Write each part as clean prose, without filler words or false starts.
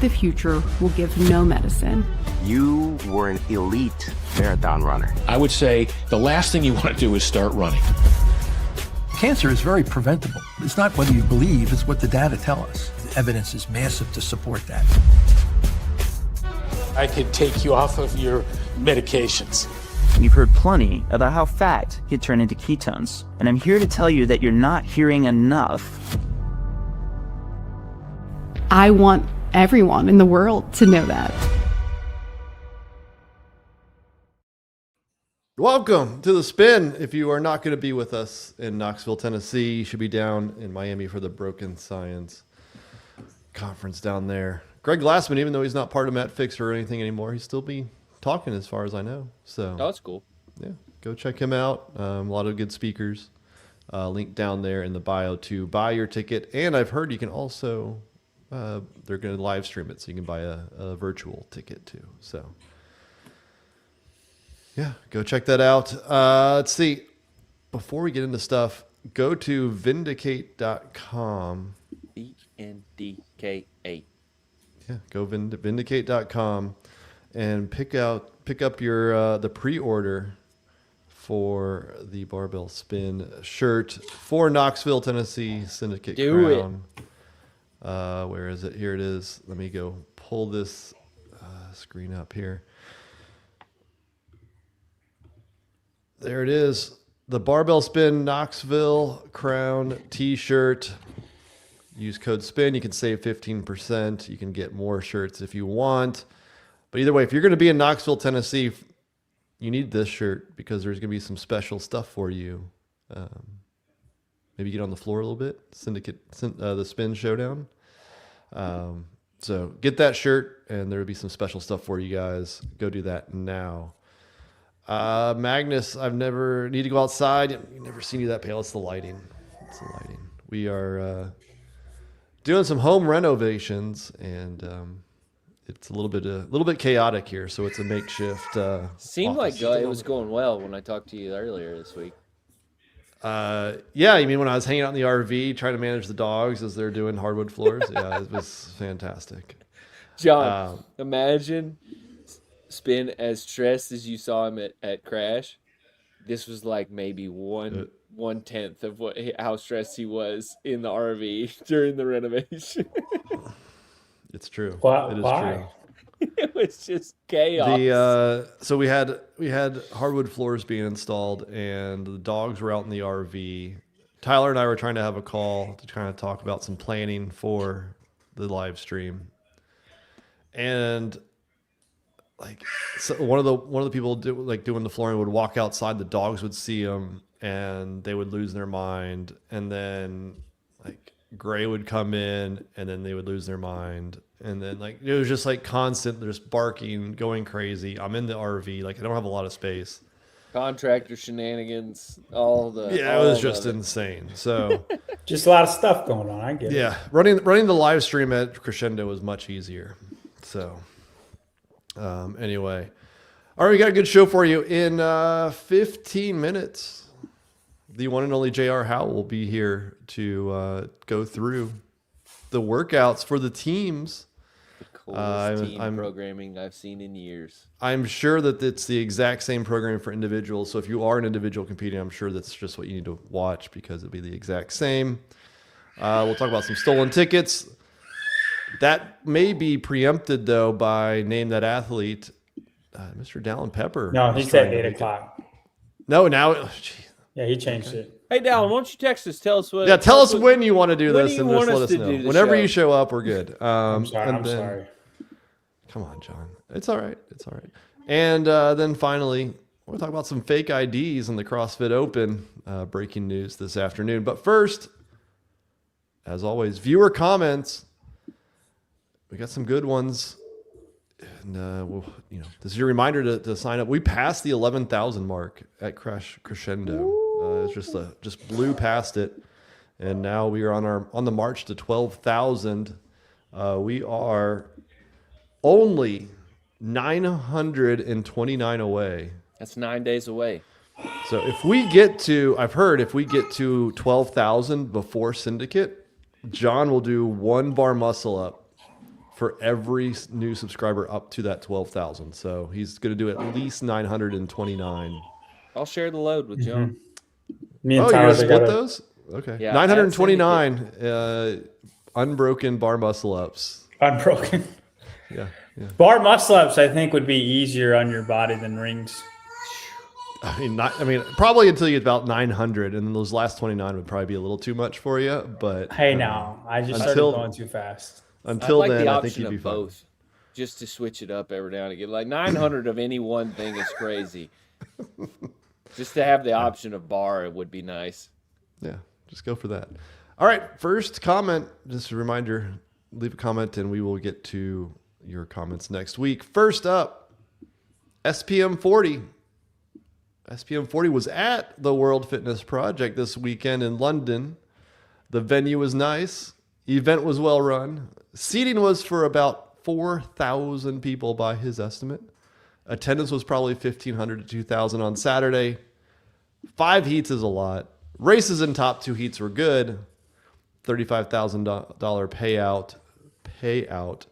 the future will give no medicine. You were an elite marathon runner. I would say the last thing you want to do is start running. Cancer is very preventable. It's not what you believe, it's what the data tell us. The evidence is massive to support that. I could take you off of your medications. You've heard plenty about how fat can turn into ketones, and I'm here to tell you that you're not hearing enough. I want everyone in the world to know that. Welcome to The Spin. If you are not going to be with us in Knoxville, Tennessee, you should be down in Miami for the Broken Science conference down there. Greg Glassman, even though he's not part of Matt Fixer or anything anymore, he'll still be talking as far as I know. So that's cool. Yeah, go check him out. A lot of good speakers. Link down there in the bio to buy your ticket. And I've heard you can also, they're going to live stream it, so you can buy a virtual ticket too. So yeah, go check that out. Let's see. Before we get into stuff, go to vindicate.com. VNDKA. Yeah, go vindicate.com and pick up your the pre-order for the Barbell Spin shirt for Knoxville, Tennessee Syndicate Crown. Where is it? Here it is. Let me go pull this screen up here. There it is. The Barbell Spin Knoxville Crown t-shirt. Use code SPIN. You can save 15%. You can get more shirts if you want. But either way, if you're going to be in Knoxville, Tennessee, you need this shirt because there's going to be some special stuff for you. Maybe get on the floor a little bit. The Spin Showdown. So get that shirt, and there will be some special stuff for you guys. Go do that now. Magnus, I've never need to go outside. You've never seen you that pale. It's the lighting. It's the lighting. We are doing some home renovations, and it's a little bit chaotic here. So it's a makeshift. Seemed office. like it was going well when I talked to you earlier this week. Yeah, you mean when I was hanging out in the RV trying to manage the dogs as they're doing hardwood floors? Yeah, it was fantastic. John, imagine Spin as stressed as you saw him at Crash. This was like maybe 1/10 of how stressed he was in the RV during the renovation. It's true. Why? It is true. It was just chaos. So we had hardwood floors being installed, and the dogs were out in the RV. Tyler and I were trying to have a call to kind of talk about some planning for the live stream, and so one of the people doing the flooring would walk outside. The dogs would see them, and they would lose their mind, and then Gray would come in, and then they would lose their mind. And then it was just constant, just barking, going crazy. I'm in the RV, I don't have a lot of space. Contractor shenanigans, it was just insane. So just a lot of stuff going on. I get it. Yeah, running the live stream at Crescendo was much easier. So anyway, all right, we got a good show for you in 15 minutes. The one and only J.R. Howell will be here to go through the workouts for the teams. The coolest team programming I've seen in years. I'm sure that it's the exact same programming for individuals. So if you are an individual competing, I'm sure that's just what you need to watch because it'll be the exact same. We'll talk about some stolen tickets. That may be preempted, though, by Name That Athlete, Mr. Dallin Pepper. No, he said 8 o'clock. No, now... Yeah, he changed it. Hey, Dallin, why don't you text us? Tell us what. Yeah, tell us when you want to do this, and just let us know. Whenever show? you show up, we're good. I'm sorry. Come on, John. It's all right. It's all right. And then finally, we'll talk about some fake IDs in the CrossFit Open. Breaking news this afternoon. But first, as always, viewer comments. We got some good ones. And this is your reminder to sign up. We passed the 11,000 mark at Crescendo. It's just blew past it, and now we are on the march to 12,000. We are only 929 away. That's 9 days away. So if we get to 12,000 before Syndicate, John will do one bar muscle up for every new subscriber up to that 12,000. So he's going to do at least 929. I'll share the load with John. Me and Oh, you're Tyler going to split together. those? Okay. Yeah, 929 unbroken bar muscle ups. Unbroken. Yeah. Bar muscle ups, I think, would be easier on your body than rings. I mean, probably until you get about 900, and then those last 29 would probably be a little too much for you. But Hey, now I just started going too fast. Until I'd like then, the I option think you'd be of fine. both, just to switch it up every now and again. Like 900 of any one thing is crazy. Just to have the option of bar, it would be nice. Yeah, just go for that. All right, first comment. Just a reminder: leave a comment, and we will get to your comments next week. First up, SPM 40. SPM 40 was at the World Fitness Project this weekend in London. The venue was nice. Event was well run. Seating was for about 4,000 people by his estimate. Attendance was probably 1,500 to 2,000 on Saturday. 5 heats is a lot. Races in top 2 heats were good. $35,000 payout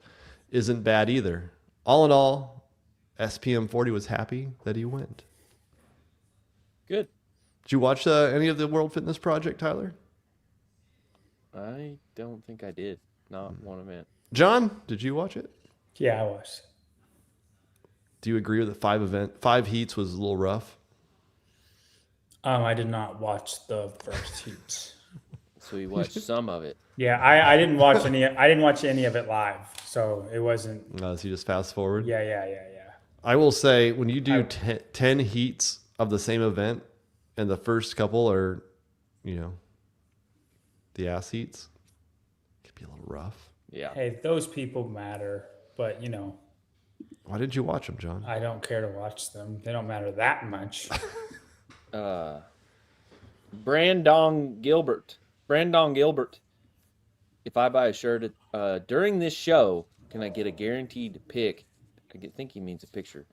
isn't bad either. All in all, SPM 40 was happy that he went. Good. Did you watch any of the World Fitness Project, Tyler? I don't think I did. Not one event. John, did you watch it? Yeah, I was. Do you agree with the 5 heats was a little rough? I did not watch the first heats. So we watched some of it. Yeah, I didn't watch any. I didn't watch any of it live, so it wasn't. So you just fast forward? Yeah. I will say, when you do 10 heats of the same event, and the first couple are, the ass heats, it can be a little rough. Yeah. Hey, those people matter, but Why did you watch them, John? I don't care to watch them. They don't matter that much. Brandon Gilbert. If I buy a shirt during this show, can I get a guaranteed pick? Think he means a picture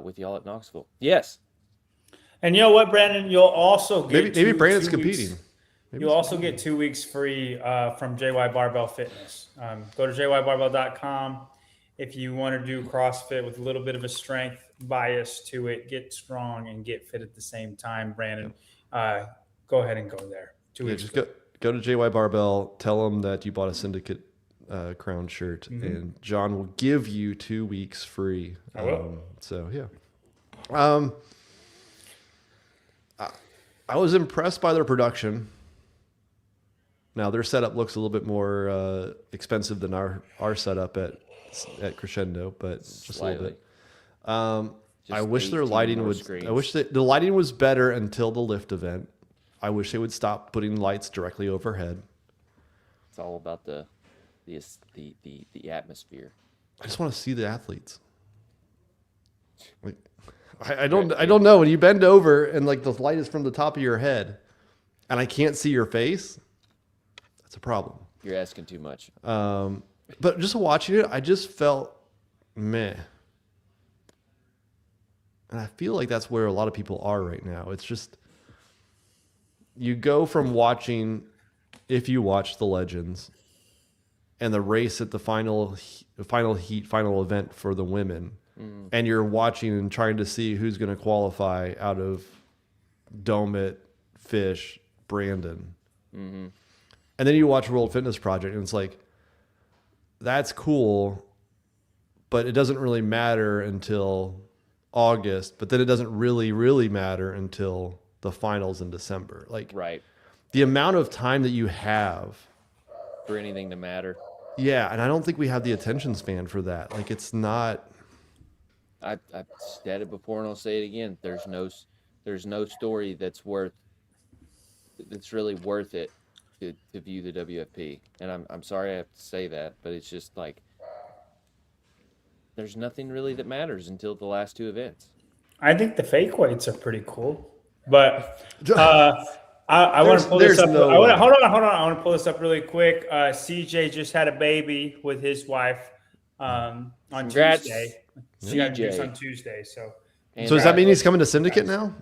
with y'all at Knoxville. Yes. And you know what, Brandon? You'll also get Maybe Brandon's 2 weeks. competing. You'll also get 2 weeks free from JY Barbell Fitness. Go to jybarbell.com. If you want to do CrossFit with a little bit of a strength bias to it, get strong and get fit at the same time, Brandon, go ahead and go there. 2 weeks. Just go to JY Barbell, tell them that you bought a Syndicate Crown shirt, and John will give you 2 weeks free. I will. So, yeah. I was impressed by their production. Now, their setup looks a little bit more expensive than our setup at Crescendo, but just a little bit. I wish their lighting was. I wish that the lighting was better until the lift event. I wish they would stop putting lights directly overhead. It's all about the atmosphere. I just want to see the athletes. Like, I don't know, when you bend over and like the light is from the top of your head, and I can't see your face. That's a problem. You're asking too much. But just watching it, I just felt meh. And I feel like that's where a lot of people are right now. It's just, you go from watching, if you watch the Legends, and the race at the final event for the women, and you're watching and trying to see who's going to qualify out of Domit, Fish, Brandon. And then you watch World Fitness Project, and it's like, that's cool, but it doesn't really matter until August. But then it doesn't really, really matter until the finals in December. Like, Right. the amount of time that you have For anything to matter. Yeah, and I don't think we have the attention span for that. Like, it's not. I've said it before and I'll say it again. There's no story that's really worth it to view the WFP. And I'm sorry I have to say that, but it's just like there's nothing really that matters until the last 2 events. I think the fake weights are pretty cool, but I want to pull this up. Hold on. I want to pull this up really quick. CJ just had a baby with his wife on Congrats, Tuesday. She CJ. got introduced on Tuesday. So Does that mean he's coming to Syndicate now?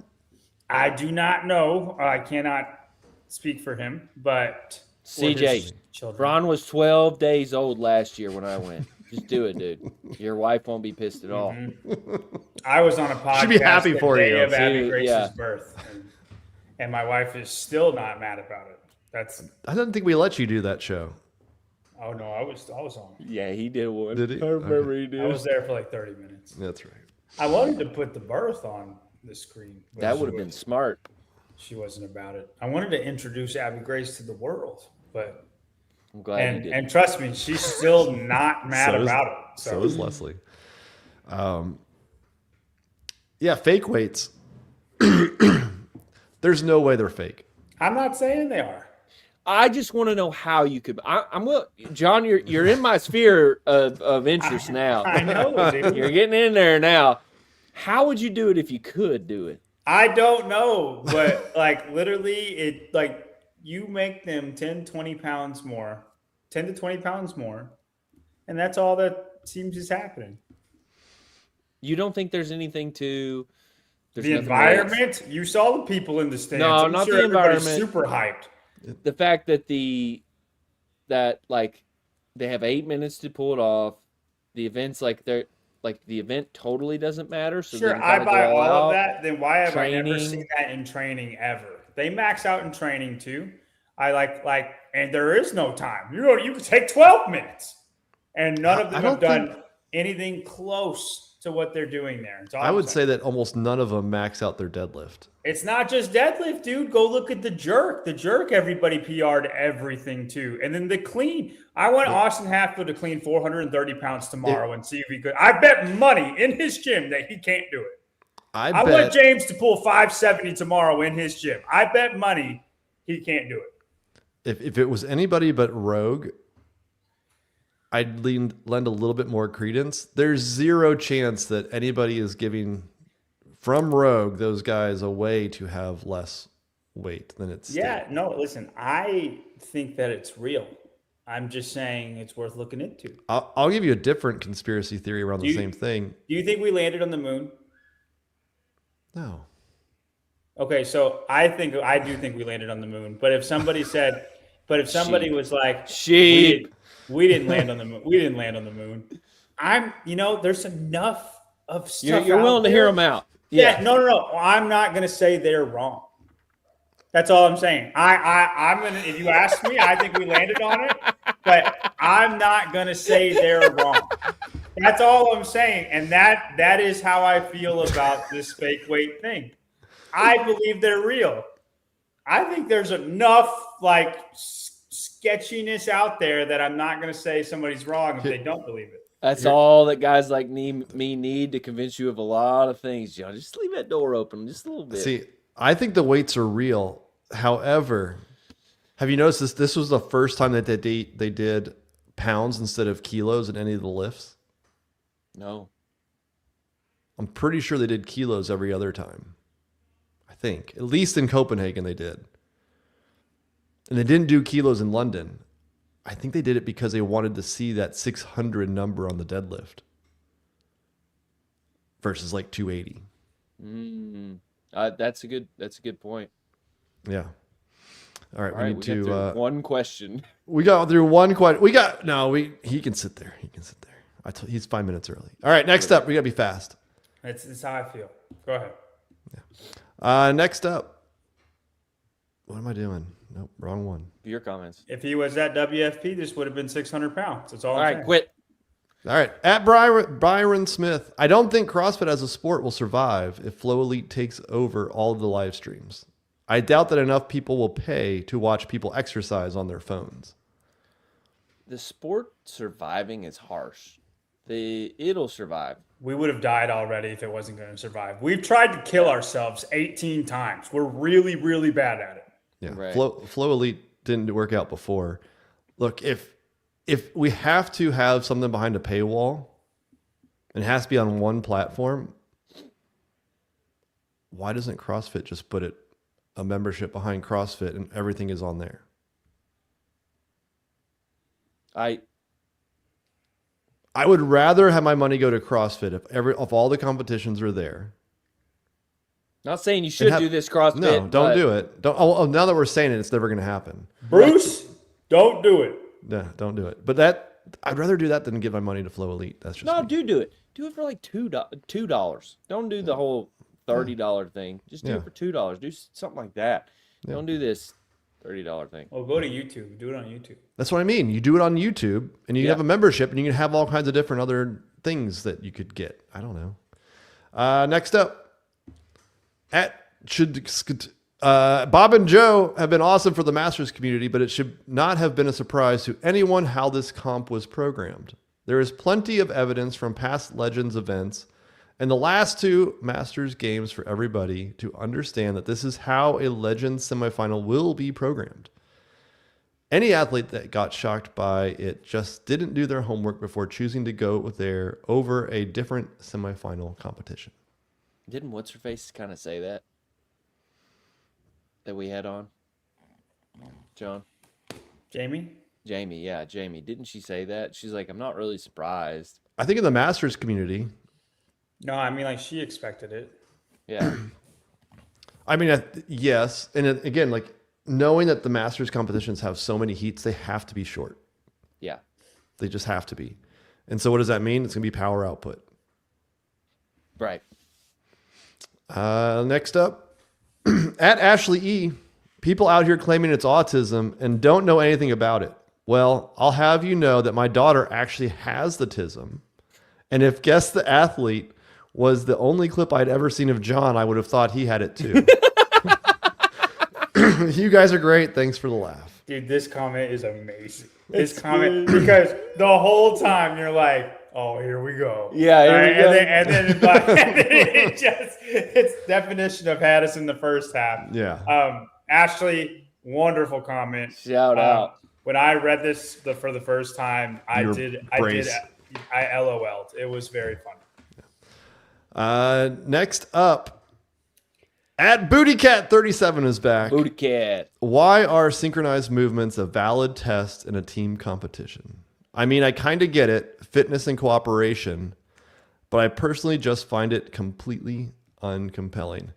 I do not know. I cannot speak for him, but CJ, children. Ron was 12 days old last year when I went. Just do it, dude. Your wife won't be pissed at all. I was on a podcast Should be happy the for day you. of Abby Dude, Grace's yeah. birth, and my wife is still not mad about it. I didn't think we let you do that show. Oh no, I was on. Yeah, he did one. Did he? I remember Okay. he did. I was there for like 30 minutes. That's right. I wanted to put the birth on the screen. but That she would have been wasn't- smart. She wasn't about it. I wanted to introduce Abby Grace to the world, but I'm glad you did. and trust me, she's still not mad So is- about it. So is Leslie. Yeah, fake weights. There's no way they're fake. I'm not saying they are. I just want to know how you could. I'm will, John. You're in my sphere of interest now. I know, dude. You're getting in there now. How would you do it if you could do it? I don't know, but like literally it like you make them 10, 20 pounds more, 10 to 20 pounds more. And that's all that seems is happening. You don't think there's anything to there's The nothing environment, you saw the people in the stands. No, I'm not sure the everybody's environment. super hyped. the fact that like they have 8 minutes to pull it off. The events the event totally doesn't matter. So Sure, then I kinda buy go all out. of that. Then why have I never training. seen that in training ever? They max out in training too. I like, and there is no time. You can take 12 minutes, and none of them have done anything close to what they're doing there. It's all I I'm would saying. say that almost none of them max out their deadlift. It's not just deadlift, dude. Go look at the jerk. The jerk, everybody PR'd everything too. And then the clean. I want Austin Hatfield to clean 430 pounds tomorrow and see if he could. I bet money in his gym that he can't do it. I want James to pull 570 tomorrow in his gym. I bet money he can't do it. If it was anybody but Rogue, I'd lend a little bit more credence. There's zero chance that anybody is giving from Rogue those guys a way to have less weight than it's. Yeah, no, listen, I think that it's real. I'm just saying it's worth looking into. I'll give you a different conspiracy theory around the same thing. Do you think we landed on the moon? No. Okay, so I do think we landed on the moon. But if somebody said, was like, Sheep. we didn't land on the moon. We didn't land on the moon. There's enough of stuff. You're out willing to there. hear them out. Yeah, no. I'm not gonna say they're wrong. That's all I'm saying. I'm gonna. If you ask me, I think we landed on it, but I'm not gonna say they're wrong. That's all I'm saying, and that is how I feel about this fake weight thing. I believe they're real. I think there's enough sketchiness out there that I'm not gonna say somebody's wrong if they don't believe it. That's all that guys like me need to convince you of a lot of things, John. Just leave that door open just a little bit. See, I think the weights are real. However, have you noticed this was the first time that they did pounds instead of kilos in any of the lifts? No. I'm pretty sure they did kilos every other time. I think. At least in Copenhagen they did. And they didn't do kilos in London. I think they did it because they wanted to see that 600 number on the deadlift versus 280. That's a good point. Yeah. All right, All right, we need to one question. We got through one question. He can sit there. He can sit there. He's 5 minutes early. All right, next up, we got to be fast. That's how I feel. Go ahead. Next up. What am I doing? Nope, wrong one. Your comments. If he was at WFP, this would have been 600 pounds. That's all. All I'm right, saying. quit. All right, at Byron Smith. I don't think CrossFit as a sport will survive if Flow Elite takes over all of the live streams. I doubt that enough people will pay to watch people exercise on their phones. The sport surviving is harsh. It'll survive. We would have died already if it wasn't going to survive. We've tried to kill ourselves 18 times. We're really, really bad at it. Yeah, Right. Flow Elite didn't work out before. Look, if we have to have something behind a paywall, and it has to be on one platform, why doesn't CrossFit just put a membership behind CrossFit and everything is on there? I would rather have my money go to CrossFit if all the competitions are there. not saying you should do this CrossFit. No, don't do it. Don't. Oh, now that we're saying it, it's never going to happen. Bruce, Don't do it. No, don't do it. But I'd rather do that than give my money to Flow Elite. That's just No, me. do it. Do it for like $2. Don't do the whole $30 thing. Just do it for $2. Do something like that. Don't do this $30 thing. Well, go to YouTube. Do it on YouTube. That's what I mean. You do it on YouTube, and you can have a membership, and you can have all kinds of different other things that you could get. I don't know. Next up, Bob and Joe have been awesome for the Masters community, but it should not have been a surprise to anyone how this comp was programmed. There is plenty of evidence from past Legends events and the last two Masters games for everybody to understand that this is how a Legends semifinal will be programmed. Any athlete that got shocked by it just didn't do their homework before choosing to go there over a different semifinal competition. Didn't What's-Her-Face kind of say that we had on? John? Jamie? Jamie, yeah, Jamie. Didn't she say that? She's like, I'm not really surprised. I think in the Masters community. No, I mean, like, she expected it. Yeah. I mean, yes. And again, like, knowing that the Masters competitions have so many heats, they have to be short. Yeah. They just have to be. And so what does that mean? It's going to be power output. Right. Next up, at Ashley E., people out here claiming it's autism and don't know anything about it. Well, I'll have you know that my daughter actually has the tism. And if Guess the Athlete was the only clip I'd ever seen of John, I would have thought he had it too. You guys are great. Thanks for the laugh. Dude, this comment is amazing. This comment, because the whole time you're like, oh, here we go. Yeah, here we go. And then it's definition of had us in the first half. Yeah. Ashley, wonderful comment. Shout out. When I read this for the first time, I LOL'd. It was very funny. Next up, at BootyCat37 is back. Booty Cat. Why are synchronized movements a valid test in a team competition? I mean, I kind of get it, fitness and cooperation, but I personally just find it completely uncompelling.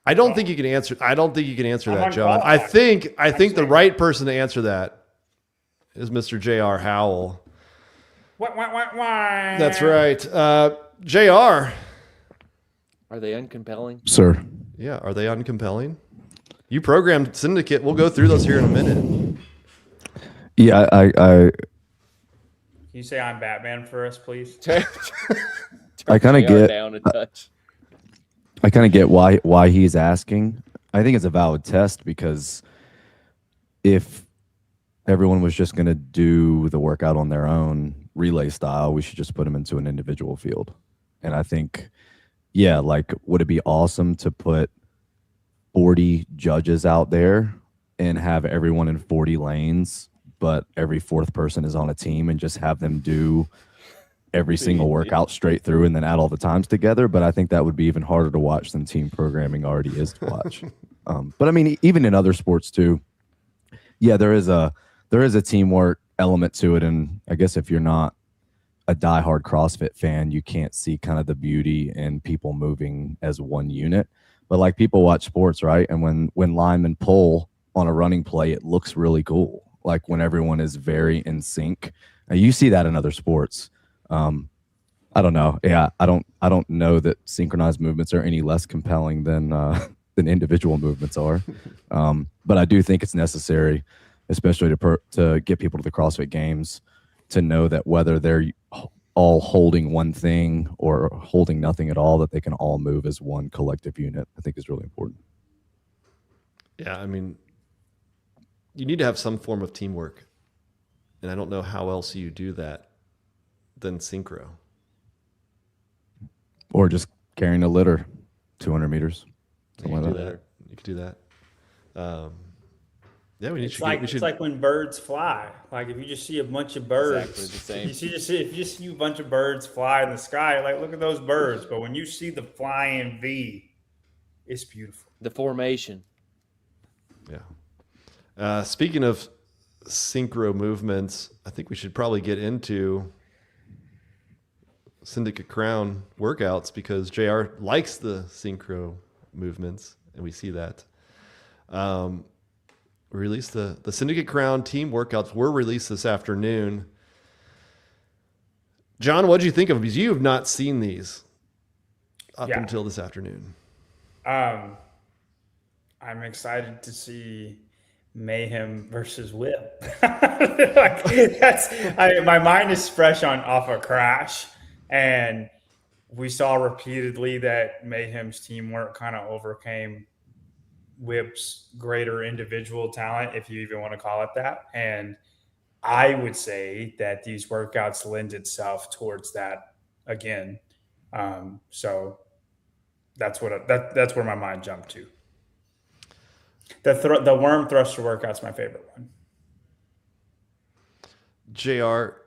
I don't think you can answer that, John. I think the right person to answer that is Mr. J.R. Howell. That's right. JR. Are they uncompelling? Sir. Yeah, are they uncompelling? You programmed Syndicate. We'll go through those here in a minute. Yeah, I Can you say I'm Batman for us, please? I kind of get down a touch. I kind of get why he's asking. I think it's a valid test because if everyone was just going to do the workout on their own relay style, we should just put them into an individual field. And I think, yeah, like, would it be awesome to put 40 judges out there and have everyone in 40 lanes, but every fourth person is on a team and just have them do every single workout straight through and then add all the times together? But I think that would be even harder to watch than team programming already is to watch. But I mean, even in other sports too, yeah, there is a teamwork element to it. And I guess if you're not a diehard CrossFit fan, you can't see kind of the beauty in people moving as one unit. But like, people watch sports, right? And when linemen pull on a running play, it looks really cool. Like when everyone is very in sync. And you see that in other sports. I don't know. Yeah, I don't know that synchronized movements are any less compelling than individual movements are. But I do think it's necessary, especially to get people to the CrossFit Games, to know that whether they're all holding one thing or holding nothing at all, that they can all move as one collective unit. I think is really important. Yeah, I mean, you need to have some form of teamwork, and I don't know how else you do that than synchro. Or just carrying a litter, 200 meters. You could do that. You could do that. Yeah, It's like when birds fly. Like if you just see a bunch of birds, Exactly the same. if you just see a bunch of birds fly in the sky, like look at those birds. But when you see the flying V, it's beautiful. The formation. Yeah. Speaking of synchro movements, I think we should probably get into Syndicate Crown workouts because JR likes the synchro movements, and we see that. We released the Syndicate Crown team workouts were released this afternoon. John, what did you think of them? Because you have not seen these up until this afternoon. I'm excited to see Mayhem versus Whip. My mind is fresh off a Crash, and we saw repeatedly that Mayhem's teamwork kind of overcame Whip's greater individual talent, if you even want to call it that. And I would say that these workouts lend itself towards that again. So that's where my mind jumped to. The worm thruster workout's my favorite one. JR,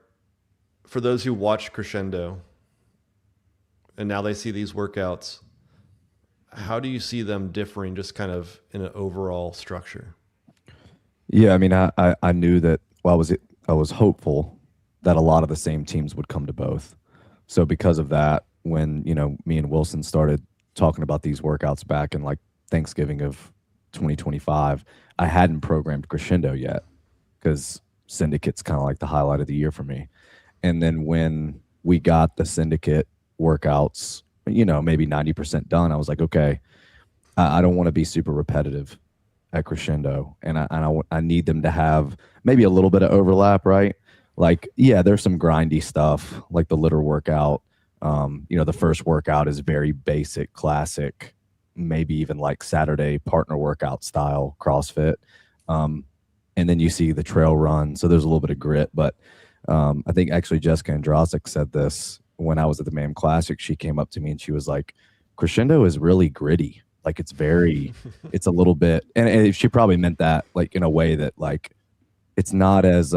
for those who watch Crescendo and now they see these workouts, how do you see them differing just kind of in an overall structure? Yeah, I mean, I knew that, well, I was hopeful that a lot of the same teams would come to both. So because of that, when, me and Wilson started talking about these workouts back in like Thanksgiving of 2025, I hadn't programmed Crescendo yet because Syndicate's kind of like the highlight of the year for me. And then when we got the Syndicate workouts, maybe 90% done, I was like, okay, I don't want to be super repetitive at Crescendo, and I need them to have maybe a little bit of overlap, right? Like, yeah, there's some grindy stuff like the litter workout. The first workout is very basic, classic, maybe even like Saturday partner workout style CrossFit. And then you see the trail run. So there's a little bit of grit, but I think actually Jessica Andrasic said this when I was at the MAM Classic. She came up to me and she was like, Crescendo is really gritty. Like it's a little bit, and she probably meant that like in a way that like, it's not as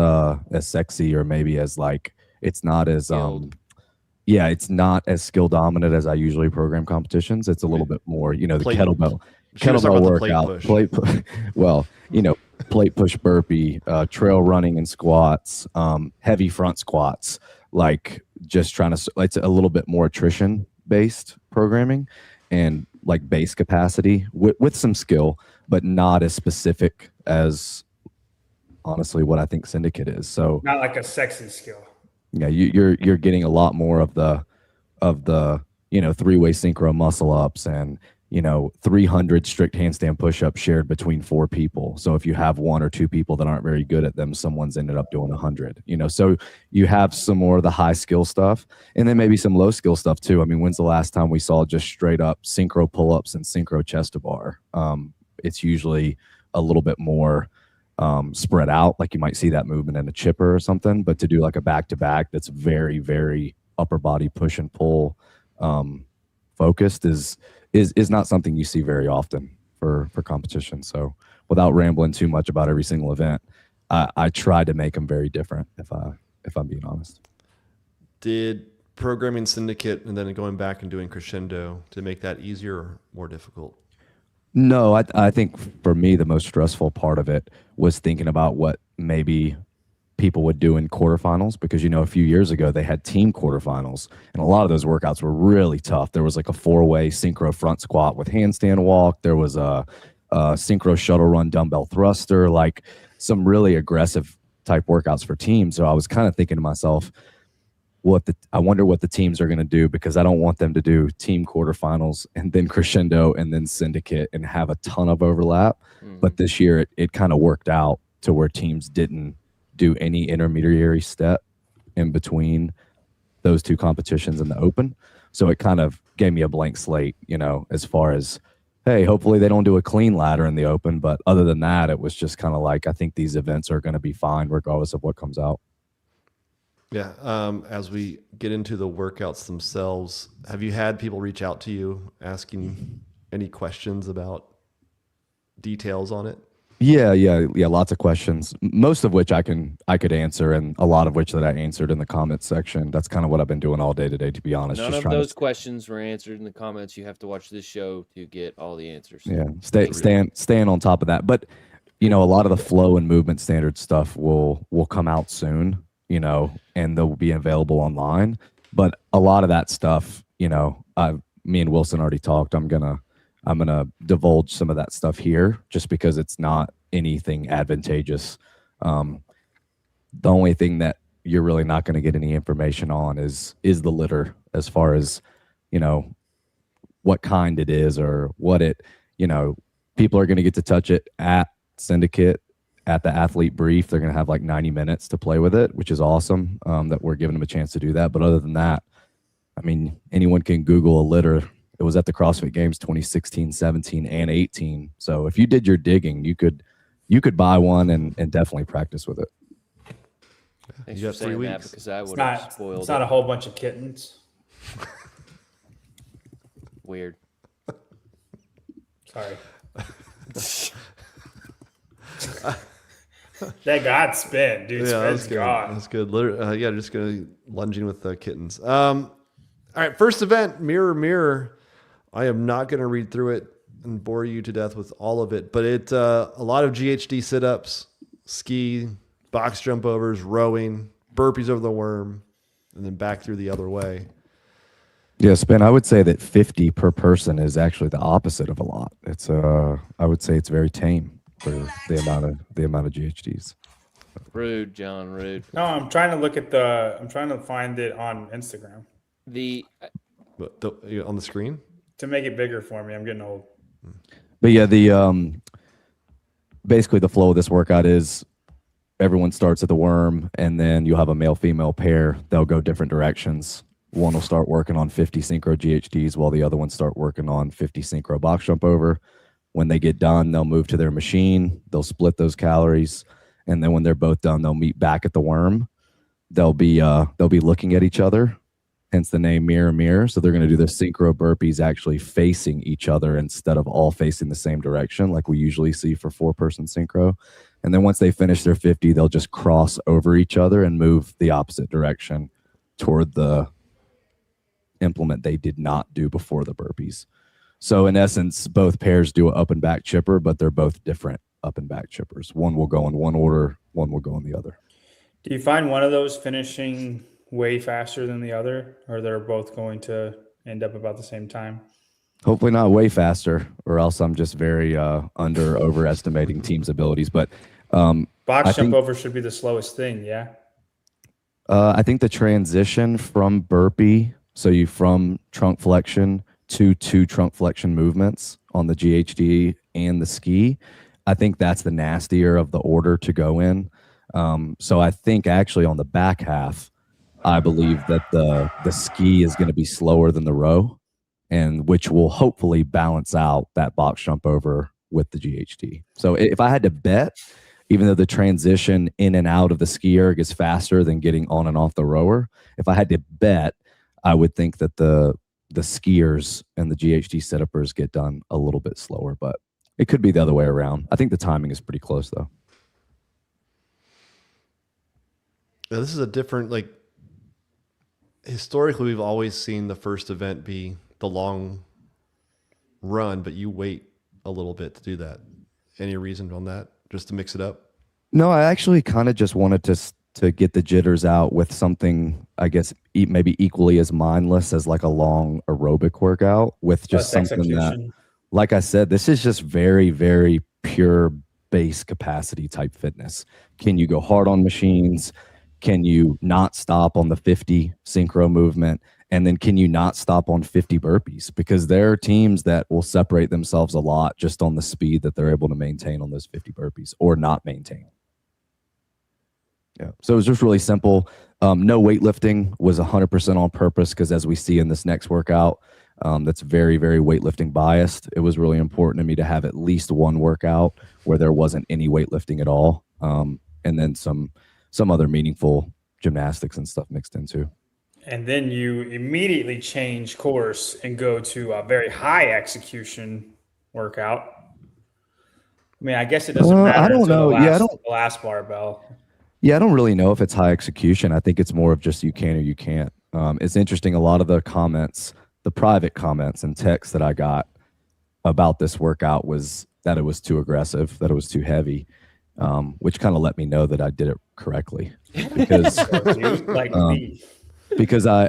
sexy, or maybe as like, it's not as, it's not as skill dominant as I usually program competitions. It's a little bit more, the kettlebell workout, plate push burpee, trail running and squats, heavy front squats, like just trying to, it's a little bit more attrition based programming and like base capacity with some skill, but not as specific as honestly what I think Syndicate is. So not like a sexy skill. Yeah, you're getting a lot more of the three-way synchro muscle ups and 300 strict handstand push-ups shared between 4 people. So if you have 1 or 2 people that aren't very good at them, someone's ended up doing 100. So you have some more of the high skill stuff, and then maybe some low skill stuff too. I mean, when's the last time we saw just straight up synchro pull-ups and synchro chest to bar? It's usually a little bit more spread out, like you might see that movement in a chipper or something. But to do like a back-to-back that's very, very upper body push and pull focused is not something you see very often for competition. So without rambling too much about every single event, I try to make them very different, if I'm being honest. Did programming Syndicate and then going back and doing Crescendo to make that easier or more difficult? No, I think for me, the most stressful part of it was thinking about what maybe people would do in quarterfinals, because, a few years ago they had team quarterfinals, and a lot of those workouts were really tough. There was like a 4-way synchro front squat with handstand walk. There was a synchro shuttle run dumbbell thruster, like some really aggressive type workouts for teams. So I was kind of thinking to myself, I wonder what the teams are going to do, because I don't want them to do team quarterfinals and then Crescendo and then Syndicate and have a ton of overlap. But this year it kind of worked out to where teams didn't do any intermediary step in between those 2 competitions in the open. So it kind of gave me a blank slate, as far as, hey, hopefully they don't do a clean ladder in the open. But other than that, it was just kind of like, I think these events are going to be fine regardless of what comes out. Yeah. As we get into the workouts themselves, have you had people reach out to you asking any questions about details on it? Yeah. Lots of questions, most of which I could answer, and a lot of which that I answered in the comments section. That's kind of what I've been doing all day today, to be honest. None of those questions were answered in the comments. You have to watch this show to get all the answers. Yeah, staying on top of that. But a lot of the flow and movement standard stuff will come out soon. And they'll be available online. But a lot of that stuff, me and Wilson already talked. I'm gonna divulge some of that stuff here, just because it's not anything advantageous. The only thing that you're really not going to get any information on is the litter, as far as, you know, what kind it is or what it, you know, people are going to get to touch it at Syndicate at the athlete brief. They're going to have like 90 minutes to play with it, which is awesome, that we're giving them a chance to do that. But other than that, I mean, anyone can Google a litter. It was at the CrossFit Games 2016, 17, and 18. So if you did your digging, you could buy one and definitely practice with it. Thanks You for got 3 saying that weeks. because I would have spoiled It's not it. a whole bunch of kittens. Weird. Sorry. That got spin, dude. Yeah, Spin's gone. That's good. Yeah, just gonna lunging with the kittens. All right, first event, mirror, mirror. I am not gonna read through it and bore you to death with all of it, but it a lot of GHD sit-ups, ski, box jump overs, rowing, burpees over the worm, and then back through the other way. Yes, Ben, I would say that 50 per person is actually the opposite of a lot. It's I would say it's very tame for the amount of GHDs. Rude, John. Rude. No, I'm trying to find it on Instagram But on the screen? to make it bigger for me. I'm getting old. But yeah, the basically the flow of this workout is everyone starts at the worm, and then you'll have a male-female pair. They'll go different directions. One will start working on 50 synchro GHDs while the other one start working on 50 synchro box jump over. When they get done, they'll move to their machine. They'll split those calories, and then when they're both done, they'll meet back at the worm. They'll be looking at each other, hence the name mirror mirror. So they're going to do their synchro burpees actually facing each other instead of all facing the same direction like we usually see for 4-person synchro. And then once they finish their 50, they'll just cross over each other and move the opposite direction toward the implement they did not do before the burpees. So in essence, both pairs do an up and back chipper, but they're both different up and back chippers. One will go in one order, one will go in the other. Do you find one of those finishing way faster than the other, or they're both going to end up about the same time? Hopefully not way faster, or else I'm just very overestimating teams' abilities. But Box jump over should be the slowest thing, yeah? I think the transition from burpee, so you from trunk flexion to 2 trunk flexion movements on the GHD and the ski, I think that's the nastier of the order to go in. So I think actually on the back half, I believe that the ski is going to be slower than the row, and which will hopefully balance out that box jump over with the GHD. So if I had to bet, even though the transition in and out of the ski erg is faster than getting on and off the rower, if I had to bet, I would think that the skiers and the GHD setuppers get done a little bit slower, but it could be the other way around. I think the timing is pretty close though. Yeah, this is a different, like, historically we've always seen the first event be the long run, but you wait a little bit to do that. Any reason on that? Just to mix it up? No, I actually kind of just wanted to get the jitters out with something, I guess, maybe equally as mindless as like a long aerobic workout, with just something that, like I said, this is just very, very pure base capacity type fitness. Can you go hard on machines? Can you not stop on the 50 synchro movement? And then can you not stop on 50 burpees? Because there are teams that will separate themselves a lot just on the speed that they're able to maintain on those 50 burpees or not maintain. Yeah. So it was just really simple. No weightlifting was 100% on purpose, because as we see in this next workout, that's very, very weightlifting biased. It was really important to me to have at least one workout where there wasn't any weightlifting at all. And then some other meaningful gymnastics and stuff mixed in too. And then you immediately change course and go to a very high execution workout. I mean, I guess it doesn't matter. I don't know. The last barbell. Yeah, I don't really know if it's high execution. I think it's more of just you can or you can't. It's interesting. A lot of the comments, the private comments and texts that I got about this workout was that it was too aggressive, that it was too heavy, which kind of let me know that I did it correctly. Because because I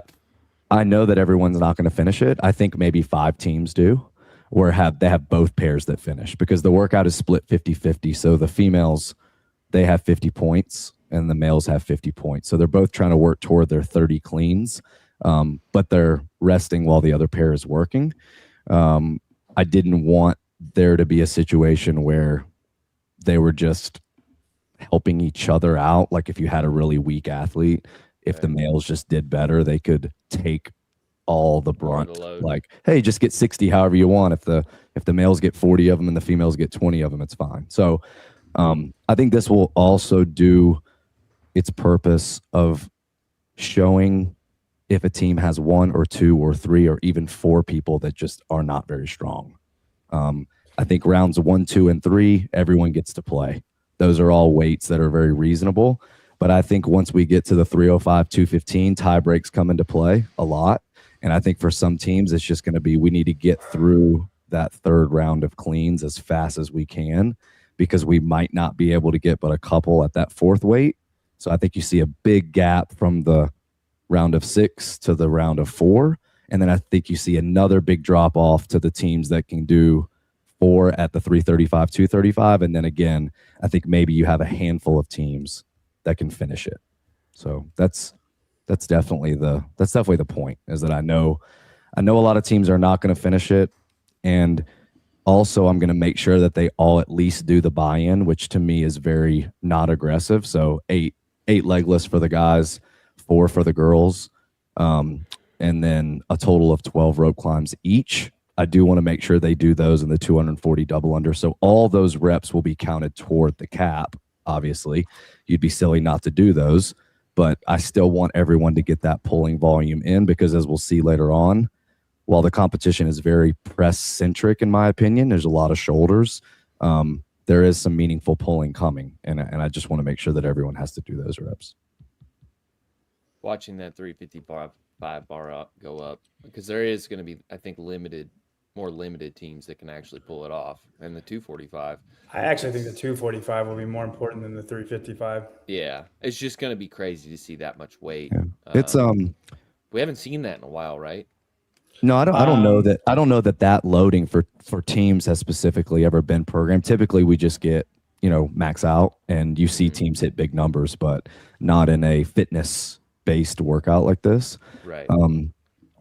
know that everyone's not going to finish it. I think maybe 5 teams do, or they have both pairs that finish, because the workout is split 50-50. So the females, they have 50 points and the males have 50 points. So they're both trying to work toward their 30 cleans, but they're resting while the other pair is working. I didn't want there to be a situation where they were just helping each other out. Like if you had a really weak athlete, if the males just did better, they could take all the brunt. Like, hey, just get 60 however you want. If the males get 40 of them and the females get 20 of them, it's fine. So I think this will also do its purpose of showing if a team has 1 or 2 or 3 or even 4 people that just are not very strong. I think rounds 1, 2, and 3, everyone gets to play. Those are all weights that are very reasonable. But I think once we get to the 305, 215, tie breaks come into play a lot. And I think for some teams, it's just going to be, we need to get through that third round of cleans as fast as we can, because we might not be able to get but a couple at that fourth weight. So I think you see a big gap from the round of 6 to the round of 4. And then I think you see another big drop off to the teams that can do 4 at the 335, 235. And then again, I think maybe you have a handful of teams that can finish it. So that's definitely the point, is that I know a lot of teams are not going to finish it. And also I'm going to make sure that they all at least do the buy-in, which to me is very not aggressive. So eight legless for the guys, 4 for the girls, and then a total of 12 rope climbs each. I do want to make sure they do those in the 240 double under. So all those reps will be counted toward the cap. Obviously, you'd be silly not to do those, but I still want everyone to get that pulling volume in, because as we'll see later on, while the competition is very press centric, in my opinion, there's a lot of shoulders. There is some meaningful pulling coming, and I just want to make sure that everyone has to do those reps. Watching that 355 bar go up, because there is going to be, I think, more limited teams that can actually pull it off. And the 245, I actually think the 245 will be more important than the 355. Yeah, it's just going to be crazy to see that much weight. Yeah. It's we haven't seen that in a while, right? No, I don't know that. I don't know that loading for teams has specifically ever been programmed. Typically, we just get, max out, and you see teams hit big numbers, but not in a fitness based workout like this. Right.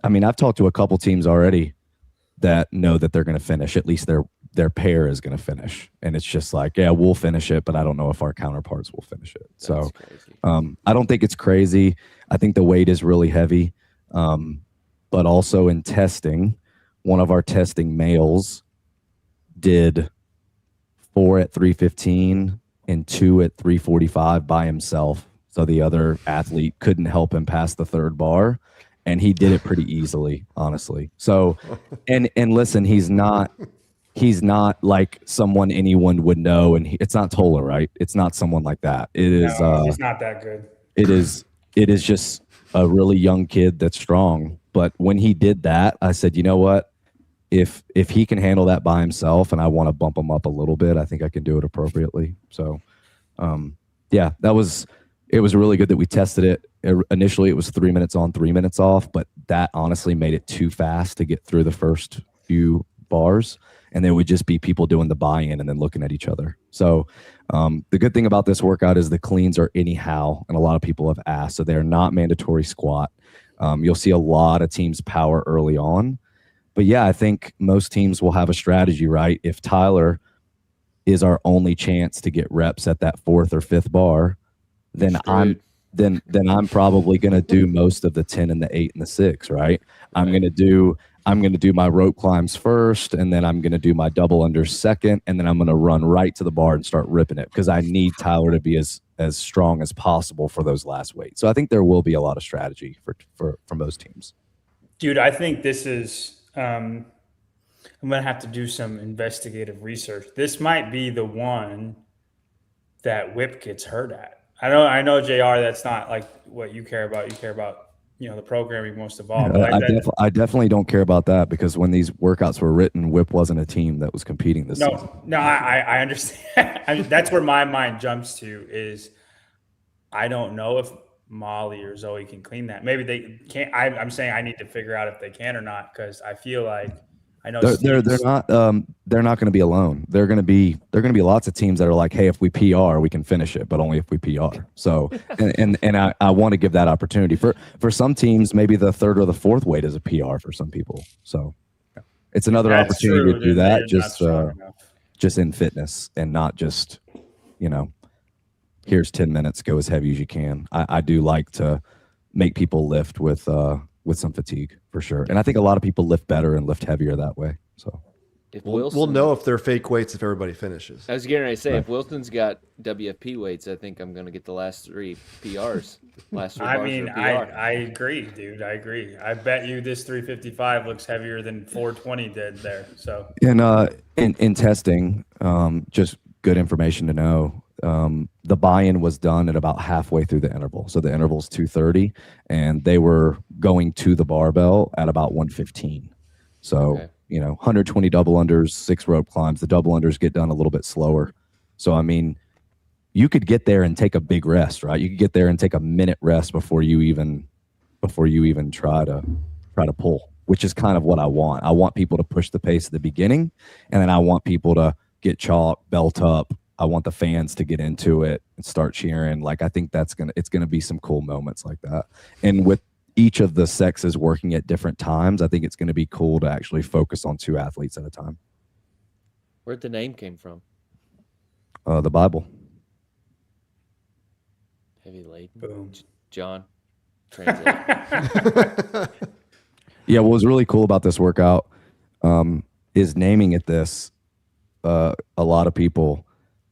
I mean, I've talked to a couple teams already that know that they're going to finish. At least their pair is going to finish, and it's just like, yeah, we'll finish it, but I don't know if our counterparts will finish it. That's so crazy. I don't think it's crazy. I think the weight is really heavy. But also in testing, one of our testing males did 4 at 315 and 2 at 345 by himself. So the other athlete couldn't help him pass the third bar, and he did it pretty easily, honestly. So, and listen, he's not like someone anyone would know, and it's not Tola, right? It's not someone like that. It is. He's not that good. It is just a really young kid that's strong. But when he did that, I said, you know what? If he can handle that by himself, and I want to bump him up a little bit, I think I can do it appropriately. So, yeah, it was really good that we tested it. Initially, it was 3 minutes on, 3 minutes off, but that honestly made it too fast to get through the first few bars. And there would just be people doing the buy-in and then looking at each other. So the good thing about this workout is the cleans are anyhow, and a lot of people have asked, so they're not mandatory squat. You'll see a lot of teams power early on. But yeah, I think most teams will have a strategy, right? If Tyler is our only chance to get reps at that 4th or 5th bar, then I'm probably going to do most of the 10 and the 8 and the 6, right? I'm going to do my rope climbs first, and then I'm going to do my double under second, and then I'm going to run right to the bar and start ripping it, because I need Tyler to be as strong as possible for those last weights. So I think there will be a lot of strategy for most teams. Dude, I think this is I'm going to have to do some investigative research. This might be the one that Whip gets hurt at. I know, JR, that's not like what you care about. You care about, the programming most of all. But I definitely don't care about that, because when these workouts were written, Whip wasn't a team that was competing this season. No, I understand. That's where my mind jumps to is I don't know if Molly or Zoe can clean that. Maybe they can't. I'm saying I need to figure out if they can or not, because I feel like I know they're not going to be alone. They're going to be lots of teams that are like, hey, if we PR, we can finish it, but only if we PR. So and I want to give that opportunity for some teams. Maybe the third or the fourth weight is a PR for some people. So it's another opportunity to do that. Just in fitness and not just, here's 10 minutes, go as heavy as you can. I do like to make people lift with some fatigue for sure. And I think a lot of people lift better and lift heavier that way. So we'll know if they're fake weights if everybody finishes. I was getting ready to say, if Wilson's got WFP weights, I think I'm going to get the last 3 PRs. I agree, dude. I agree. I bet you this 355 looks heavier than 420 did there. So in testing, just good information to know. The buy-in was done at about halfway through the interval. So the interval's 230, and they were going to the barbell at about 115. So, 120 double unders, 6 rope climbs. The double unders get done a little bit slower. So, I mean, you could get there and take a big rest, right? You could get there and take a minute rest before you even try to pull, which is kind of what I want. I want people to push the pace at the beginning, and then I want people to get chalk, belt up. I want the fans to get into it and start cheering. Like, I think it's gonna be some cool moments like that. And with each of the sexes working at different times, I think it's gonna be cool to actually focus on 2 athletes at a time. Where'd the name came from? The Bible. Heavy laden. Boom. John, translate. Yeah, what was really cool about this workout is naming it this. A lot of people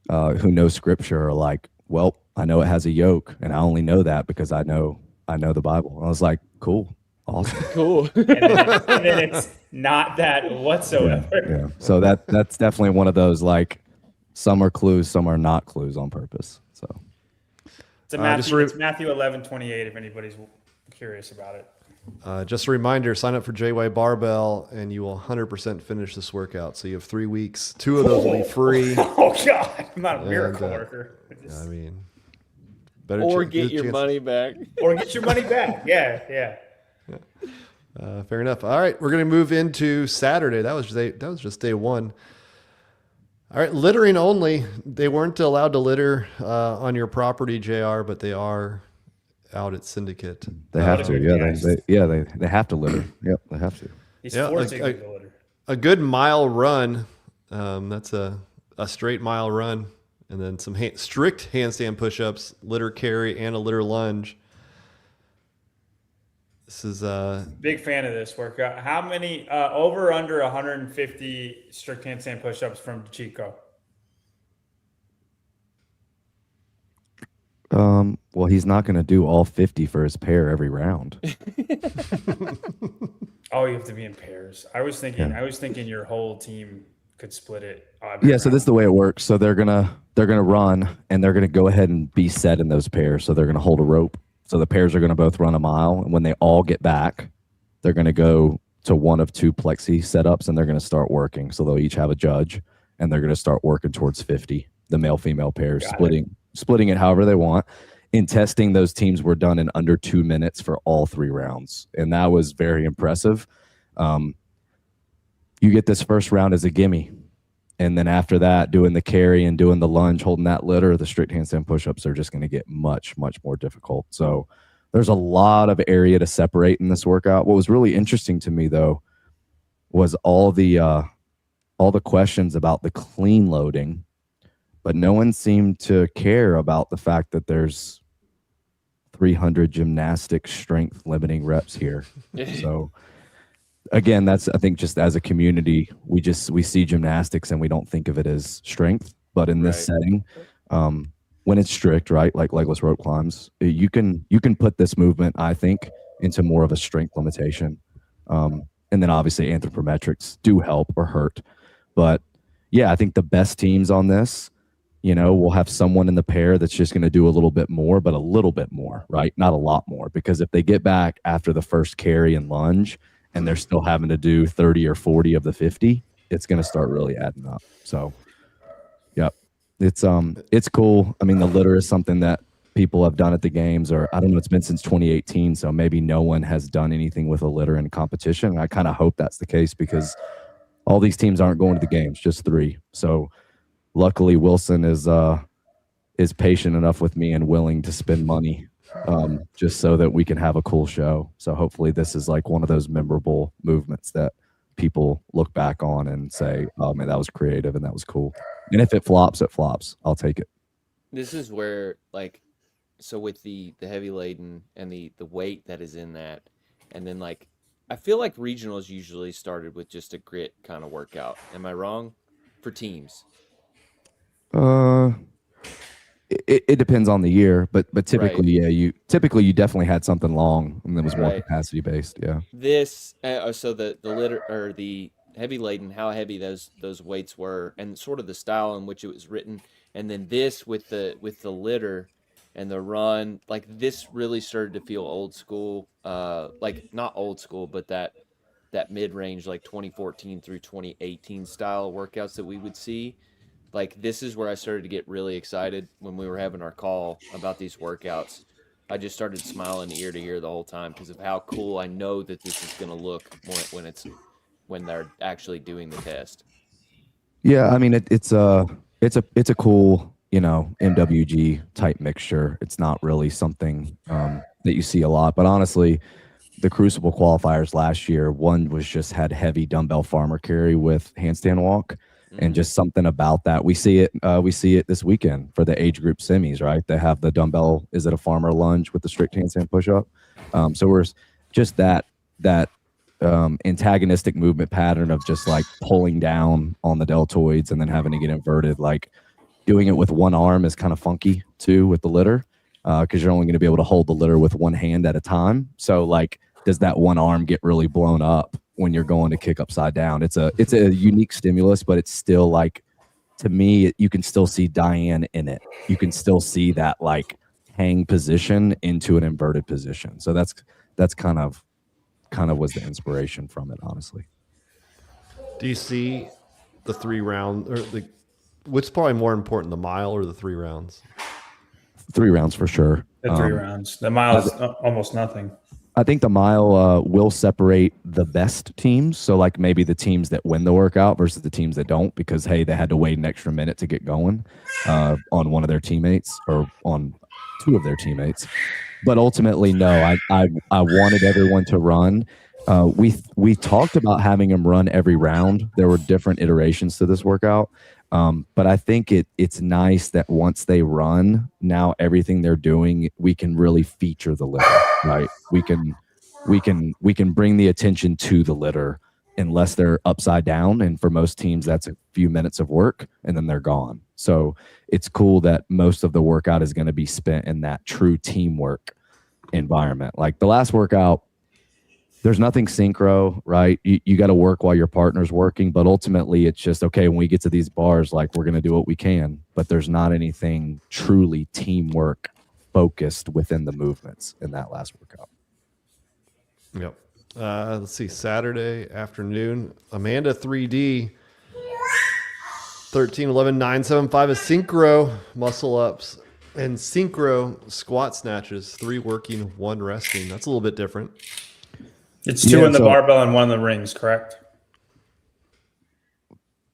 who know scripture are like, well, I know it has a yoke, and I only know that because I know the Bible. And I was like, cool, awesome. Cool. and then it's not that whatsoever. Yeah. So that's definitely one of those, like, some are clues, some are not clues on purpose. So it's Matthew 11:28 if anybody's curious about it. Just a reminder, sign up for JY Barbell and you will 100% finish this workout. So you have 3 weeks. 2 of those will be free. Oh, God. I'm not a miracle worker. I mean, get your money back. Or get your money back. Yeah. Fair enough. All right, we're going to move into Saturday. That was just day 1. All right, littering only. They weren't allowed to litter on your property, JR, but they are out at Syndicate. They have to. They have to litter. Yep, they have to. He's forcing them to litter. A good mile run. That's a straight mile run, and then some strict handstand push-ups, litter carry, and a litter lunge. This is big fan of this workout. How many over or under 150 strict handstand push-ups from Chico? Well, he's not going to do all 50 for his pair every round. Oh, you have to be in pairs. I was thinking your whole team could split it. Yeah, so this is the way it works. So they're gonna run, and they're gonna go ahead and be set in those pairs. So they're gonna hold a rope. So the pairs are gonna both run a mile, and when they all get back, they're gonna go to one of 2 plexi setups, and they're gonna start working. So they'll each have a judge, and they're gonna start working towards 50. The male-female pairs, splitting it however they want. In testing, those teams were done in under 2 minutes for all 3 rounds, and that was very impressive. You get this first round as a gimme, and then after that, doing the carry and doing the lunge, holding that litter, the strict handstand push-ups are just going to get much, much more difficult. So there's a lot of area to separate in this workout. What was really interesting to me, though, was all the questions about the clean loading, but no one seemed to care about the fact that there's 300 gymnastic strength limiting reps here. So again, that's, I think, just as a community, we see gymnastics and we don't think of it as strength, but in this setting, when it's strict, right, like legless rope climbs, you can put this movement, I think, into more of a strength limitation. And then obviously anthropometrics do help or hurt, but yeah, I think the best teams on this, we'll have someone in the pair that's just going to do a little bit more, but a little bit more, right? Not a lot more, because if they get back after the first carry and lunge and they're still having to do 30 or 40 of the 50, it's going to start really adding up. So, yeah, it's cool. I mean, the litter is something that people have done at the games, or I don't know, it's been since 2018. So maybe no one has done anything with a litter in competition. And I kind of hope that's the case, because All these teams aren't going to the games, just 3. So luckily Wilson is patient enough with me and willing to spend money just so that we can have a cool show. So hopefully this is like one of those memorable movements that people look back on and say, oh man, that was creative and that was cool. And if it flops, it flops. I'll take it. This is where, like, so with the heavy laden and the weight that is in that, and then like, I feel like regionals usually started with just a grit kind of workout. Am I wrong? For teams. It depends on the year, but typically, Right. you definitely had something long and that was more Right. capacity based. Yeah. This so the litter or the heavy laden, how heavy those weights were, and sort of the style in which it was written, and then this with the litter and the run, like this really started to feel old school, like not old school, but that mid range, like 2014 through 2018 style workouts that we would see. Like this is where I started to get really excited when we were having our call about these workouts. I just started smiling ear to ear the whole time because of how cool I know that this is going to look when they're actually doing the test. Yeah, I mean it's a cool, MWG type mixture. It's not really something that you see a lot, but honestly, the Crucible qualifiers last year, one was just had heavy dumbbell farmer carry with handstand walk, and just something about that. We see it this weekend for the age group semis, right? They have the dumbbell. Is it a farmer lunge with the strict handstand push up? So we're just that antagonistic movement pattern of just like pulling down on the deltoids and then having to get inverted. Like doing it with one arm is kind of funky too with the litter, because you're only going to be able to hold the litter with one hand at a time. So like, does that one arm get really blown up when you're going to kick upside down? It's a unique stimulus, but it's still like, to me, you can still see Diane in it. You can still see that like hang position into an inverted position. So that's kind of was the inspiration from it, honestly. Do you see the 3 round or what's probably more important, the mile or the 3 rounds? 3 rounds for sure. The 3 rounds. The mile is almost nothing. I think the mile will separate the best teams. So like maybe the teams that win the workout versus the teams that don't, because hey, they had to wait an extra minute to get going on one of their teammates or on 2 of their teammates. But ultimately, no, I wanted everyone to run. We talked about having them run every round. There were different iterations to this workout. But I think it's nice that once they run, now everything they're doing, we can really feature the litter, right? We can bring the attention to the litter unless they're upside down. And for most teams, that's a few minutes of work and then they're gone. So it's cool that most of the workout is going to be spent in that true teamwork environment. Like the last workout, there's nothing synchro, right? You got to work while your partner's working, but ultimately it's just, okay, when we get to these bars, like we're going to do what we can, but there's not anything truly teamwork focused within the movements in that last workout. Yep. Let's see, Saturday afternoon, Amanda 3D, 13-11-975 is synchro muscle ups and synchro squat snatches, 3 working, 1 resting. That's a little bit different. It's 2 in the barbell and 1 in the rings, correct?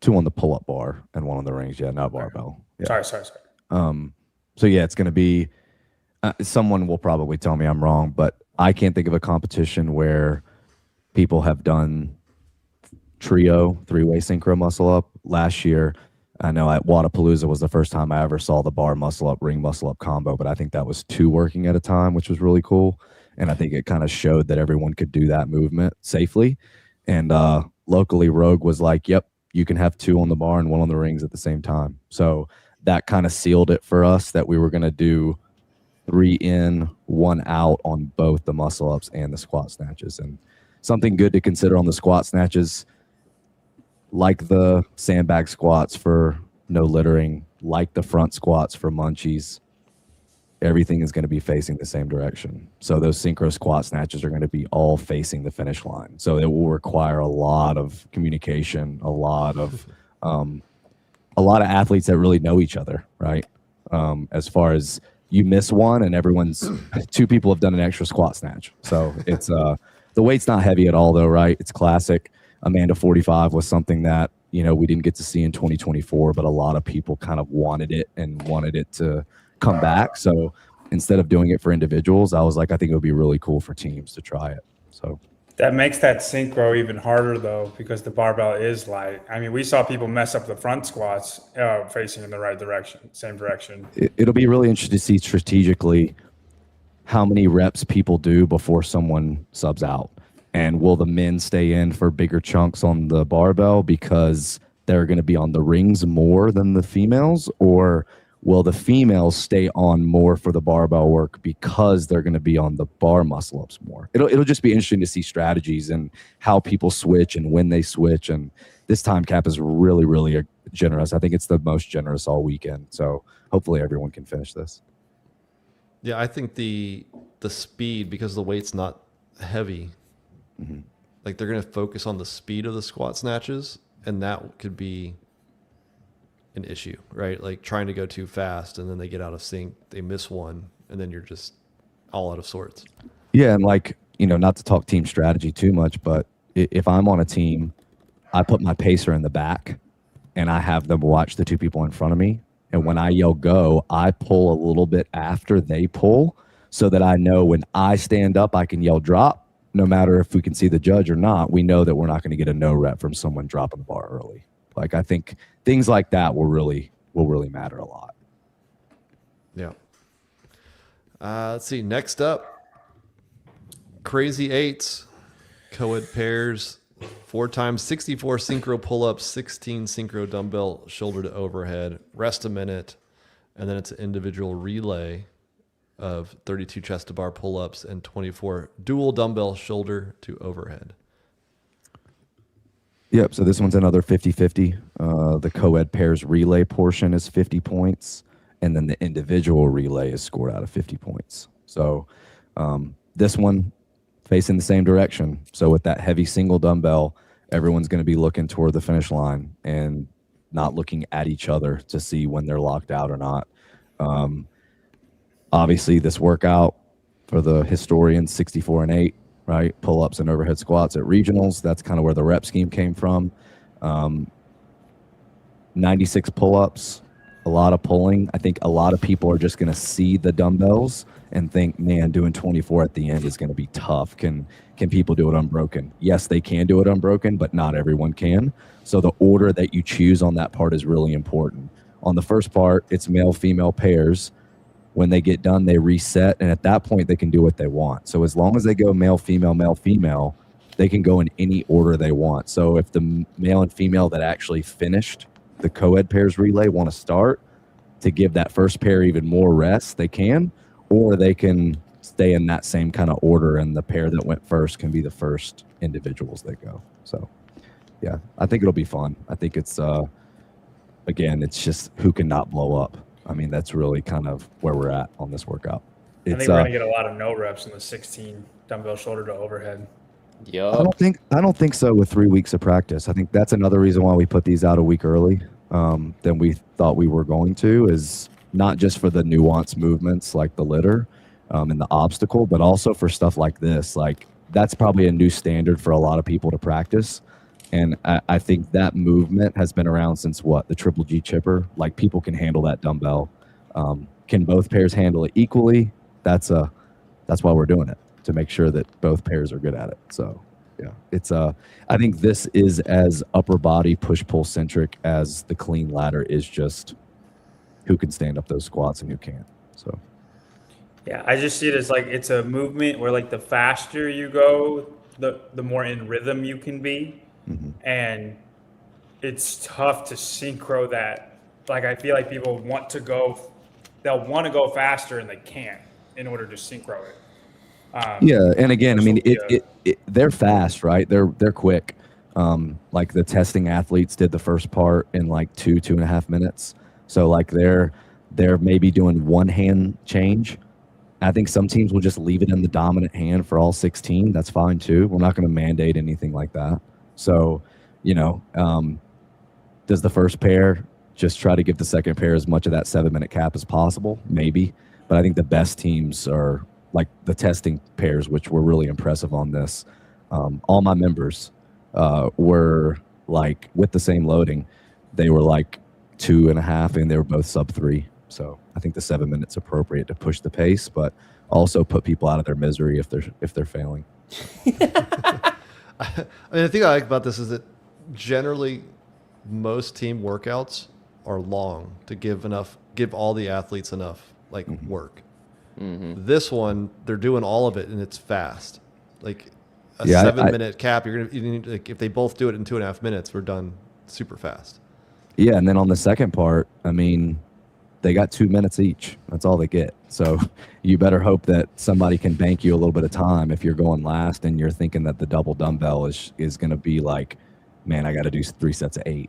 2 on the pull-up bar and 1 on the rings. Yeah, not barbell. Yeah. Sorry. So yeah, it's going to be, someone will probably tell me I'm wrong, but I can't think of a competition where people have done trio 3-way synchro muscle up. Last year, I know at Wadapalooza was the first time I ever saw the bar muscle up, ring muscle up combo, but I think that was 2 working at a time, which was really cool. And I think it kind of showed that everyone could do that movement safely. And locally, Rogue was like, yep, you can have 2 on the bar and 1 on the rings at the same time. So that kind of sealed it for us that we were going to do 3 in, 1 out on both the muscle ups and the squat snatches. And something good to consider on the squat snatches, like the sandbag squats for no littering, like the front squats for munchies, everything is going to be facing the same direction. So those synchro squat snatches are going to be all facing the finish line. So it will require a lot of communication, a lot of athletes that really know each other, right? As far as you miss one and everyone's 2 people have done an extra squat snatch. So it's the weight's not heavy at all though, right? It's classic. Amanda 45 was something that, we didn't get to see in 2024, but a lot of people kind of wanted it and wanted it to come back. So instead of doing it for individuals, I was like, I think it would be really cool for teams to try it. So that makes that synchro even harder, though, because the barbell is light. I mean, we saw people mess up the front squats facing in the right direction, same direction. It'll be really interesting to see strategically how many reps people do before someone subs out. And will the men stay in for bigger chunks on the barbell because they're going to be on the rings more than the females? Or will the females stay on more for the barbell work because they're going to be on the bar muscle ups more? It'll just be interesting to see strategies and how people switch and when they switch. And this time cap is really, really generous. I think it's the most generous all weekend. So hopefully everyone can finish this. Yeah, I think the speed, because the weight's not heavy, like they're going to focus on the speed of the squat snatches, and that could be an issue, right? Like trying to go too fast and then they get out of sync, they miss one, and then you're just all out of sorts. Yeah, and like, not to talk team strategy too much, but if I'm on a team, I put my pacer in the back and I have them watch the two people in front of me. And when I yell go, I pull a little bit after they pull so that I know when I stand up, I can yell drop. No matter if we can see the judge or not, we know that we're not going to get a no rep from someone dropping the bar early. Like, I think things like that will really matter a lot. Yeah. Let's see. Next up, crazy eights, co-ed pairs, 4 times 64 synchro pull-ups, 16 synchro dumbbell shoulder to overhead, rest a minute, and then it's an individual relay of 32 chest to bar pull-ups and 24 dual dumbbell shoulder to overhead. Yep, so this one's another 50-50. The co-ed pairs relay portion is 50 points, and then the individual relay is scored out of 50 points. So this one facing the same direction. So with that heavy single dumbbell, everyone's going to be looking toward the finish line and not looking at each other to see when they're locked out or not. Obviously, this workout for the historians, 64 and 8, right? Pull-ups and overhead squats at regionals. That's kind of where the rep scheme came from. 96 pull-ups, a lot of pulling. I think a lot of people are just going to see the dumbbells and think, man, doing 24 at the end is going to be tough. Can people do it unbroken? Yes, they can do it unbroken, but not everyone can. So the order that you choose on that part is really important. On the first part, it's male-female pairs. When they get done, they reset, and at that point, they can do what they want. So as long as they go male-female, they can go in any order they want. So if the male and female that actually finished the co-ed pairs relay want to start to give that first pair even more rest, they can, or they can stay in that same kind of order, and the pair that went first can be the first individuals that go. So, yeah, I think it'll be fun. I think it's, again, it's just who can not blow up. I mean, that's really kind of where we're at on this workout. I think we're going to get a lot of no reps in the 16 dumbbell shoulder to overhead. Yeah. I don't think so with 3 weeks of practice. I think that's another reason why we put these out a week early than we thought we were going to, is not just for the nuanced movements like the litter and the obstacle, but also for stuff like this. Like, that's probably a new standard for a lot of people to practice. And I think that movement has been around since the Triple G chipper. Like, people can handle that dumbbell. Can both pairs handle it equally? That's why we're doing it, to make sure that both pairs are good at it. So yeah, it's I think this is as upper body push-pull centric as the clean ladder is just who can stand up those squats and who can't. So yeah, I just see it as like it's a movement where, like, the faster you go, the more in rhythm you can be. Mm-hmm. And it's tough to synchro that. Like, I feel like people they'll want to go faster and they can't in order to synchro it. Yeah, and again, I mean, they're fast, right? They're quick. Like, the testing athletes did the first part in like 2.5 minutes. So like they're maybe doing one hand change. I think some teams will just leave it in the dominant hand for all 16. That's fine too. We're not going to mandate anything like that. So, does the first pair just try to give the second pair as much of that 7-minute cap as possible? Maybe. But I think the best teams are like the testing pairs, which were really impressive on this. All my members, were like, with the same loading, they were like 2.5, and they were both sub 3. So I think the 7 minutes appropriate to push the pace, but also put people out of their misery if they're failing. I mean, the thing I like about this is that generally most team workouts are long to give all the athletes enough work. This one, they're doing all of it and it's fast. Like a 7-minute cap, you need, like, if they both do it in 2.5 minutes, we're done super fast. Yeah, and then on the second part, I mean, they got 2 minutes each. That's all they get. So you better hope that somebody can bank you a little bit of time if you're going last and you're thinking that the double dumbbell is going to be like, man, I got to do 3 sets of 8.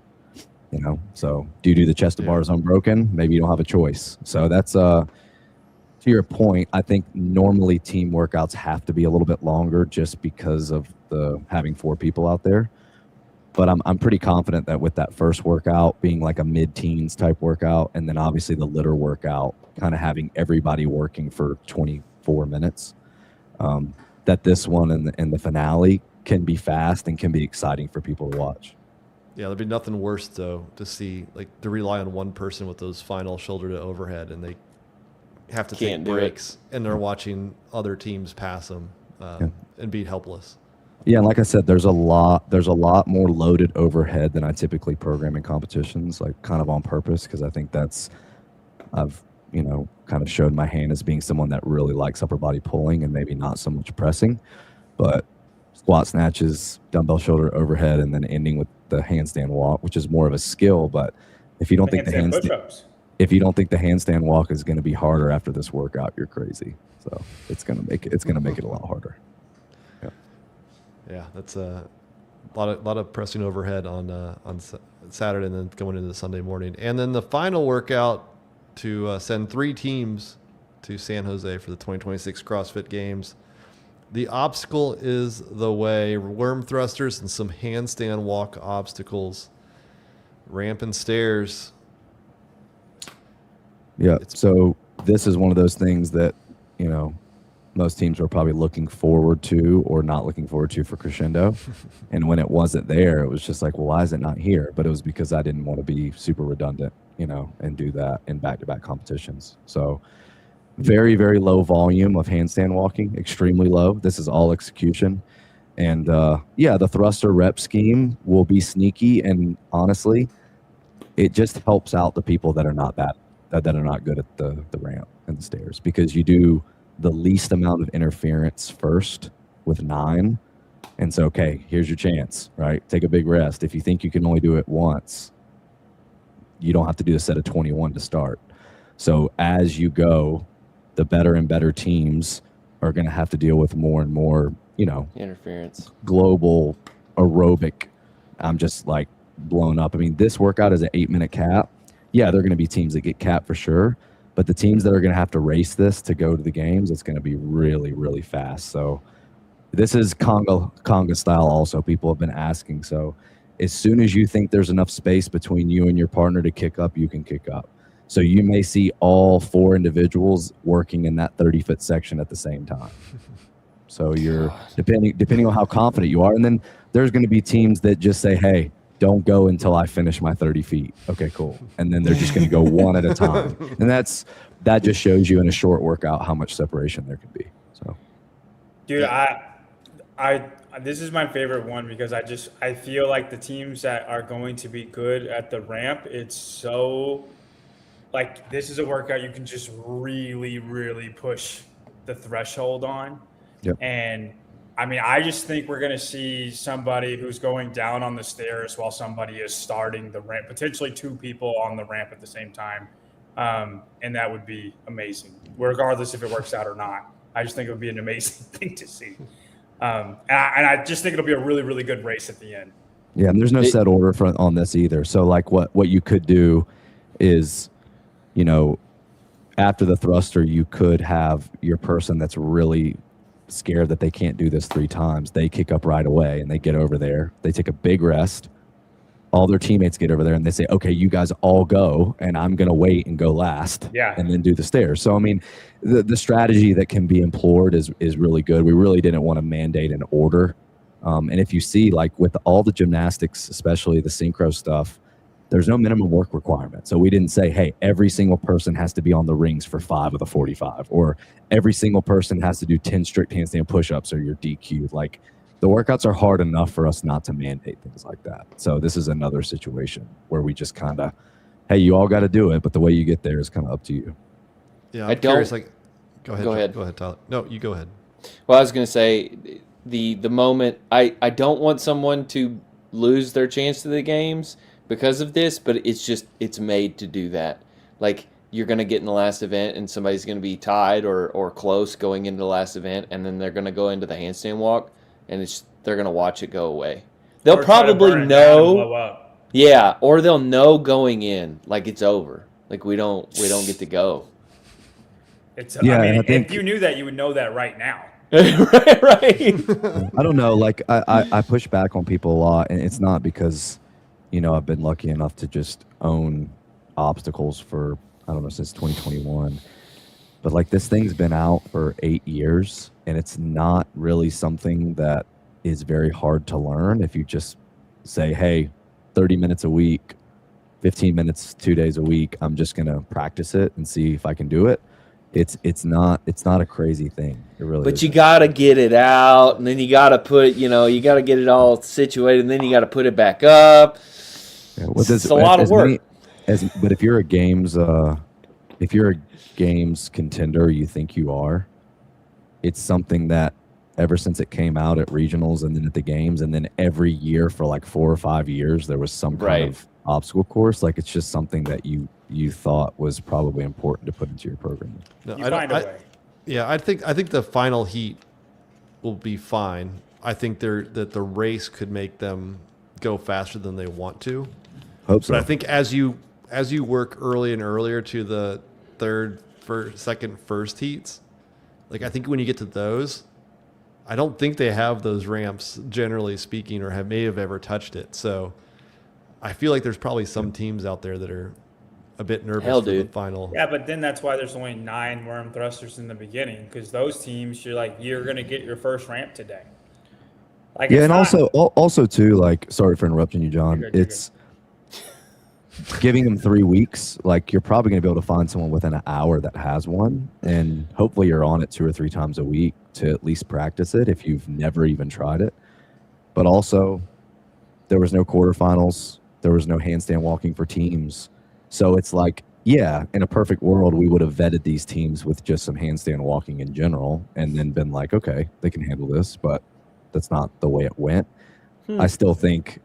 You know, so do you do the chest to bars unbroken? Maybe you don't have a choice. So that's to your point. I think normally team workouts have to be a little bit longer just because of the having 4 people out there. But I'm pretty confident that with that first workout being like a mid-teens type workout, and then obviously the litter workout kind of having everybody working for 24 minutes, that this one and the finale can be fast and can be exciting for people to watch. Yeah, there'd be nothing worse though to see, like, to rely on one person with those final shoulder to overhead, and they have to take breaks, and they're watching other teams pass them and be helpless. Yeah, and like I said, there's a lot more loaded overhead than I typically program in competitions, like kind of on purpose, because I think I've kind of showed my hand as being someone that really likes upper body pulling and maybe not so much pressing, but squat snatches, dumbbell shoulder overhead, and then ending with the handstand walk, which is more of a skill. But if you don't think the handstand walk is going to be harder after this workout, you're crazy. So it's going to make it a lot harder. Yeah, that's a lot of pressing overhead on Saturday and then going into the Sunday morning. And then the final workout to send 3 teams to San Jose for the 2026 CrossFit Games. The obstacle is the way. Worm thrusters and some handstand walk obstacles. Ramp and stairs. Yeah, so this is one of those things that, most teams are probably looking forward to or not looking forward to for Crescendo. And when it wasn't there, it was just like, well, why is it not here? But it was because I didn't want to be super redundant, and do that in back-to-back competitions. So very, very low volume of handstand walking, extremely low. This is all execution. And the thruster rep scheme will be sneaky. And honestly, it just helps out the people that are not good at the ramp and the stairs, because you do the least amount of interference first with 9. And so, okay, here's your chance, right? Take a big rest. If you think you can only do it once, you don't have to do a set of 21 to start. So as you go, the better and better teams are going to have to deal with more and more, interference, global aerobic. I'm just like blown up. I mean, this workout is an 8-minute cap. Yeah, there are going to be teams that get capped for sure. But the teams that are going to have to race this to go to the games, it's going to be really, really fast. So this is conga style also. People have been asking. So as soon as you think there's enough space between you and your partner to kick up, you can kick up. So you may see all 4 individuals working in that 30-foot section at the same time. So you're depending on how confident you are. And then there's going to be teams that just say, hey, don't go until I finish my 30 feet. Okay, cool. And then they're just going to go one at a time. And that just shows you in a short workout how much separation there can be. So, dude, I this is my favorite one, because I feel like the teams that are going to be good at the ramp, it's so like, this is a workout you can just really, really push the threshold on. Yep. And I mean, I just think we're going to see somebody who's going down on the stairs while somebody is starting the ramp, potentially 2 people on the ramp at the same time. And that would be amazing, regardless if it works out or not. I just think it would be an amazing thing to see. And I just think it'll be a really, really good race at the end. Yeah, and there's no set order on this either. So like what you could do is, after the thruster, you could have your person that's really scared that they can't do this 3 times. They kick up right away and they get over there. They take a big rest. All their teammates get over there and they say, okay, you guys all go, and I'm going to wait and go last. Yeah. And then do the stairs. So, I mean, the strategy that can be implored is really good. We really didn't want to mandate an order And if you see, like with all the gymnastics, especially the synchro stuff, there's no minimum work requirement. So we didn't say, hey, every single person has to be on the rings for 5 of the 45, or every single person has to do 10 strict handstand push-ups or you're DQ'd. Like, the workouts are hard enough for us not to mandate things like that. So this is another situation where we just kind of, hey, you all got to do it, but the way you get there is kind of up to you. Yeah, I'm curious. Like, go ahead. Go ahead, Tyler. No, you go ahead. Well, I was going to say the moment I don't want someone to lose their chance to the games because of this, but it's made to do that. Like, you're going to get in the last event and somebody's going to be tied or close going into the last event, and then they're going to go into the handstand walk, and they're going to watch it go away. They'll probably know. Yeah, or they'll know going in, like, it's over. Like, we don't get to go. I mean, if you knew that, you would know that right now. right. I don't know. Like, I push back on people a lot, and it's not because, I've been lucky enough to just own obstacles for, I don't know, since 2021. But, like, this thing's been out for 8 years, and it's not really something that is very hard to learn if you just say, hey, 30 minutes a week, 15 minutes 2 days a week, I'm just going to practice it and see if I can do it. It's not a crazy thing. It really But isn't. you got to get it out, and then you got to put, you got to get it all situated, and then you got to put it back up. Yeah, it's a lot of work. But if you're a games contender, you think you are, it's something that ever since it came out at regionals and then at the games, and then every year for like 4 or 5 years, there was some kind of obstacle course. Like, it's just something that you thought was probably important to put into your program. No, you find a way. Yeah, I think the final heat will be fine. I think that the race could make them go faster than they want to. Hope so. But I think as you work early and earlier to the second, first heats, like, I think when you get to those, I don't think they have those ramps, generally speaking, or may have ever touched it. So I feel like there's probably some teams out there that are a bit nervous for the final. Yeah, but then that's why there's only 9 worm thrusters in the beginning, because those teams, you're going to get your first ramp today. Like, yeah, and also too, like, sorry for interrupting you, John. You're it's giving them 3 weeks. Like, you're probably going to be able to find someone within an hour that has one, and hopefully you're on it 2 or 3 times a week to at least practice it if you've never even tried it. But also, there was no quarterfinals. There was no handstand walking for teams. So it's like, yeah, in a perfect world, we would have vetted these teams with just some handstand walking in general and then been like, okay, they can handle this, but that's not the way it went. I still think,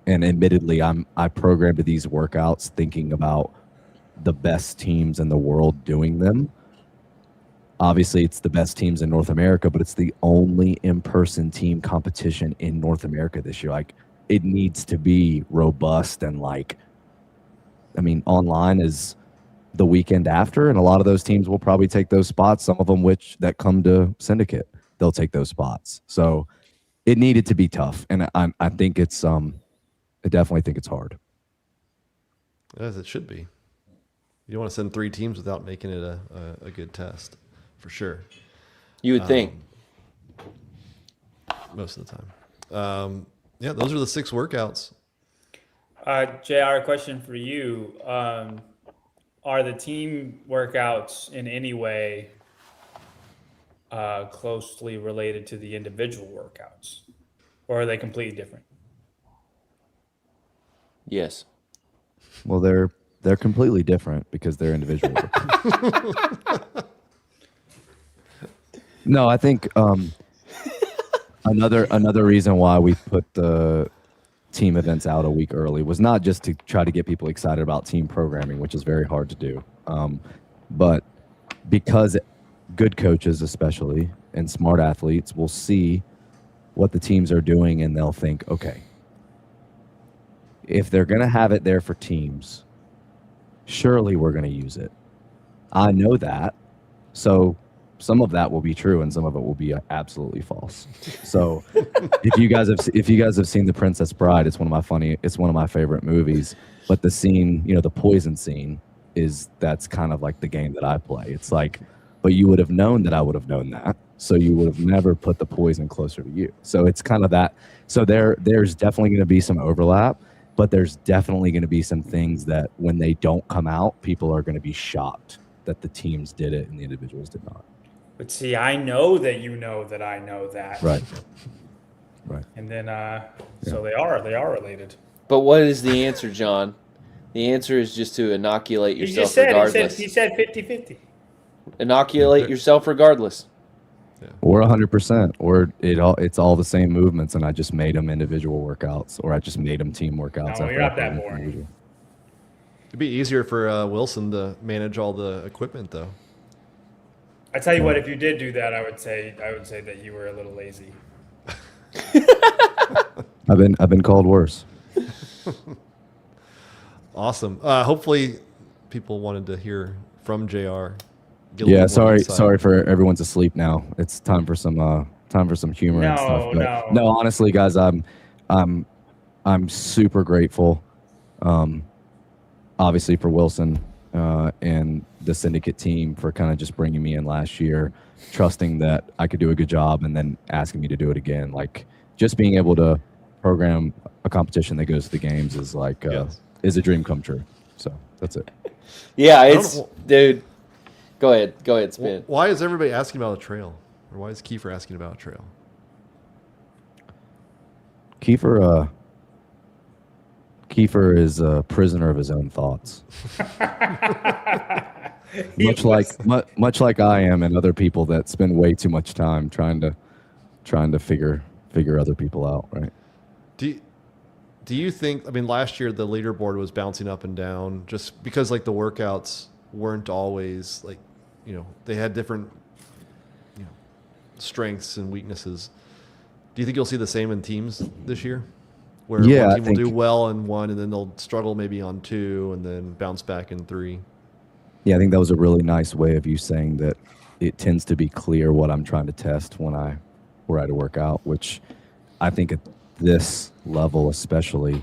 and admittedly, I programmed these workouts thinking about the best teams in the world doing them. Obviously, it's the best teams in North America, but it's the only in-person team competition in North America this year. Like, it needs to be robust and, like, I mean, online is the weekend after, and a lot of those teams will probably take those spots. Some of them that come to Syndicate, they'll take those spots. So it needed to be tough, and I think I definitely think it's hard. As it should be. You don't want to send 3 teams without making it a good test, for sure. You would think. Most of the time. Yeah, those are the 6 workouts. JR, question for you. Are the team workouts in any way closely related to the individual workouts? Or are they completely different? Yes. Well, they're completely different because they're individual. No, I think another reason why we put the team events out a week early was not just to try to get people excited about team programming, which is very hard to do, but because good coaches especially and smart athletes will see what the teams are doing and they'll think, okay, if they're going to have it there for teams, surely we're going to use it. I know that. So some of that will be true and some of it will be absolutely false. So if you guys have seen The Princess Bride, it's one of my favorite movies, but the scene, the poison scene that's kind of like the game that I play. It's like, but you would have known that I would have known that. So you would have never put the poison closer to you. So it's kind of that. So there's definitely going to be some overlap, but there's definitely going to be some things that when they don't come out, people are going to be shocked that the teams did it and the individuals did not. But see, I know that you know that I know that. Right. And then, so they are related. But what is the answer, John? The answer is just to inoculate He yourself just said, regardless. he said 50-50. Inoculate yourself regardless. Or 100%, or it's all the same movements, and I just made them individual workouts, or I just made them team workouts. No, you're not that boring. It'd be easier for Wilson to manage all the equipment, though. I tell you what, if you did do that, I would say that you were a little lazy. I've been called worse. Awesome. Hopefully, people wanted to hear from JR. Yeah, sorry for everyone's asleep now. It's time for some humor and stuff. But no, honestly, guys, I'm super grateful. Obviously for Wilson and the Syndicate team for kind of just bringing me in last year, trusting that I could do a good job, and then asking me to do it again. Like, just being able to program a competition that goes to the games is like is a dream come true. So that's it. Yeah, it's dude. Go ahead, Spin. Why is everybody asking about a trail? Or why is Kiefer asking about a trail? Kiefer is a prisoner of his own thoughts. much like I am, and other people that spend way too much time trying to figure other people out, right? Do you think, I mean, last year the leaderboard was bouncing up and down just because like the workouts weren't always like, they had different, strengths and weaknesses. Do you think you'll see the same in teams this year? Where one team will do well in one, and then they'll struggle maybe on two, and then bounce back in three? Yeah, I think that was a really nice way of you saying that it tends to be clear what I'm trying to test when I write a workout, which I think at this level especially,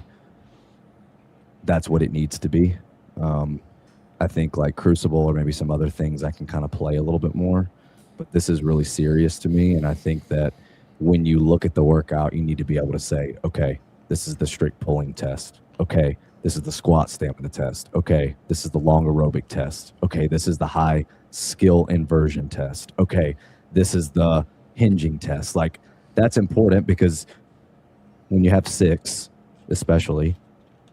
that's what it needs to be. I think like Crucible or maybe some other things I can kind of play a little bit more, but this is really serious to me. And I think that when you look at the workout, you need to be able to say, okay, this is the strict pulling test. Okay, this is the squat stamina test. Okay, this is the long aerobic test. Okay, this is the high skill inversion test. Okay, this is the hinging test. Like, that's important because when you have 6, especially,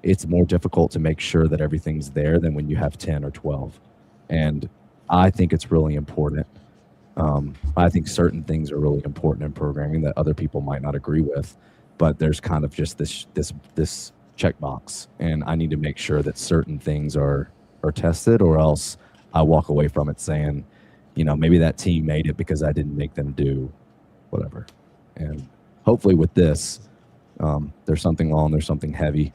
it's more difficult to make sure that everything's there than when you have 10 or 12. And I think it's really important. I think certain things are really important in programming that other people might not agree with, but there's kind of just this checkbox, and I need to make sure that certain things are tested, or else I walk away from it saying, maybe that team made it because I didn't make them do whatever. And hopefully with this, there's something long, there's something heavy.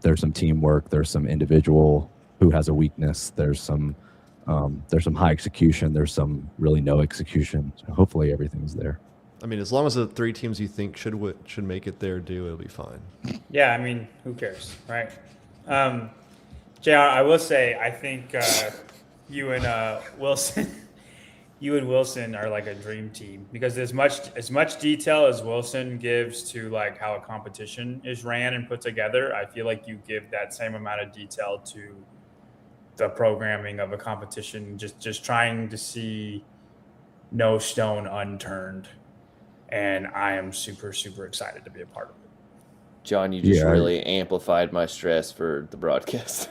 There's some teamwork, there's some individual who has a weakness, there's some high execution, there's some really no execution. So hopefully everything's there. I mean, as long as the 3 teams you think should make it there it'll be fine. Yeah, I mean, who cares, right? JR, I will say, I think you and Wilson, are like a dream team, because as much detail as Wilson gives to like how a competition is ran and put together, I feel like you give that same amount of detail to the programming of a competition, just trying to see no stone unturned. And I am super, super excited to be a part of it. John, you just really amplified my stress for the broadcast.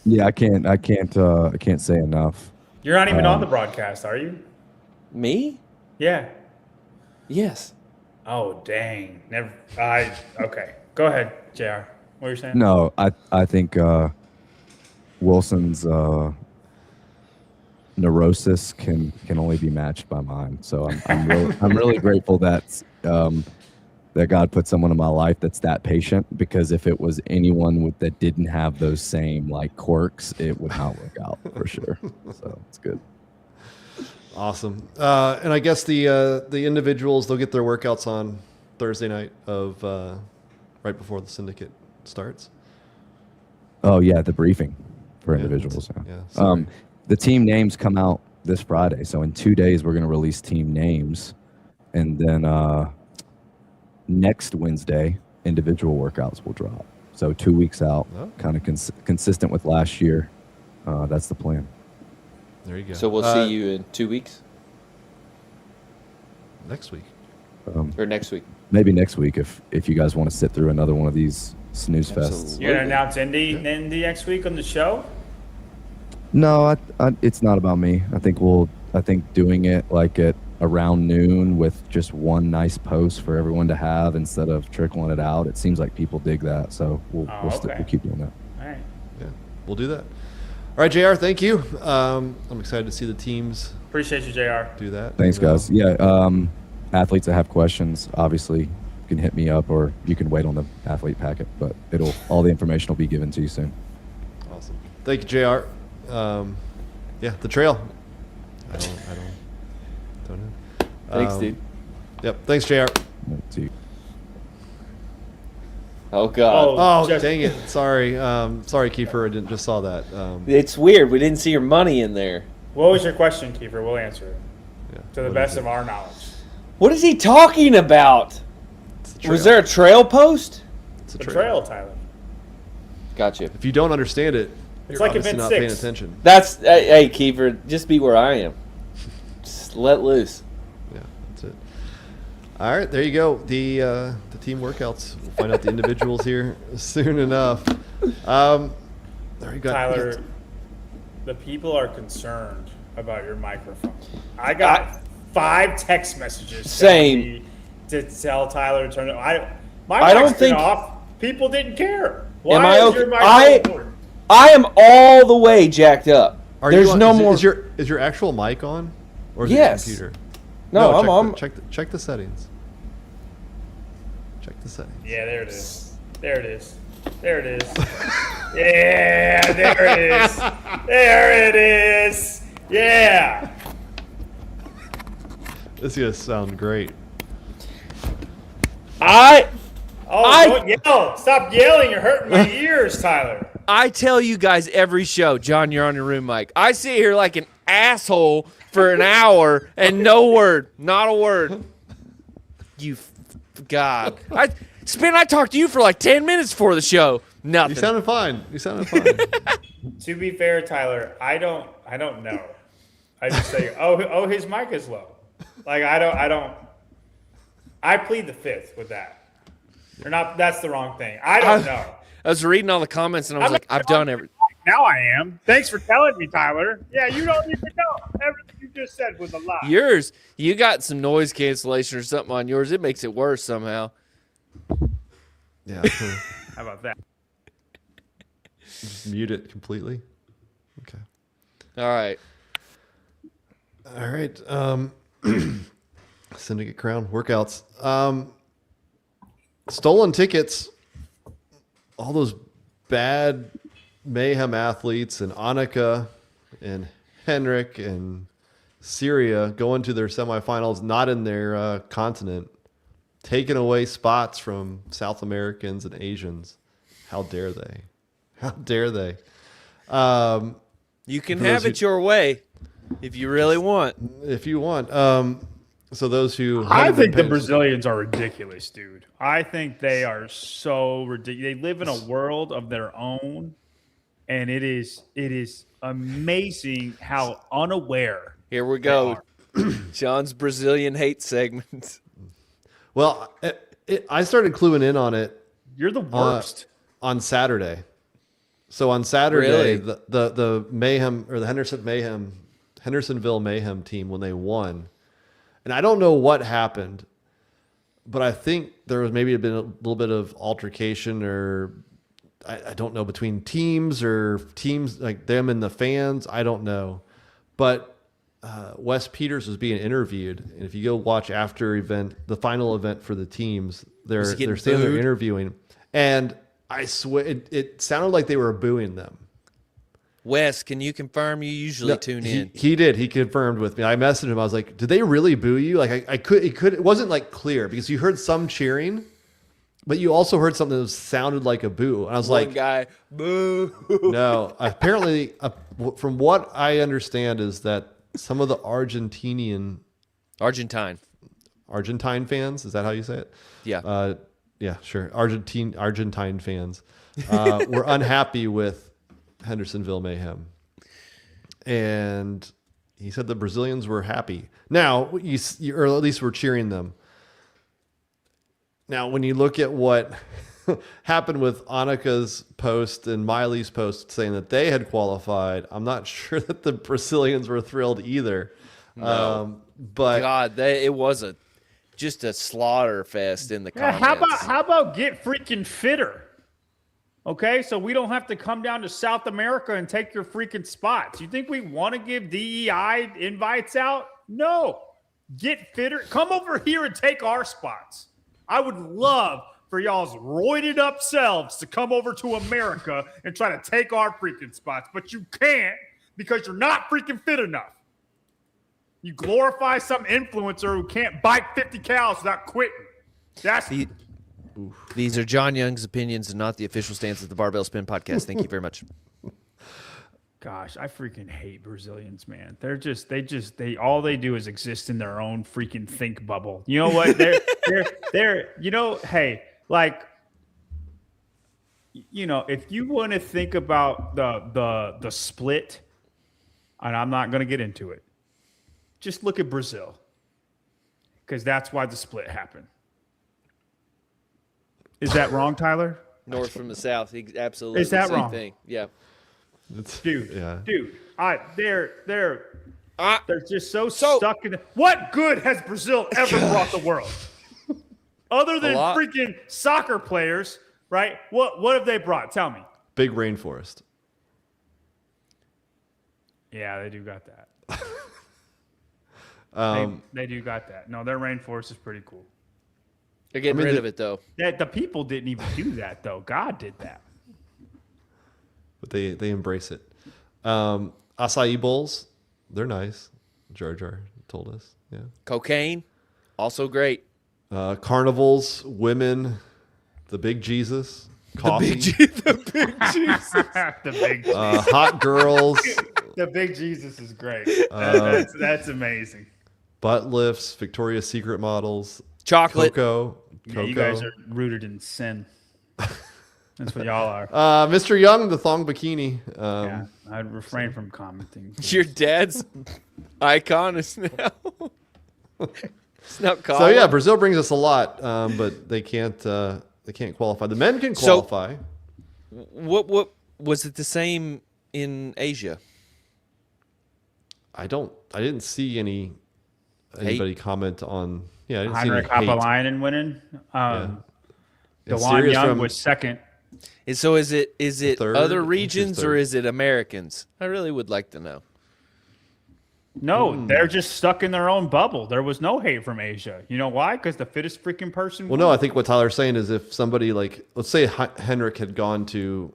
Yeah, I can't say enough. You're not even on the broadcast, are you? Me? Yeah. Yes. Oh, dang. Never. Okay. Go ahead, JR. What were you saying? No, I think Wilson's neurosis can only be matched by mine. So I'm really grateful that God put someone in my life that's that patient, because if it was anyone that didn't have those same like quirks, it would not work out for sure. So it's good. Awesome. And I guess the individuals, they'll get their workouts on Thursday night of right before the Syndicate starts. Oh yeah, the briefing for individuals. Yeah. The team names come out this Friday. So in 2 days, we're going to release team names. And then next Wednesday, individual workouts will drop. So 2 weeks out, kind of consistent with last year. That's the plan. There you go. So we'll see you in 2 weeks? Next week. Or next week? Maybe next week if you guys want to sit through another one of these snooze fests. You're going to announce Indy next week on the show? No, it's not about me. I think doing it like at around noon with just one nice post for everyone to have instead of trickling it out. It seems like people dig that, so we'll keep doing that. All right. Yeah, we'll do that. All right, JR, thank you. I'm excited to see the teams. Appreciate you, JR. Do that. Thanks, guys. Yeah, athletes that have questions, obviously, can hit me up or you can wait on the athlete packet, but all the information will be given to you soon. Awesome. Thank you, JR. Yeah, the trail. I don't know. Thanks, dude. Yep. Thanks, JR. See you. Oh, God. Dang it. Sorry. Sorry, Kiefer. I just saw that. It's weird. We didn't see your money in there. What was your question, Kiefer? We'll answer it. Yeah. To the best of our knowledge. What is he talking about? Was there a trail post? It's a The trail, Tyler. Gotcha. If you don't understand it, It's you're like obviously event not 6. paying attention. Hey, Kiefer, just be where I am. Just let loose. Yeah, that's it. All right, there you go. The team workouts. We'll find out the individuals here soon enough. There you go. Tyler, the people are concerned about your microphone. I got 5 text messages. Same. To tell Tyler to turn it. I My don't mic's been think- off. People didn't care. Why Am I is okay? your microphone? I am all the way jacked up. There's no more. Is your actual mic on, or is Yes. it your computer? No, I'm check on. check the settings. Check the settings. Yeah, there it is. There it is. There it is. Yeah, there it is. There it is. Yeah. This is gonna sound great. Don't yell. Stop yelling. You're hurting my ears, Tyler. I tell you guys every show, John, you're on your room mic. I sit here like an asshole for an hour and no word, not a word. God. I talked to you for like 10 minutes before the show. Nothing. You sounded fine. To be fair, Tyler, I don't know. I just say, oh, his mic is low. Like I plead the fifth with that. Or not. That's the wrong thing. I don't know. I was reading all the comments and I was like, I've done everything. Now I am. Thanks for telling me, Tyler. Yeah, you don't even know. Everything you just said was a lie. Yours, you got some noise cancellation or something on yours. It makes it worse somehow. Yeah. How about that? Just mute it completely. Okay. All right. All right. Syndicate Crown workouts. Stolen tickets. All those bad Mayhem athletes and Annika and Henrik and Syria going to their semifinals, not in their continent, taking away spots from South Americans and Asians. How dare they? How dare they? You can have it your way if you really want. If you want. So those who I think the Brazilians are ridiculous, dude. I think they are so ridiculous. They live in a world of their own, and it is amazing how unaware. Here we go. John's Brazilian hate segment. Well, I started cluing in on it. You're the worst. On Saturday. So on Saturday, Really? the Mayhem or the Hendersonville Mayhem team, when they won, and I don't know what happened, but I think there was maybe been a little bit of altercation, or I don't know, between teams or teams like them and the fans. I don't know, but Wes Peters was being interviewed, and if you go watch after the final event for the teams, they're standing there interviewing, and I swear it sounded like they were booing them. Wes, can you confirm you usually tune in? He did. He confirmed with me. I messaged him. I was like, "Did they really boo you?" Like it wasn't like clear because you heard some cheering, but you also heard something that sounded like a boo. And I was One guy, boo. no. Apparently, from what I understand, is that some of the Argentine fans, is that how you say it? Yeah. Yeah, sure. Argentine fans were unhappy with Hendersonville Mayhem. And he said the Brazilians were happy. Now, or at least were cheering them. Now, when you look at what happened with Annika's post and Miley's post saying that they had qualified, I'm not sure that the Brazilians were thrilled either. No. But God, it was just a slaughter fest in the comments. How about get freaking fitter? Okay, so we don't have to come down to South America and take your freaking spots. You think we want to give DEI invites out? No. Get fitter. Come over here and take our spots. I would love for y'all's roided up selves to come over to America and try to take our freaking spots, but you can't because you're not freaking fit enough. You glorify some influencer who can't bite 50 cows without quitting. These are John Young's opinions and not the official stance of the Barbell Spin podcast. Thank you very much. Gosh, I freaking hate Brazilians, man. They all they do is exist in their own freaking think bubble. You know what? They're hey, like, if you want to think about the split, and I'm not going to get into it, just look at Brazil, because that's why the split happened. Is that wrong, Tyler? North from the south, absolutely. Is that same wrong? Thing. Yeah, dude. They're just so So- stuck in. What good has Brazil ever brought the world, other than lot. freaking soccer players? Right? What have they brought? Tell me. big rainforest. Yeah, they do got that. Um, They do got that. No, their rainforest is pretty cool. they're getting rid of it though. The people didn't even do that though. God did that. but they embrace it. Acai bowls, they're nice. Jar Jar told us. Yeah. Cocaine, also great. Carnivals, women, the big Jesus, coffee, The big hot girls, the big Jesus is great. That's amazing. butt lifts, Victoria's Secret models, Chocolate. Cocoa. Yeah, you guys are rooted in sin. That's what y'all are. Mr. Young, the thong bikini. Yeah, I'd refrain from commenting. Your dad's icon is now. It's now So yeah, Brazil brings us a lot, but they can't qualify. The men can qualify. What was it the same in Asia? I didn't see anybody comment on. Yeah, I didn't see Heinrich any hate. Hapalainen winning. And DeJuan Sirius Young from- was second. And so is it third? other I think he's regions or third. is it Americans? I really would like to know. No, they're just stuck in their own bubble. There was no hate from Asia. You know why? Because the fittest freaking person. Well, no, I think what Tyler's saying is if somebody like, let's say Henrik had gone to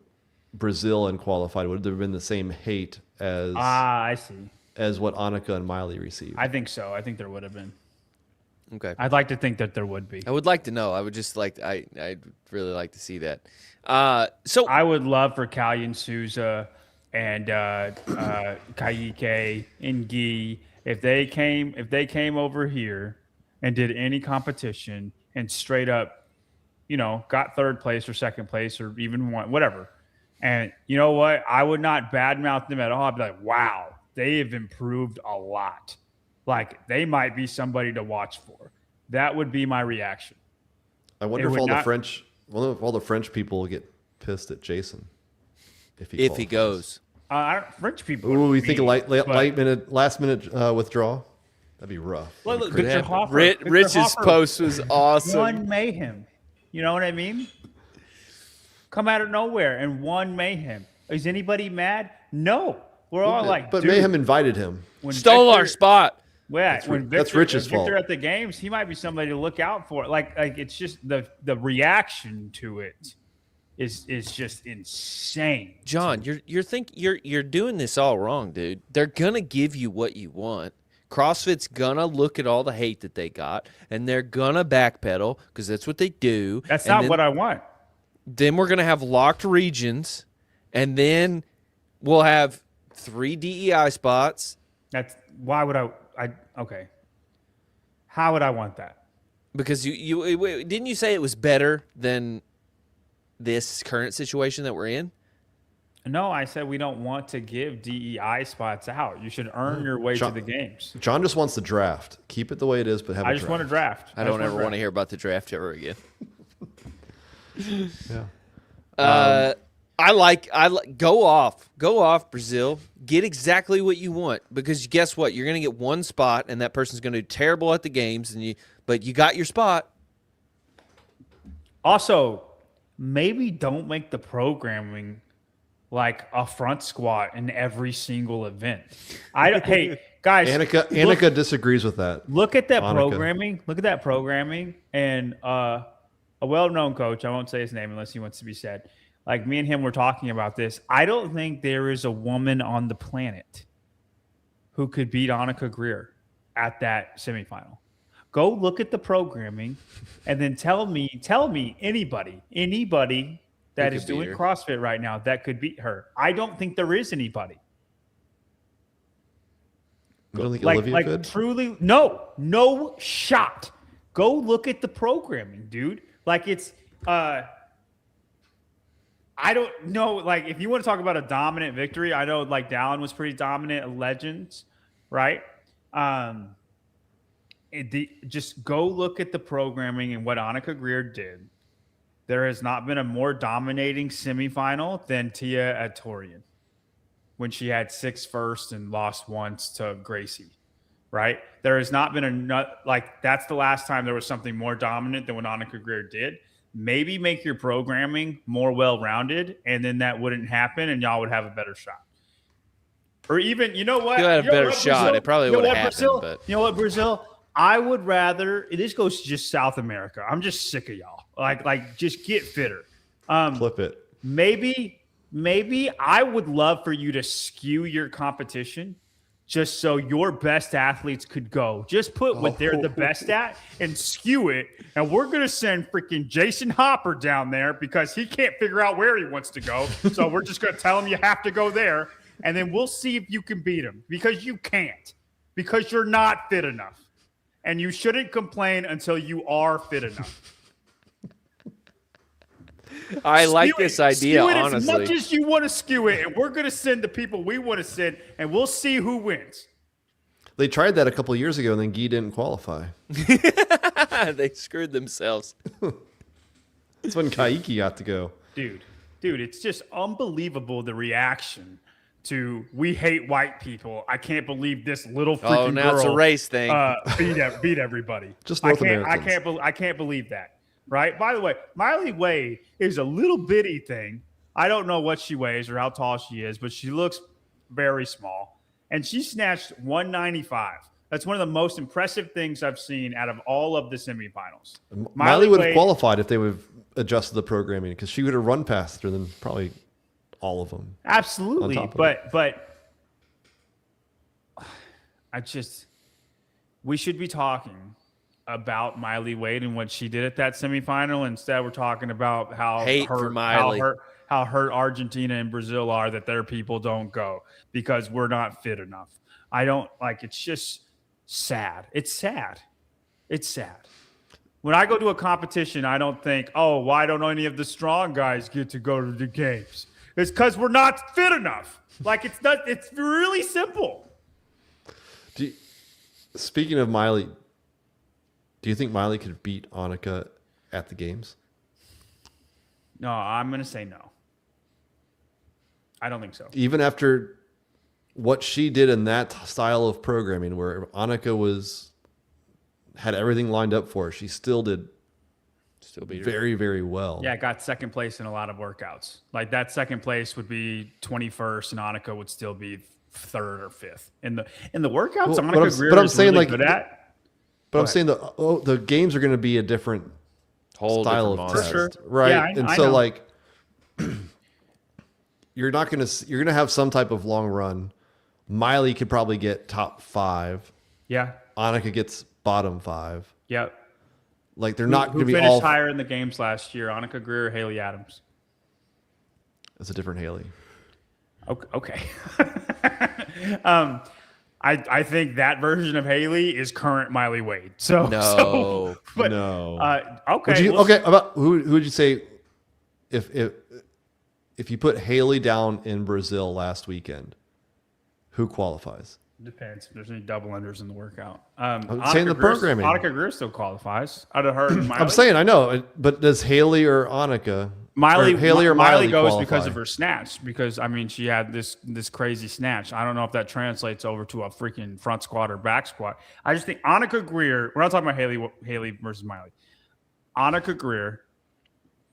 Brazil and qualified, would there have been the same hate as I see. as what Annika and Miley received? I think so. I think there would have been. Okay. I'd like to think that there would be. I would like to know. I would just like I'd really like to see that. So I would love for Kalyan Souza and Kaike and Guy if they came over here and did any competition and straight up, got third place or second place or even one, whatever. And you know what? I would not badmouth them at all. I'd be like, wow, they have improved a lot. Like they might be somebody to watch for. That would be my reaction. I wonder if all the French people will get pissed at Jason if he goes. French people. Ooh, we think a last minute withdrawal. That'd be rough. Well, look, Could Victor happen. Hoffer, Rich's Victor Hoffer post was awesome. One mayhem. You know what I mean? Come out of nowhere and one mayhem. Is anybody mad? No. We're all like, but dude, Mayhem invited him. Stole our spot. When that's Rich's fault. Victor at the games, he might be somebody to look out for. Like it's just the reaction to it is just insane. John, you're doing this all wrong, dude. They're gonna give you what you want. CrossFit's gonna look at all the hate that they got, and they're gonna backpedal because that's what they do. That's And not then- what I want. Then we're gonna have locked regions, and then we'll have 3 DEI spots. That's why would I okay. How would I want that? Because you didn't you say it was better than this current situation that we're in? No, I said we don't want to give DEI spots out. You should earn your way to the games. John just wants the draft. Keep it the way it is, but have a I just want to draft. I don't ever want to hear about the draft ever again. Yeah. I like go off Brazil. Get exactly what you want, because guess what? You're going to get one spot, and that person's going to do terrible at the games, but you got your spot. Also, maybe don't make the programming like a front squat in every single event. Hey guys, Annika disagrees with that. Look at that programming. Look at that programming, and a well-known coach. I won't say his name unless he wants to be said. Like, me and him were talking about this. I don't think there is a woman on the planet who could beat Annika Greer at that semifinal. Go look at the programming, and then tell me anybody that is doing CrossFit right now that could beat her. I don't think there is anybody. You don't think Olivia could? Truly, no shot. Go look at the programming, dude. Like, it's I don't know. Like, if you want to talk about a dominant victory, I know like Dallin was pretty dominant at Legends, right? Just go look at the programming and what Annika Greer did. There has not been a more dominating semifinal than Tia at Torian when she had 6 first and lost once to Gracie, right? There has not been that's the last time there was something more dominant than what Annika Greer did. Maybe make your programming more well-rounded, and then that wouldn't happen, and y'all would have a better shot. Or even, you know what? You had a better shot. Brazil? It probably would have happened. But you know what, Brazil? I would rather. This goes to just South America. I'm just sick of y'all. Like, just get fitter. Flip it. Maybe I would love for you to skew your competition just so your best athletes could go. Just put what they're the best at and skew it. And we're going to send freaking Jason Hopper down there because he can't figure out where he wants to go. So we're just going to tell him you have to go there. And then we'll see if you can beat him, because you can't, because you're not fit enough. And you shouldn't complain until you are fit enough. I like this idea, skew it honestly. As much as you want to skew it, and we're going to send the people we want to send, and we'll see who wins. They tried that a couple of years ago, and then Guy didn't qualify. They screwed themselves. That's when Kaiki got to go. Dude, it's just unbelievable, the reaction to "we hate white people." I can't believe this little freaking girl. Oh, now it's a race thing. Beat everybody. Just North Americans. I can't believe that. Right? By the way, Miley Wade is a little bitty thing. I don't know what she weighs or how tall she is, but she looks very small. And she snatched 195. That's one of the most impressive things I've seen out of all of the semifinals. Miley would have qualified if they would have adjusted the programming, because she would have run faster than probably all of them. Absolutely. But we should be talking about Miley Wade and what she did at that semifinal. Instead, we're talking about how hurt Argentina and Brazil are that their people don't go because we're not fit enough. I don't like. It's just sad. It's sad. When I go to a competition, I don't think, oh, why don't any of the strong guys get to go to the games? It's because we're not fit enough. Like, it's not. It's really simple. Speaking of Miley, do you think Miley could beat Annika at the games? No, I'm going to say no. I don't think so. Even after what she did in that style of programming, where Annika had everything lined up for her, she still beat her very, very well. Yeah, got second place in a lot of workouts. Like, that second place would be 21st, and Annika would still be 3rd or 5th in the workouts. Annika Greer is really good at. But I'm saying the games are going to be a different style of test, sure. right? Yeah, and I so know. like you're going to have some type of long run. Miley could probably get top 5. Yeah. Annika gets bottom 5. Yep. Like, they're not going to be finished all higher in the games last year. Annika Greer, Haley Adams. It's a different Haley. Okay. I think that version of Haley is current Miley Wade. So No. but, No. Okay. About who would you say if you put Haley down in Brazil last weekend, who qualifies? Depends if there's any double unders in the workout. I'm saying the programming. Annika Greer still qualifies out of her. And Miley. I'm saying I know, but does Haley or Annika? Miley Miley goes qualify? because of her snatch. Because I mean, she had this crazy snatch. I don't know if that translates over to a freaking front squat or back squat. I just think Annika Greer. We're not talking about Haley versus Miley. Annika Greer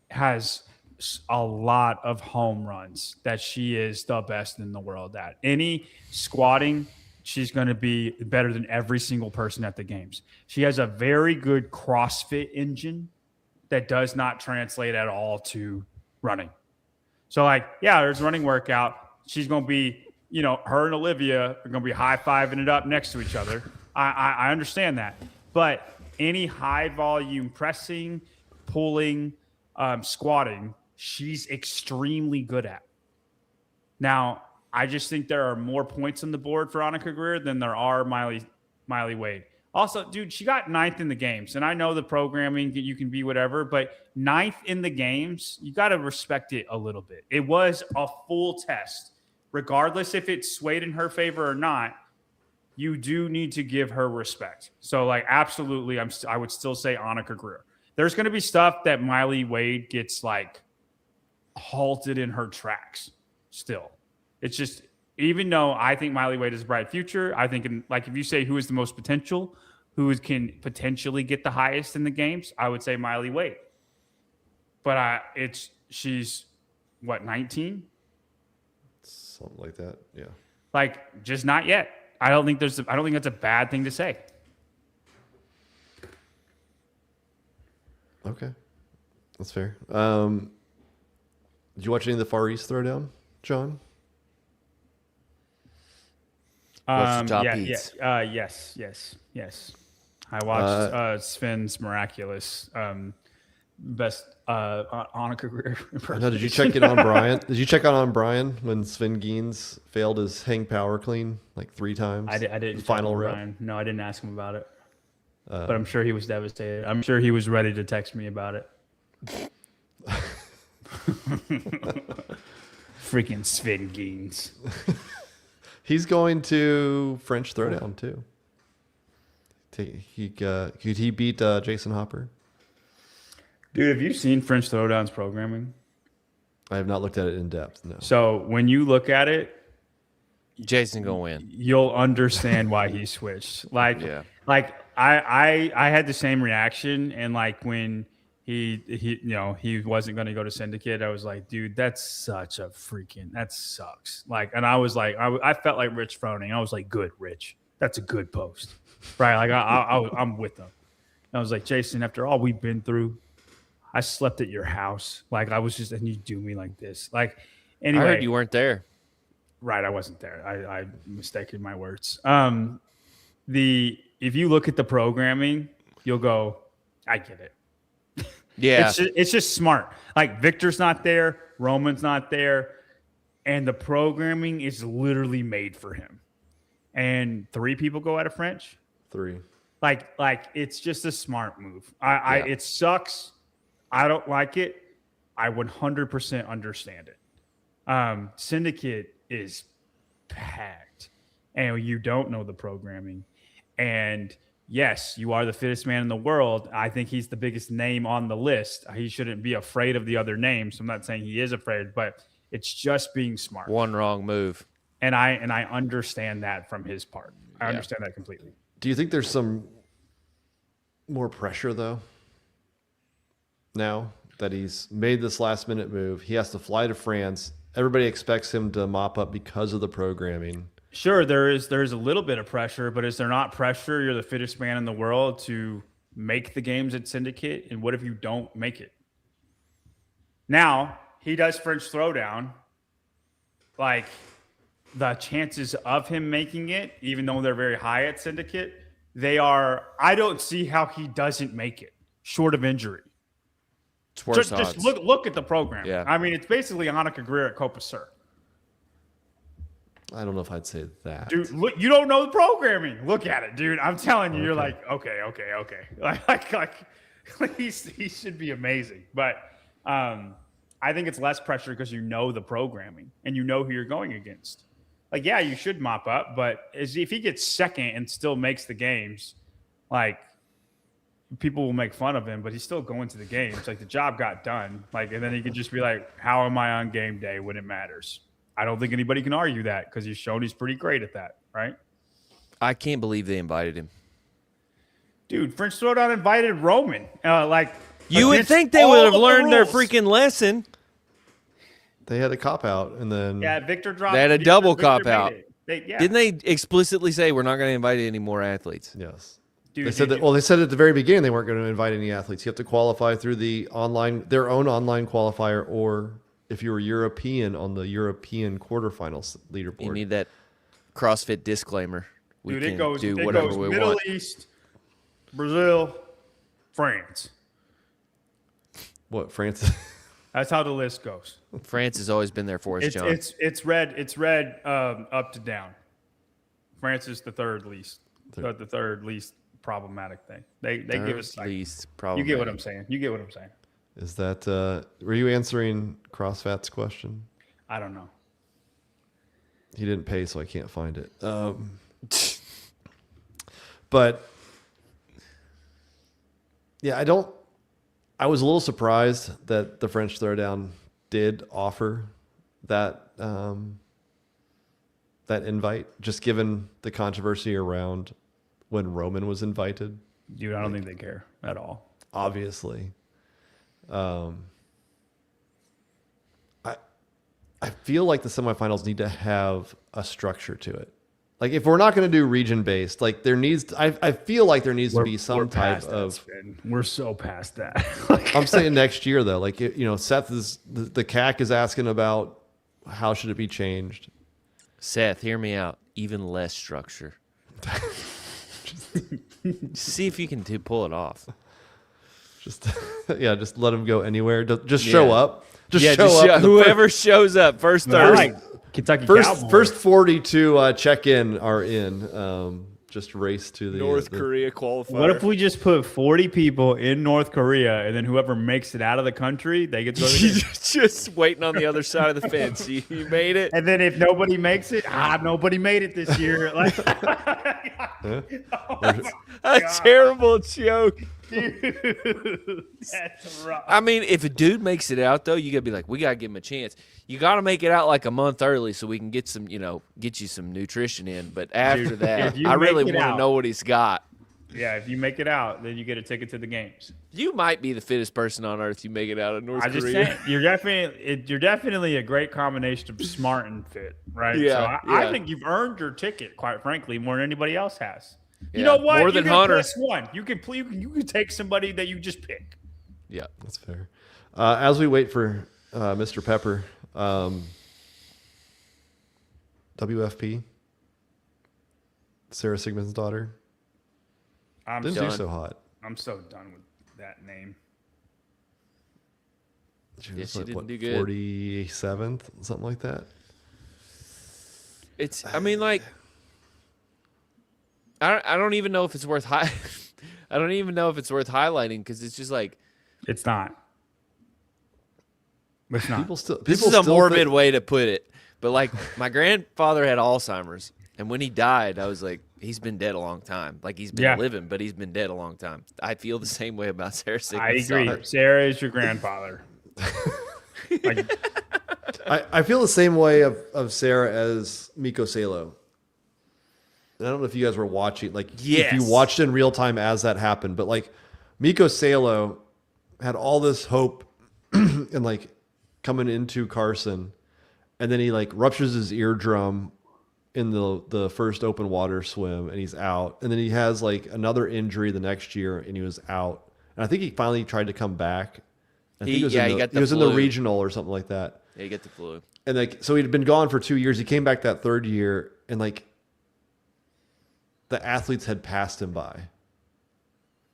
has a lot of home runs that she is the best in the world at. Any squatting, she's going to be better than every single person at the games. She has a very good CrossFit engine that does not translate at all to running. So there's a running workout. She's going to be, her and Olivia are going to be high-fiving it up next to each other. I understand that. But any high volume pressing, pulling, squatting, she's extremely good at. Now, I just think there are more points on the board for Annika Greer than there are Miley Wade. Also, dude, she got 9th in the games. And I know the programming, you can be whatever, but 9th in the games, you got to respect it a little bit. It was a full test. Regardless if it swayed in her favor or not, you do need to give her respect. So, absolutely, I would still say Annika Greer. There's going to be stuff that Miley Wade gets, halted in her tracks still. It's just, even though I think Miley Wade is a bright future, I think, if you say who is the most potential, can potentially get the highest in the games, I would say Miley Wade. But she's, 19? Something like that, yeah. Just not yet. I don't think that's a bad thing to say. Okay, that's fair. Did you watch any of the Far East Throwdown, John? What's the top heats? Yes. I watched Sven's miraculous best Annika Greer impersonation. No, did you check it on Brian? Did you check on Brian when Sven Geens failed his hang power clean 3 times? I didn't. Final rep. Brian. No, I didn't ask him about it. But I'm sure he was devastated. I'm sure he was ready to text me about it. Freaking Sven Geens. He's going to French Throwdown too. Could he beat Jason Hopper? Dude, have you seen French Throwdown's programming? I have not looked at it in depth. No. So when you look at it, Jason gonna win. You'll understand why he switched. I had the same reaction, and when he wasn't going to go to Syndicate, I was like, dude, that sucks. And I was I felt like Rich Froning. I was like, good, Rich. That's a good post, right? I'm with them. And I was like, Jason, after all we've been through, I slept at your house. I was just, and you do me like this. Anyway. I heard you weren't there. Right, I wasn't there. I mistaken my words. If you look at the programming, you'll go, I get it. Yeah. It's just smart. Victor's not there, Roman's not there, and the programming is literally made for him. And 3 people go out of French. 3. It's just a smart move. It sucks. I don't like it. I 100% understand it. Syndicate is packed, and you don't know the programming. And yes, you are the fittest man in the world. I think he's the biggest name on the list. He shouldn't be afraid of the other names. I'm not saying he is afraid, but it's just being smart. One wrong move. And I understand that from his part. I understand that completely. Do you think there's some more pressure though? Now that he's made this last minute move, he has to fly to France. Everybody expects him to mop up because of the programming. Sure, there's a little bit of pressure, but is there not pressure? You're the fittest man in the world to make the games at Syndicate, and what if you don't make it? Now, he does French Throwdown. The chances of him making it, even though they're very high at Syndicate, I don't see how he doesn't make it, short of injury. It's worse Just odds. look at the program. Yeah. I mean, it's basically Annika Greer at Copa Sur. I don't know if I'd say that. Dude, look, you don't know the programming. Look at it, dude. I'm telling you, you're like, okay. Like he should be amazing. But I think it's less pressure because you know the programming and you know who you're going against. Like, yeah, you should mop up, but if he gets second and still makes the games, like, people will make fun of him, but he's still going to the games. Like, the job got done. Like, and then he could just be like, how am I on game day when it matters? I don't think anybody can argue that because he's shown he's pretty great at that, right? I can't believe they invited him. Dude, French Throwdown invited Roman. You would think they would have learned their freaking lesson. They had a cop out, and then Victor dropped. They had a double cop out. Didn't they explicitly say we're not going to invite any more athletes? Yes. Dude, they said that. Well, they said at the very beginning they weren't going to invite any athletes. You have to qualify through their own online qualifier, or if you were European on the European quarterfinals leaderboard. You need that CrossFit disclaimer. We Dude, can it goes do whatever we Middle want. East, Brazil, France. What, France? That's how the list goes. France has always been there for us, John. It's red up to down. France is the third least. The third least problematic thing. They give us least You problematic. get what I'm saying. Is that were you answering CrossFat's question? I don't know. He didn't pay, so I can't find it. But yeah, I was a little surprised that the French Throwdown did offer that that invite, just given the controversy around when Roman was invited. Dude, I don't think they care at all. Obviously. I feel like the semifinals need to have a structure to it. Like, if we're not going to do region based, like I feel like there needs to be some type of. We're so past that. I'm saying next year though, like, Seth is the CAC is asking about how should it be changed. Seth, hear me out. Even less structure. See if you can pull it off. Just let him go anywhere. Just show up. Just show up. Whoever shows up first 30. Kentucky first 40 to check in are in. Just race to the North Korea qualifier. What if we just put 40 people in North Korea, and then whoever makes it out of the country, they get to go to the game? Just waiting on the other side of the fence. You made it. And then if nobody makes it, nobody made it this year. Like, a terrible joke. Dude, that's rough. I mean, if a dude makes it out, though, you got to be like, we got to give him a chance. You got to make it out like a month early so we can get some, get you some nutrition in. But after that, I really want to know what he's got. Yeah, if you make it out, then you get a ticket to the games. You might be the fittest person on earth. You make it out of North Korea. I just saying, you're definitely a great combination of smart and fit, right? Yeah, so I think you've earned your ticket, quite frankly, more than anybody else has. You Yeah, know what? more than you can Hunter. plus one. You can take somebody that you just pick. Yeah, that's fair. As we wait for Mr. Pepper, WFP, Sarah Sigmund's daughter. Didn't do so hot. I'm so done with that name. She Yeah, was she like, didn't do good. 47th, something like that. I mean, like, I don't even know if it's worth I don't even know if it's worth highlighting because it's just like it's not. It's not. This is a morbid way to put it, but like my grandfather had Alzheimer's, and when he died, I was like, he's been dead a long time. Like he's been living, but he's been dead a long time. I feel the same way about Sarah Sigmund's I agree. daughter. Sarah is your grandfather. I feel the same way of Sarah as Miko Salo. I don't know if you guys were watching, if you watched in real time as that happened, but like Miko Salo had all this hope and like coming into Carson, and then he like ruptures his eardrum in the first open water swim and he's out. And then he has like another injury the next year and he was out. And I think he finally tried to come back. I think he was in the regional or something like that. Yeah, he got the flu. And like, so he'd been gone for 2 years. He came back that third year and like the athletes had passed him by,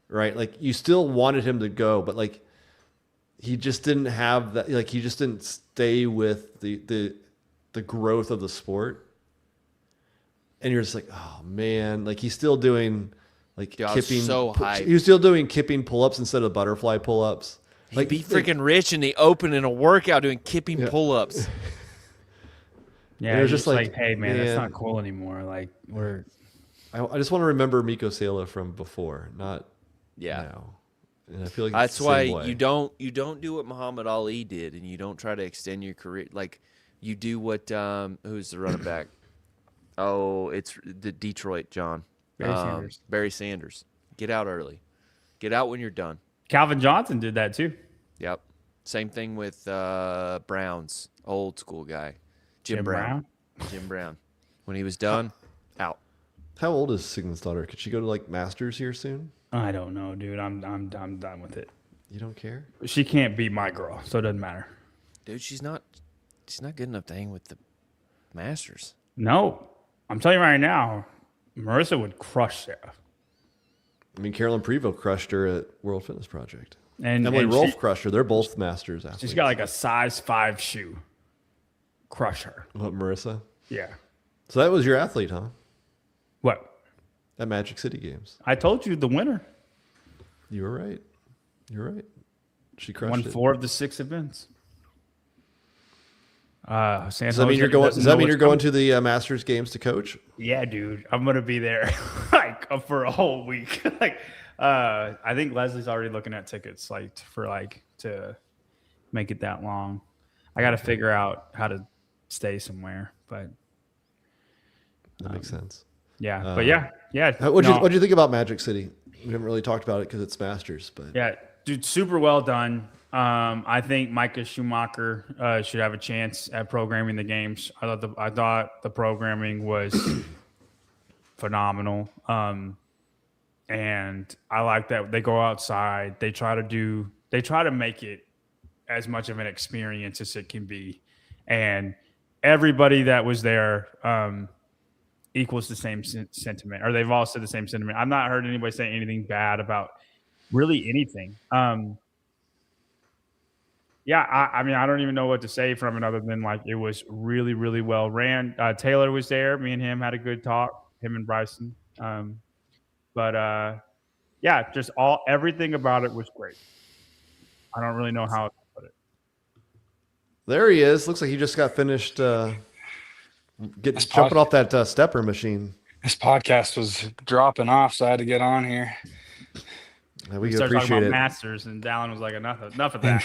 right? Like you still wanted him to go, but like he just didn't have that. Like he just didn't stay with the growth of the sport. and you're just like, oh man, like he's still doing like Dude, I was kipping. so hyped. He was still doing kipping pull-ups instead of butterfly pull-ups. He'd be freaking rich in the open in a workout doing kipping pull-ups. Yeah, it was just just like, hey man, that's not cool anymore. Like I just want to remember Miko Sala from before, not now. And I feel like that's it's the why same way. you don't do what Muhammad Ali did, and you don't try to extend your career. Like you do what who's the running back? Oh, it's the Detroit John Barry Sanders. Get out early. Get out when you're done. Calvin Johnson did that too. Yep. Same thing with Browns, old school guy, Jim Brown. Jim Brown. When he was done, out. How old is Sigmund's daughter? Could she go to like Masters here soon? I don't know, dude. I'm done with it. You don't care? She can't be my girl, so it doesn't matter. Dude, she's not good enough to hang with the Masters. No, I'm telling you right now, Marissa would crush Sarah. I mean, Carolyn Prevost crushed her at World Fitness Project. And Emily Rolfe crushed her. They're both Masters athletes. She's got like a size 5 shoe. Crush her. What, Marissa? Yeah. So that was your athlete, huh? What? At Magic City Games. I told you the winner. You were right. You're right. She crushed Won it. 4 of the 6 events. Does that mean you're going? Does that mean you're going to the Masters Games to coach? Yeah, dude. I'm gonna be there like for a whole week. I think Leslie's already looking at tickets to make it that long. I got to figure out how to stay somewhere, but that makes sense. Yeah, but yeah. What'd you think about Magic City? We haven't really talked about it because it's Masters, but yeah, dude, super well done. I think Micah Schumacher should have a chance at programming the games. I thought the programming was phenomenal. And I like that they go outside. They try to make it as much of an experience as it can be. And everybody that was there equals the same sentiment, or they've all said the same sentiment. I've not heard anybody say anything bad about really anything. Yeah, I mean, I don't even know what to say from it other than like it was really, really well ran. Taylor was there. Me and him had a good talk, him and Bryson. But just everything about it was great. I don't really know how to put it. There he is. Looks like he just got finished jumping off that stepper machine. This podcast was dropping off, so I had to get on here. We started talking appreciate about it. Masters, and Dallin was like, enough of that.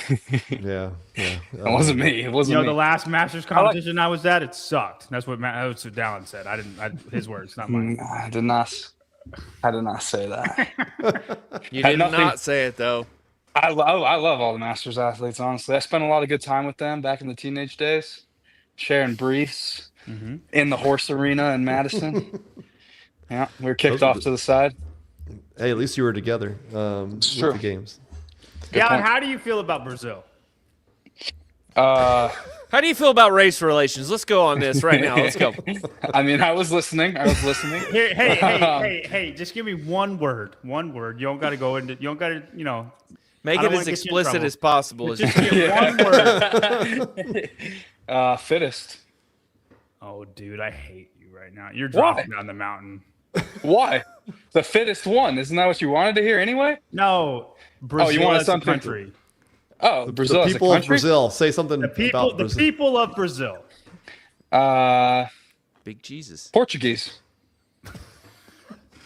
Yeah. It wasn't me. It wasn't me. The last Masters competition I was at, it sucked. That's what Dallin said. His words, not mine. I did not say that. You did not say it though. I love all the Masters athletes. Honestly, I spent a lot of good time with them back in the teenage days, sharing briefs in the horse arena in Madison. Yeah, we were kicked off to the side. Hey, at least you were together. It's true. The games. Yeah, how do you feel about Brazil? How do you feel about race relations? Let's go on this right now. Let's go. I mean, I was listening. Here, hey, just give me one word. One word. You don't got to go into. You don't got to. Make it as explicit as possible. Just give one word. Fittest. Oh, dude, I hate you right now. You're dropping down the mountain. Why? The fittest one. Isn't that what you wanted to hear anyway? No. Brazil you wanted as something a country. Brazil the as a people of country? Brazil. Say something The people of Brazil. Big Jesus. Portuguese.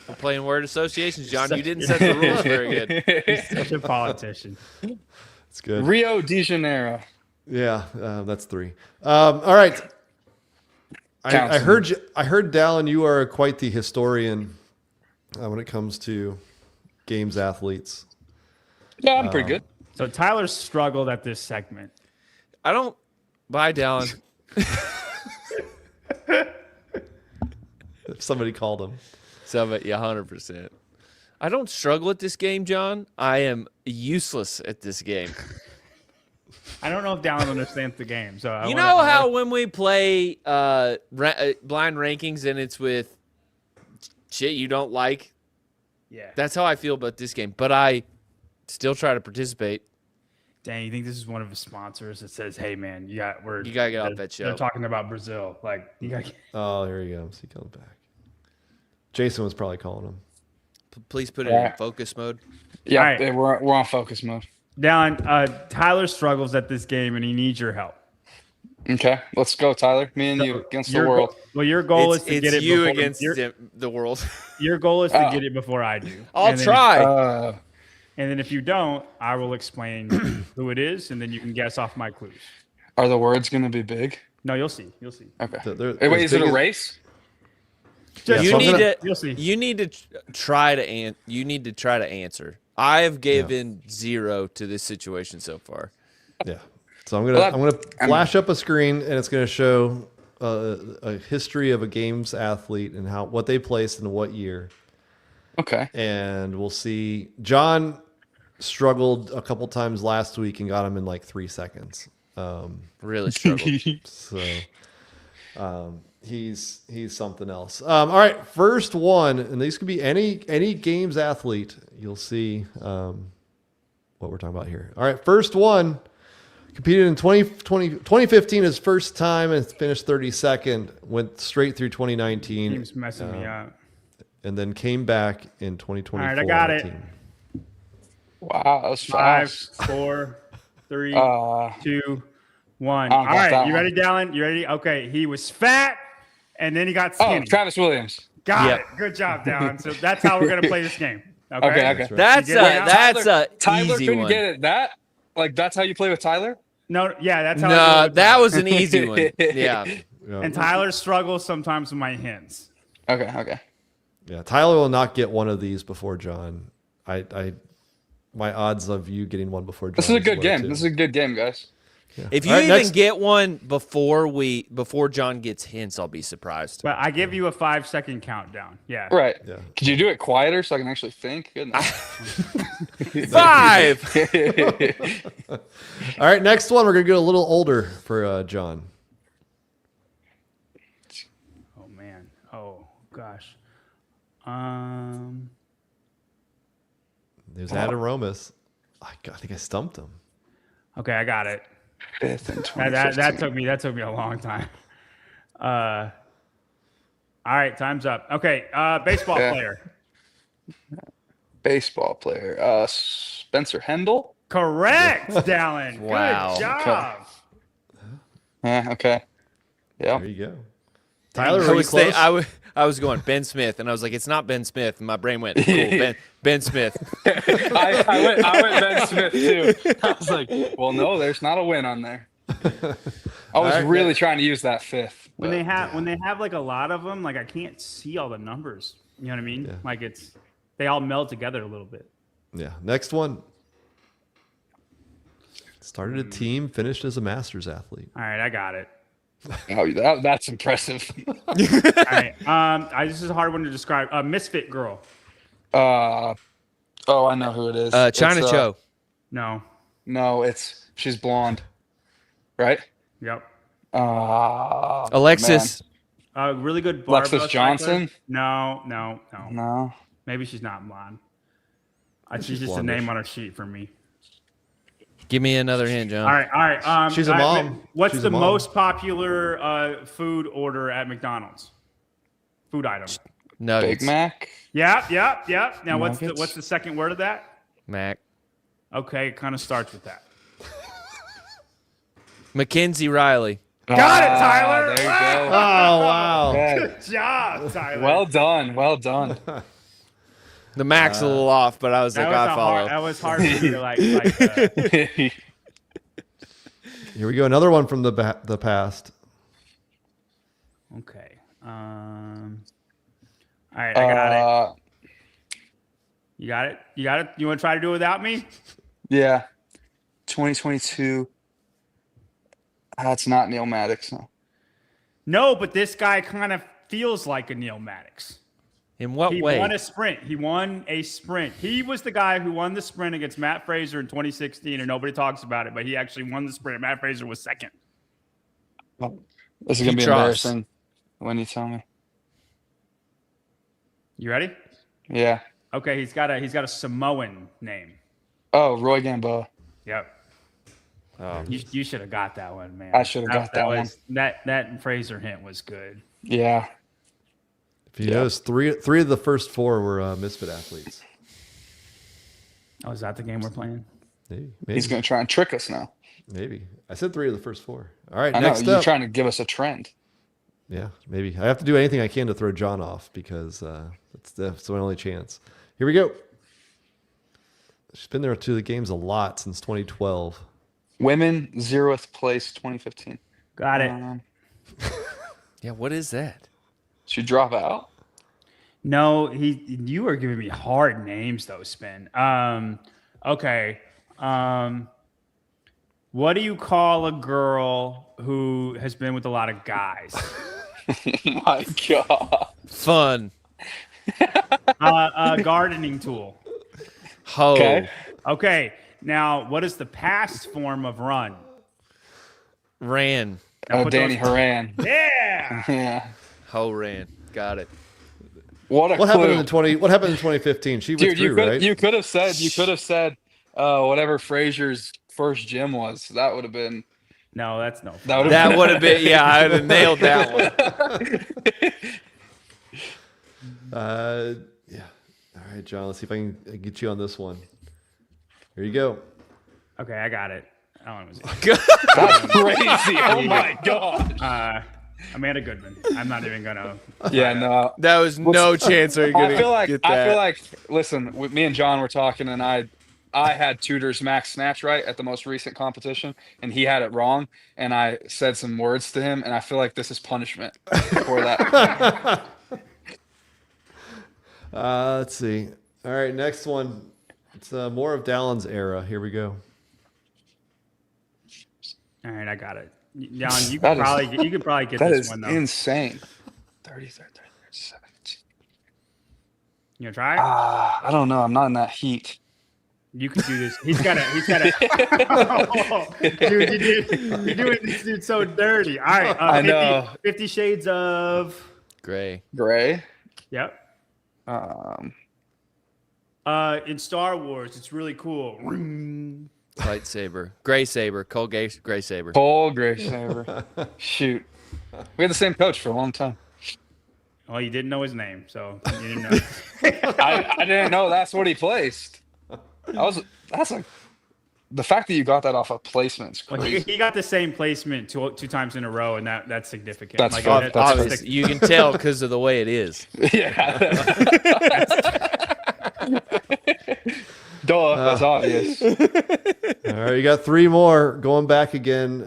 We're playing word associations, John. You didn't set the rules very good. He's such a politician. It's good. Rio de Janeiro. Yeah, that's 3. All right. I heard Dallin, you are quite the historian when it comes to games athletes. Yeah, I'm pretty good. So Tyler struggled at this segment. I don't. Bye, Dallin. If somebody called him. Yeah, 100%. I don't struggle at this game, John. I am useless at this game. I don't know if Dallin understands the game. So you know how when we play blind rankings and it's with shit you don't like? Yeah. That's how I feel about this game. But I still try to participate. Dang, you think this is one of his sponsors that says, "Hey, man, you gotta get off that show." They're talking about Brazil, like you gotta. Oh, here he comes. He comes back. Jason was probably calling him. Please put it in focus mode. Yeah, All right. we're on focus mode. Dallin, Tyler struggles at this game, and he needs your help. Okay, let's go, Tyler. Me and you against the world. Your goal is to get it you before against the world. Your goal is to get it before I do. I'll try. And then if you don't, I will explain who it is, and then you can guess off my clues. Are the words going to be big? No, you'll see. You'll see. Okay. Wait, is it a race? You need to. You'll see. You need to try to You need to try to answer. I have given 0 to this situation so far. Yeah. So I'm gonna flash up a screen, and it's gonna show a history of a games athlete and what they placed in what year. Okay. And we'll see. John struggled a couple times last week and got him in like 3 seconds. Really struggled. So he's something else. All right, first one, and these could be any games athlete. You'll see what we're talking about here. All right, first one. Competed in 2015 his first time and finished 32nd. Went straight through 2019. Team's messing me up. And then came back in 2024. All right, I got it. Wow, that was 5, fast. 4, 3, 2, 1. All right, you ready, Dallin? You ready? Okay, he was fat, and then he got skinny. Oh, Travis Williams. Got it. Good job, Dallin. So that's how we're gonna play this game. Okay. That's a Tyler easy couldn't one. get it. That's how you play with Tyler? No, yeah, that's how. No, that was an easy one. Yeah. And Tyler struggles sometimes with my hints. Okay. Yeah, Tyler will not get one of these before John. My odds of you getting one before John. This is a good game. Too. This is a good game, guys. Yeah. If you even get one before John gets hints, I'll be surprised. But I give you a 5-second countdown. Yeah. Right. Yeah. Could you do it quieter so I can actually think? Goodness. 5. All right, next one. We're gonna get a little older for John. Oh man. Oh gosh. There's Adam Romas. I think I stumped him. Okay, I got it. 5th and 2015. That took me a long time. All right, time's up. Okay, baseball player. Baseball player. Spencer Hendel. Correct, Dallin. Wow. Good job. Okay. Yeah. There you go. Tyler, are you close? I was going Ben Smith, and I was like, it's not Ben Smith. And my brain went, cool, Ben Smith. I went Ben Smith too. I was like, well, no, there's not a win on there. I was really trying to use that 5th. When they have like a lot of them, like I can't see all the numbers. You know what I mean? Yeah. Like they all meld together a little bit. Yeah. Next one. Started a team, finished as a Masters athlete. All right, I got it. Oh, that's impressive. All right. This is a hard one to describe. Misfit girl. I know who it is. China Cho. No. No, she's blonde. Right? Yep. Alexis. Really good Alexis barbell Johnson? cycler. No. No. Maybe she's not blonde. She's just a name on her sheet for me. Give me another hint, John. All right. She's a mom. What's She's the a mom. most popular food order at McDonald's? Food item. Nuggets. Big Mac. Yeah. Now, what's Nuggets? the second word of that? Mac. Okay, it kind of starts with that. Mackenzie Riley. Got it, Tyler. There you go. Oh, wow. Good job, Tyler. Well done. The Mac's a little off, but I was like, I follow. That was hard for me to like. Here we go. Another one from the past. Okay. All right, I got it. You got it? You want to try to do it without me? Yeah. 2022. That's not Neil Maddox. No, but this guy kind of feels like a Neil Maddox. In what He way? won a sprint. He was the guy who won the sprint against Matt Fraser in 2016, and nobody talks about it, but he actually won the sprint. Matt Fraser was second. Oh, this is going to be embarrassing when you tell me. You ready? Yeah. Okay, he's got a Samoan name. Oh, Roy Gamboa. Yep. Oh. You should have got that one, man. I should have got that one. That Fraser hint was good. Yeah. If you notice, three of the first four were Misfit athletes. Oh, is that the game we're playing? Maybe. He's going to try and trick us now. Maybe. I said 3 of the first 4. All right, I know, next you're up. trying to give us a trend. Yeah, maybe. I have to do anything I can to throw John off because that's my only chance. Here we go. She's been there to the games a lot since 2012. Women, 0th place, 2015. Got it. Yeah, what is that? Should you drop out? No, you are giving me hard names though, Spin. Okay. What do you call a girl who has been with a lot of guys? My God. Fun. A gardening tool. Hoe. Okay. Okay. Now, what is the past form of run? Ran. Now Oh, put Danny those- Horan. Yeah. Yeah. Hoe ran. Got it. What What happened in 2015? She Dude, withdrew, right? you could have said whatever Frazier's first gym was. That would have been. No, that's no. That would have been. Yeah, I would have nailed that one. Yeah. All right, John. Let's see if I can get you on this one. Here you go. Okay, I got it. That one was That's crazy. Oh my God. Amanda Goodman. I'm not even gonna. Yeah, no. That was no chance are you gonna get that. I feel like. Listen, with me and John were talking, and I had Tudor's max snatch right at the most recent competition, and he had it wrong. And I said some words to him, and I feel like this is punishment for that. Let's see. All right, next one. It's more of Dallin's era. Here we go. All right, I got it. John, you could probably get that this is one though. insane. 30, 37. You gonna try it? I don't know. I'm not in that heat. You can do this. He's got a. Dude, you're doing this dude so dirty. All right, I know. 50 Shades of Gray. Yep. Um, In Star Wars, it's really cool. Lightsaber. Gray saber. Cole Gray saber. Cole Gray saber. Shoot. We had the same coach for a long time. Well, you didn't know his name, so you didn't know. I didn't know that's what he placed. The fact that you got that off of placement's Well, crazy. he got the same placement two times in a row, and that's significant. That's like, fun. Obvious. You can tell because of the way it is. Yeah. Duh, that's obvious. All right, you got 3 more. Going back again,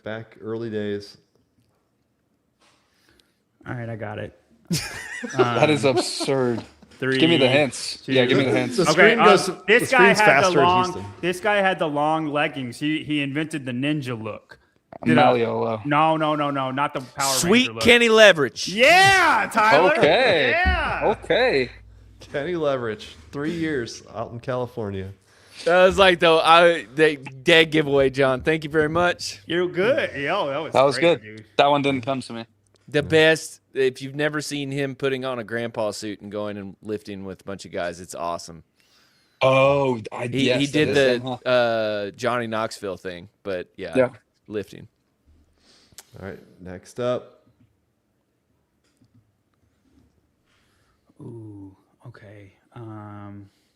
back early days. All right, I got it. That is absurd. 3. Give me the hints. 2. Yeah, give me the hints. The Okay, screen goes. this the guy screen's had the faster in long. Houston. This guy had the long leggings. He invented the ninja look. Maliolo. No, not the Power Sweet Ranger look. Kenny Leverage. Yeah, Tyler. Okay. Yeah. Okay. Kenny Leverage, 3 years out in California. That was like dead giveaway, John. Thank you very much. You're good. Yo, That was great, good. dude. That one didn't come to me. The best. If you've never seen him putting on a grandpa suit and going and lifting with a bunch of guys, it's awesome. Oh, He did the Johnny Knoxville thing, but yeah, lifting. All right, next up. Ooh, okay.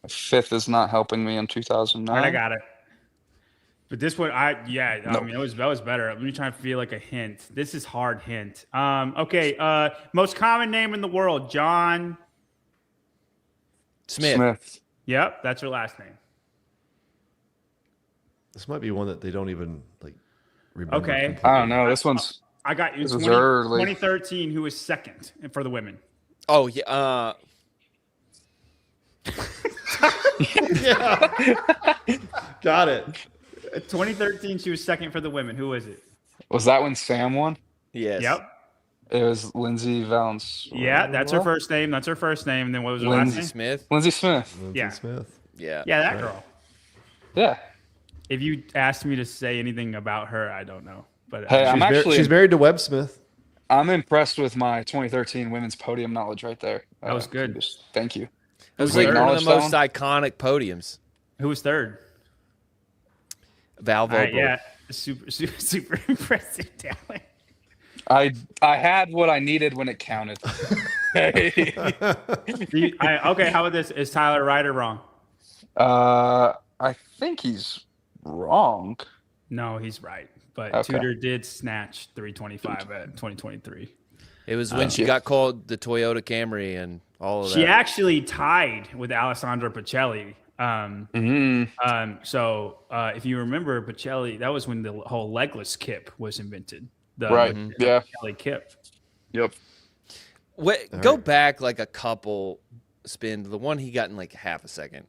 5th is not helping me in 2009. All right, I got it. But this one, I mean, that was better. Let me try and feel like a hint. This is hard hint. Okay. Most common name in the world, John Smith. Yep, that's her last name. This might be one that they don't even remember. Okay. completely. I don't know. This one's. I got you. This was early. 2013. Who was second for the women? Oh yeah. Yeah. Got it. 2013. She was second for the women. Who was it? Was that when Sam won? Yes. Yep. It was Lindsay Valens. Yeah, that's her first name. That's her first name. And then what was her last Lindsay name? Smith. Lindsay Smith. Lindsay Yeah. Smith. Yeah. Yeah, that girl. Yeah. If you asked me to say anything about her, I don't know. But Hey, She's married to Webb Smith. I'm impressed with my 2013 women's podium knowledge right there. That was good. Thank you. It was We like one of the acknowledge most iconic podiums. who was third? Val All right, Vogel. yeah, super impressive talent. I had what I needed when it counted. Okay, how about this? Is Tyler right or wrong? I think he's wrong. No, he's right. But Okay. Tudor did snatch 325 at 2023. It was when she got called the Toyota Camry and all of that. She actually tied with Alessandra Pacelli. So if you remember Pacelli, that was when the whole legless kip was invented. Right. Yeah. Pacelli kip. Yep. Go back like a couple spin. The one he got in like half a second.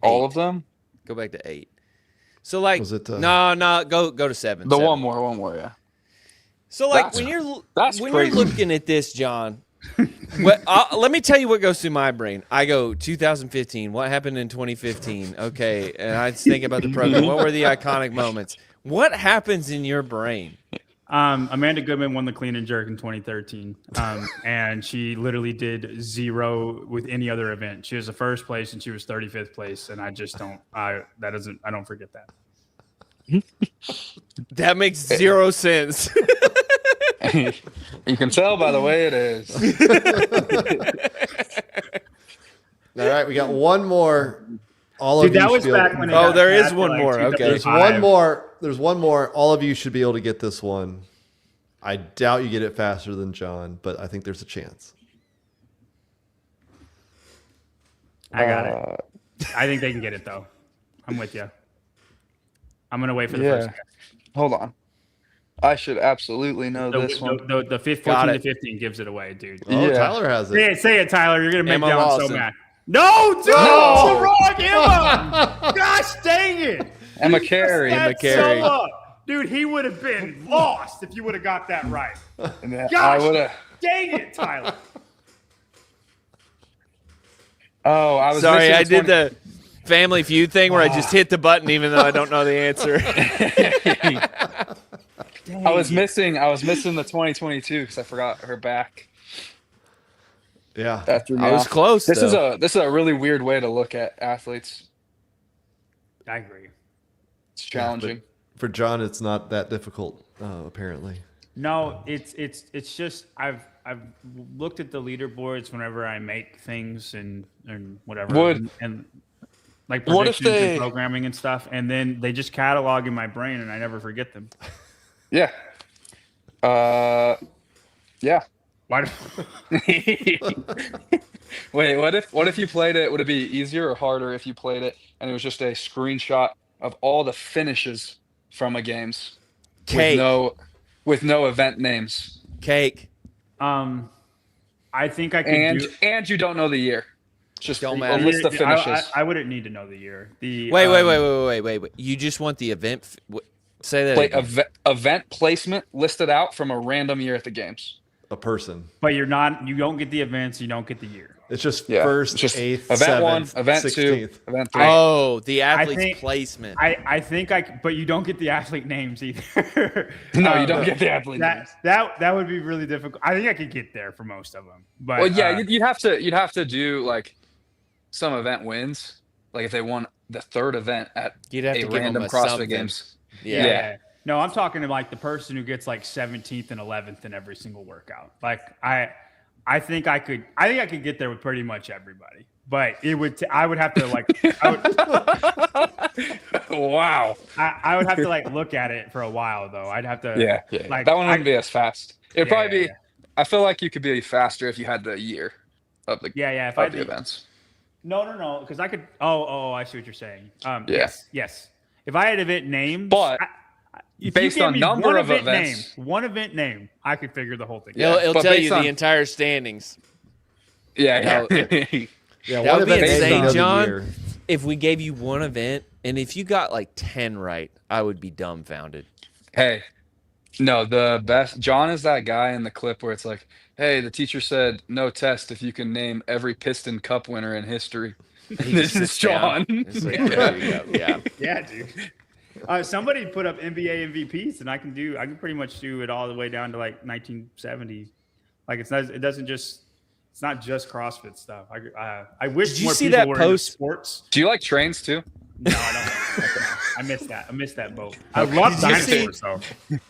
All of them? Go back to 8. So like, Was it, no, go to 7. The 7. one more, yeah. So like That's when crazy. you're looking at this, John, let me tell you what goes through my brain. I go 2015. What happened in 2015? Okay, and I think about the program. What were the iconic moments? What happens in your brain? Amanda Goodman won the clean and jerk in 2013, and she literally did 0 with any other event. She was the first place, and she was 35th place, and I just don't. I don't forget that. That makes 0 sense. You can tell by the way it is. All right, we got one more. All Dude, of you that should was be able back to- when. Oh, there is one more. Okay. There's one more. There's one more. All of you should be able to get this one. I doubt you get it faster than John, but I think there's a chance. I got it. I think they can get it though. I'm with you. I'm gonna wait for the first guy. Hold on. I should absolutely know this one. The 14 to 15 gives it away, dude. Oh, Yeah. Tyler has it. Say it, Tyler. You're gonna make Emma Dallin so Lawson. mad. No, dude, No! it's the wrong Emma. Gosh dang it. Emma Carey. That's Carey. so up. Dude, he would have been lost if you would have got that right. I Gosh, would have. dang it, Tyler. Oh, I was Sorry, missing I did the Family Feud thing where I just hit the button even though I don't know the answer. I was missing the 2022 because I forgot her back. Yeah. That threw me I was off. close, This though. is a really weird way to look at athletes. I agree. It's challenging. For John, it's not that difficult, apparently. No, it's just I've looked at the leaderboards whenever I make things and whatever and like What if predictions they- and programming and stuff, and then they just catalog in my brain and I never forget them. Yeah. Yeah. Why? Do, Wait, what if you played it? Would it be easier or harder if you played it and it was just a screenshot of all the finishes from a games Cake. with no event names? Cake. I think I could do. And you don't know the year. Just Don't a matter. list of finishes. I wouldn't need to know the year. Wait. You just want the event. Say that. Like again. event placement listed out from a random year at the games. A person. But you don't get the events. You don't get the year. It's just Yeah. first, It's just 8th, event 1, 7th, event 16th. 2, event 3. Oh, the athlete's think- placement. I think but you don't get the athlete names either. No, you don't get the athlete names. That would be really difficult. I think I could get there for most of them. But Well, yeah, you'd have to do like some event wins. Like if they won the 3rd event at You'd have a to give them random a CrossFit something. games. yeah. No, I'm talking to like the person who gets like 17th and 11th in every single workout. Like I think I could get there with pretty much everybody. But I would have to like Wow. I would have to like look at it for a while though. I'd have to Yeah. like That one wouldn't be as fast. It'd Yeah, probably be. yeah. I feel like you could be faster if you had the year of the if I of the did, events. no, because I could. Oh, I see what you're saying. Yeah. Yes. If I had event names, But if based you gave on me number one of event events- one event name, I could figure the whole thing. It'll, out. it'll but tell based you on- the entire standings. Yeah. Yeah, That would be event names insane, another John. year. If we gave you one event, and if you got like 10 right, I would be dumbfounded. Hey, no, the best. John is that guy in the clip where it's like, "Hey, the teacher said no test if you can name every Piston Cup winner in history." This is John. It's like, there you go. Yeah. Yeah, dude. Somebody put up NBA MVPs, and I can pretty much do it all the way down to like 1970. Like it's not just CrossFit stuff. I wish Did you more see people that were into post? sports. Do you like trains too? No, I don't. I missed that. I missed that boat. I love dinosaurs, though.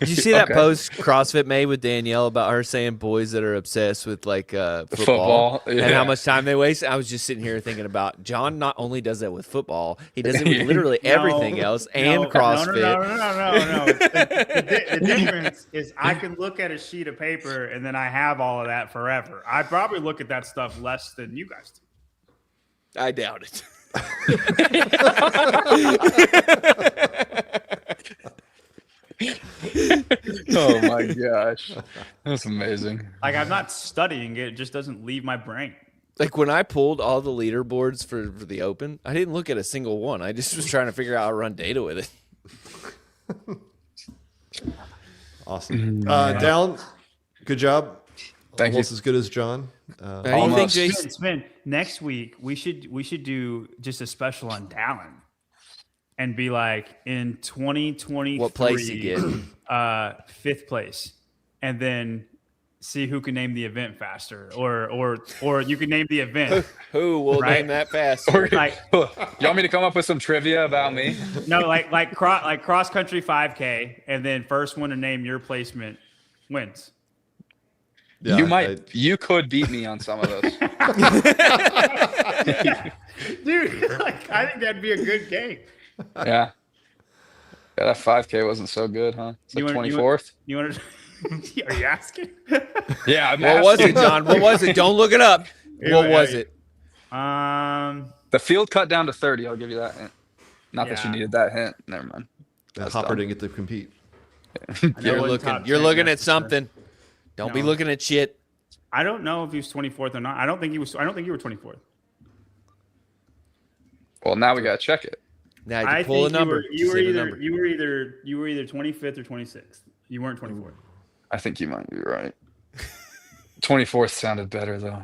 Did you see that post CrossFit made with Danielle about her saying boys that are obsessed with like football and how much time they waste? I was just sitting here thinking about John. Not only does that with football, he does it with literally everything else and CrossFit. No. The difference is I can look at a sheet of paper and then I have all of that forever. I probably look at that stuff less than you guys do. I doubt it. Oh my gosh, that's amazing. Like I'm not studying it; it just doesn't leave my brain. Like when I pulled all the leaderboards for the Open, I didn't look at a single one. I just was trying to figure out how to run data with it. Awesome. Dallin, good job. Thank Almost you. as good as John. How do you think, Jason? Spin. Next week we should do just a special on Dallin and be like in 2023. What place you get? 5th place, and then see who can name the event faster, or you can name the event. Who will name that faster? Like, You want me to come up with some trivia about me? no, like cross country 5K, and then first one to name your placement wins. Yeah, you could beat me on some of those. Dude, like I think that'd be a good game. Yeah, that 5K wasn't so good, huh? It's like 24th. You want to? Are you asking? Yeah, I'm What was it, John? What was it? Don't look it up. What was it? The field cut down to 30. I'll give you that hint. Not that you needed that hint. Never mind. Hopper didn't get to compete. You're looking at something. Don't be looking at shit. I don't know if he was 24th or not. I don't think you were 24th. Well, now we gotta check it. Now you pull a number. You were either 25th or 26th. You weren't 24th. I think you might be right. 24th sounded better though.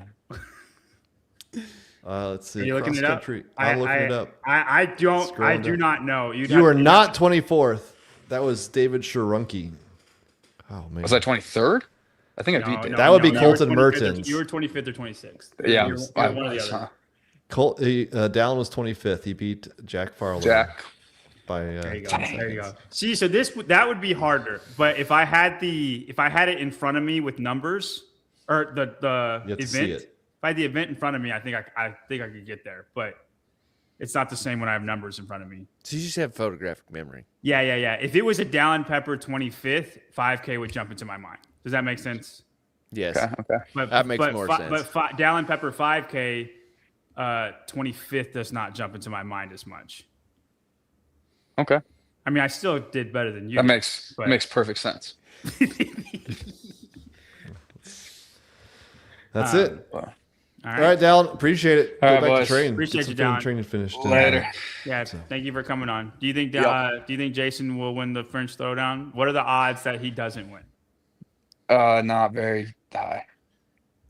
Let's see. Are you looking it up? I'm looking it up. I do not know. You are not 24th. That was David Sharunke. Oh man. Was I 23rd? I think I beat David. That would be Colton Mertens. You were 25th or 26th. Yeah, you were one or the other. Dallin was 25th. He beat Jack Farley. By there you go. There you go. See, so that would be harder. But if I had it in front of me with numbers or the event, if I had the event in front of me, I think I could get there. But it's not the same when I have numbers in front of me. So you just have photographic memory. Yeah. If it was a Dallin Pepper 25th, 5K would jump into my mind. Does that make sense? Yes. Okay. That makes more sense. But Dallin Pepper 5K 25th does not jump into my mind as much. Okay. I mean, I still did better than you. That makes perfect sense. That's it. All right, Dallin. Appreciate it. Go back to train. Appreciate you, Dallin. Dallin. Training finished. Later. Yeah. Thank you for coming on. Do you think Jason will win the French Throwdown? What are the odds that he doesn't win? Not very high.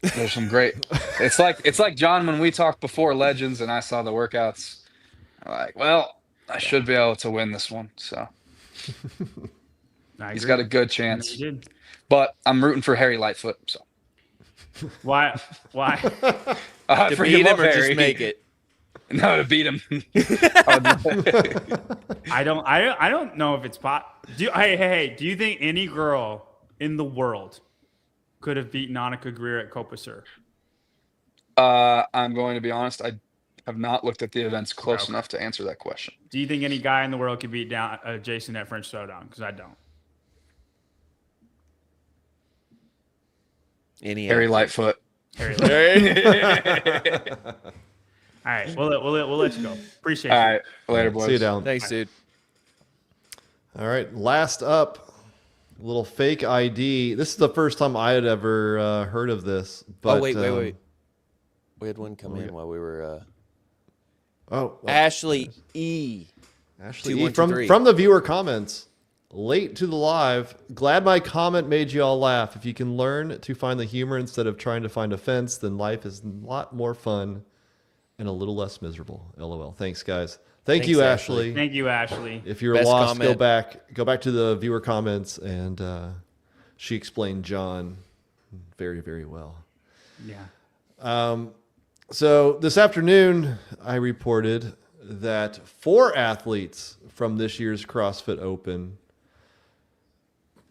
There's some great. It's like John when we talked before Legends and I saw the workouts. I'm like, well, I should be able to win this one. So he's got a good chance. He did. But I'm rooting for Harry Lightfoot. So why? To beat him or just make it? No, to beat him. I don't know if it's Hey, do you think any girl in the world could have beaten Annika Greer at Copa Sur? I'm going to be honest. I have not looked at the events close enough to answer that question. Do you think any guy in the world could beat down Jason at French Throwdown? Because I don't. Harry Lightfoot. Harry Lightfoot. All right, we'll let you go. Appreciate it. All right, later, boys. See you down. Thanks, dude. All right, last up, a little fake ID. This is the first time I had ever heard of this. But, wait. We had one come in while we were. Ashley E. Ashley E. From the viewer comments. Late to the live. Glad my comment made you all laugh. If you can learn to find the humor instead of trying to find offense, then life is a lot more fun and a little less miserable. LOL. Thanks, guys. Thanks, you, Ashley. Thank you, Ashley. If you're lost, go back to the viewer comments, and she explained John very, very well. Yeah. So this afternoon, I reported that 4 athletes from this year's CrossFit Open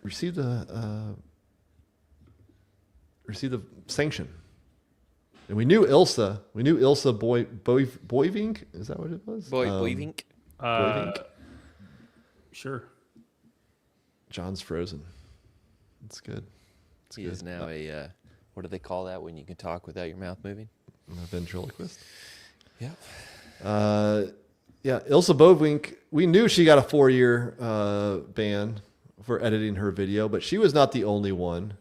received a sanction. And we knew Ilsa. Boivink. Is that what it was? Boivink. Boivink. Sure. John's frozen. It's good. He is now a, what do they call that when you can talk without your mouth moving? A ventriloquist. Yeah. Ilsa Boivink, we knew she got a 4-year ban for editing her video, but she was not the only one.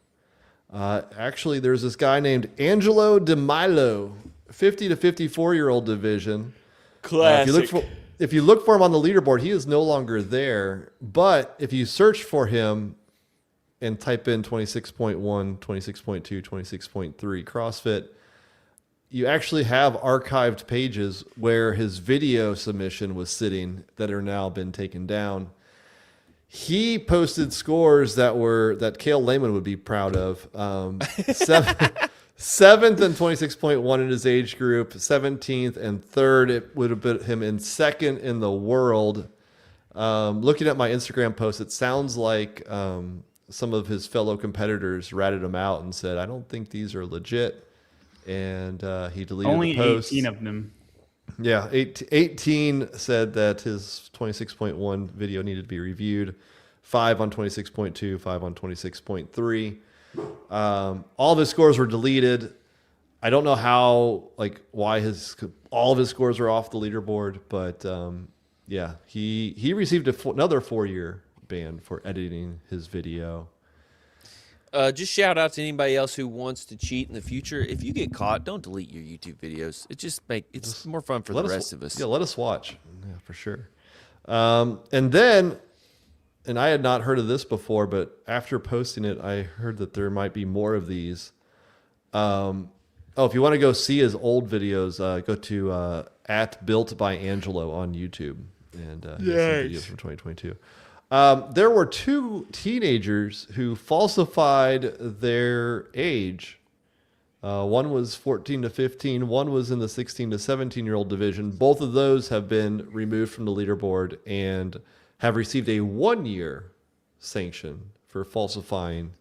Actually, there's this guy named Angelo Di Milo, 50 to 54-year-old division. Classic. If you look for him on the leaderboard, he is no longer there. But if you search for him and type in 26.1, 26.2, 26.3 CrossFit, you actually have archived pages where his video submission was sitting that are now been taken down. He posted scores that Cale Lehman would be proud of. 7th and 26.1 in his age group, 17th and 3rd. It would have put him in 2nd in the world. Looking at my Instagram post, it sounds like some of his fellow competitors ratted him out and said, I don't think these are legit. And he deleted only the post. 18 of them. Yeah, 18 said that his 26.1 video needed to be reviewed. 5 on 26.2, 5 on 26.3. All of his scores were deleted. I don't know why all of his scores were off the leaderboard, but he received another 4-year ban for editing his video. Just shout out to anybody else who wants to cheat in the future. If you get caught, don't delete your YouTube videos. It's more fun for the rest of us. Yeah, let us watch. Yeah, for sure. And I had not heard of this before, but after posting it, I heard that there might be more of these. If you want to go see his old videos, go to @BuiltByAngelo on YouTube, and he has some videos from 2022. There were 2 teenagers who falsified their age. One was 14 to 15. One was in the 16 to 17-year-old division. Both of those have been removed from the leaderboard and have received a 1-year sanction for falsifying.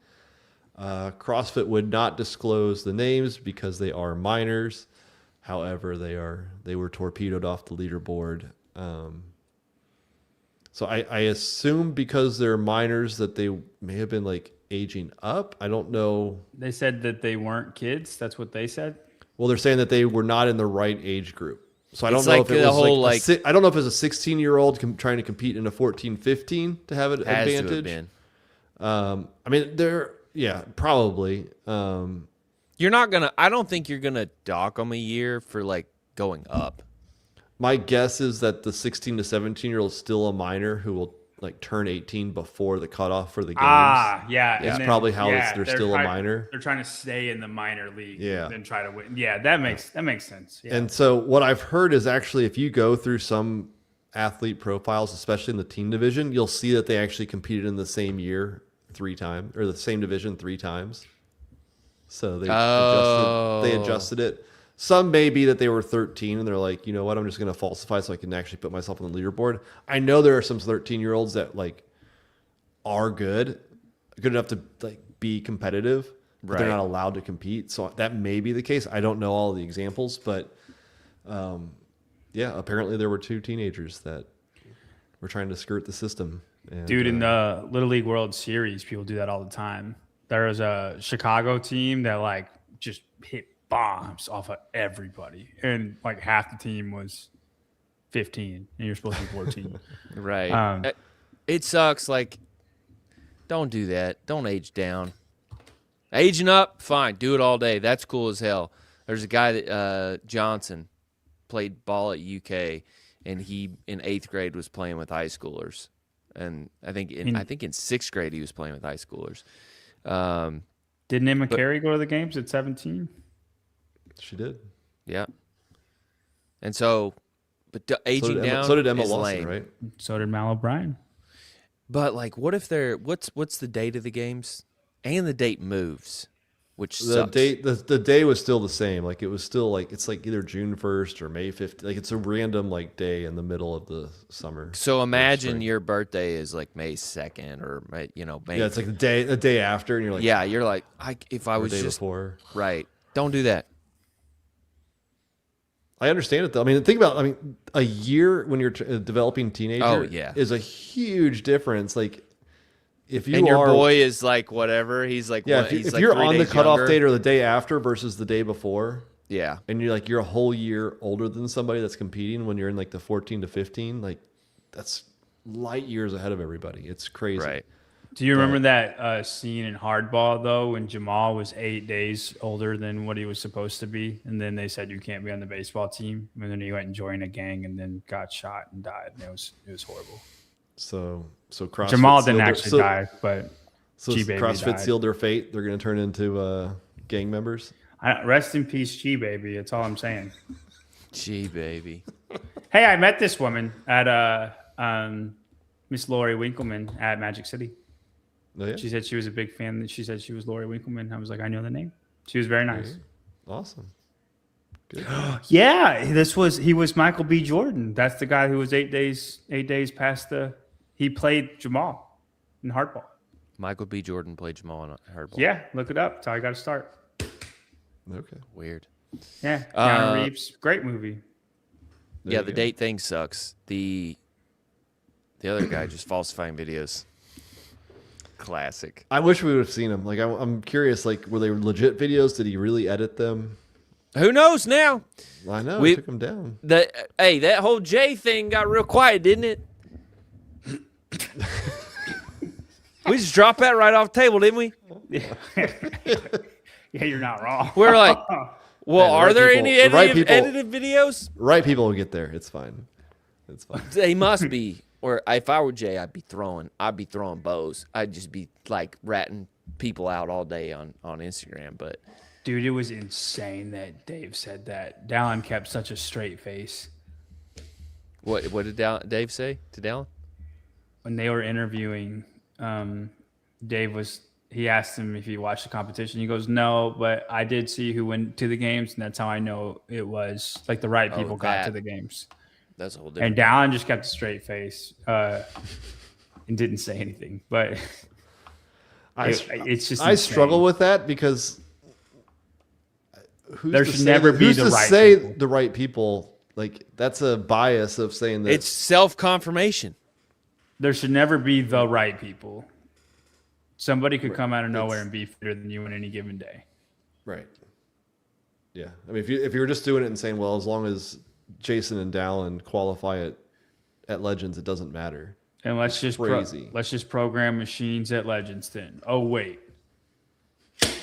CrossFit would not disclose the names because they are minors. However, they were torpedoed off the leaderboard. So I assume because they're minors that they may have been aging up. I don't know. They said that they weren't kids. That's what they said. Well, they're saying that they were not in the right age group. So I don't know if it was I don't know if it was a 16-year-old trying to compete in a 14-15 to have an advantage. To have been. I mean, probably. You're not gonna. I don't think you're gonna dock them a year for going up. My guess is that the 16 to 17-year-old is still a minor who will turn 18 before the cutoff for the games. Yeah. That's probably how they're still a minor. They're trying to stay in the minor league and try to win. Yeah, that makes sense. Yeah. And so what I've heard is actually if you go through some athlete profiles, especially in the teen division, you'll see that they actually competed in the same year 3 times or the same division 3 times. So they adjusted it. Some may be that they were 13 and they're like, you know what, I'm just going to falsify so I can actually put myself on the leaderboard. I know there are some 13-year-olds that are good enough to be competitive, but they're not allowed to compete. So that may be the case. I don't know all of the examples, but apparently there were 2 teenagers that were trying to skirt the system. And, in the Little League World Series, people do that all the time. There was a Chicago team that just hit bombs off of everybody, and half the team was 15 and you're supposed to be 14. Right. It sucks. Don't do that. Don't age down. Aging up, fine, do it all day. That's cool as hell. There's a guy that Johnson played ball at UK, and he in 8th grade was playing with high schoolers, and I think in 6th grade he was playing with high schoolers. Didn't Emma Carey go to the games at 17? She did. Yeah. And so, aging down. So did Emma is Lawson, lame. right? So did Mal O'Brien. But what if what's the date of the games? And the date moves. which the sucks. date the day was still the same. Like it was still like it's like either June 1st or May 15th. Like it's a random like day in the middle of the summer. So imagine your birthday is like May 2nd or May. Yeah, it's like the day after, and you're like, yeah, you're like, if I was day just before. Right. Don't do that. I understand it though. I mean, think about. I mean, a year when you're a developing teenager, is a huge difference. Like, if you and your boy is like whatever, he's like if you're on the cutoff date or the day after versus the day before, and you're a whole year older than somebody that's competing when you're in like the 14 to 15, like that's light years ahead of everybody. It's crazy. Right. Do you remember that scene in Hardball, though, when Jamal was 8 days older than what he was supposed to be? And then they said, you can't be on the baseball team. And then he went and joined a gang and then got shot and died. And it was horrible. So CrossFit Jamal didn't actually die, but G-Baby CrossFit died. sealed their fate. They're going to turn into gang members. Rest in peace, G-Baby. That's all I'm saying. G-Baby. Hey, I met this woman at Miss Lori Winkleman at Magic City. Oh, yeah? She said she was a big fan. She said she was Lori Winkleman. I was like, I know the name. She was very nice. Awesome. Good. Yeah, he was Michael B. Jordan. That's the guy who was 8 days past he played Jamal in Hardball. Michael B. Jordan played Jamal in Hardball. Yeah, look it up. That's how I got to start. Okay. Weird. Yeah, Keanu Reeves. Great movie. Yeah, the date thing sucks. The other guy just falsifying videos. Classic. I wish we would have seen them. Like, I'm curious. Like, were they legit videos? Did he really edit them? Who knows now? I know. We took them down. That whole Jay thing got real quiet, didn't it? We just dropped that right off the table, didn't we? Yeah, you're not wrong. We're like, well, are there any edited videos? Right people will get there. It's fine. It's fine. They must be. Or if I were Jay, I'd be throwing bows. I'd just be like ratting people out all day on Instagram. But dude, it was insane that Dave said that. Dallin kept such a straight face. What did Dave say to Dallin? When they were interviewing, he asked him if he watched the competition. He goes, no, but I did see who went to the games, and that's how I know it was like the right people got to the games. That's a whole different. And Dallin just kept a straight face and didn't say anything. But it's just I insane. struggle with that because there should never be the right people. The right people. Like that's a bias of saying that it's self-confirmation. There should never be the right people. Somebody could come out of nowhere and be fitter than you on any given day. Right. Yeah. I mean, if you were just doing it and saying, well, as long as Jason and Dallin qualify at Legends, it doesn't matter. And let's just program machines at Legends then. Oh wait, it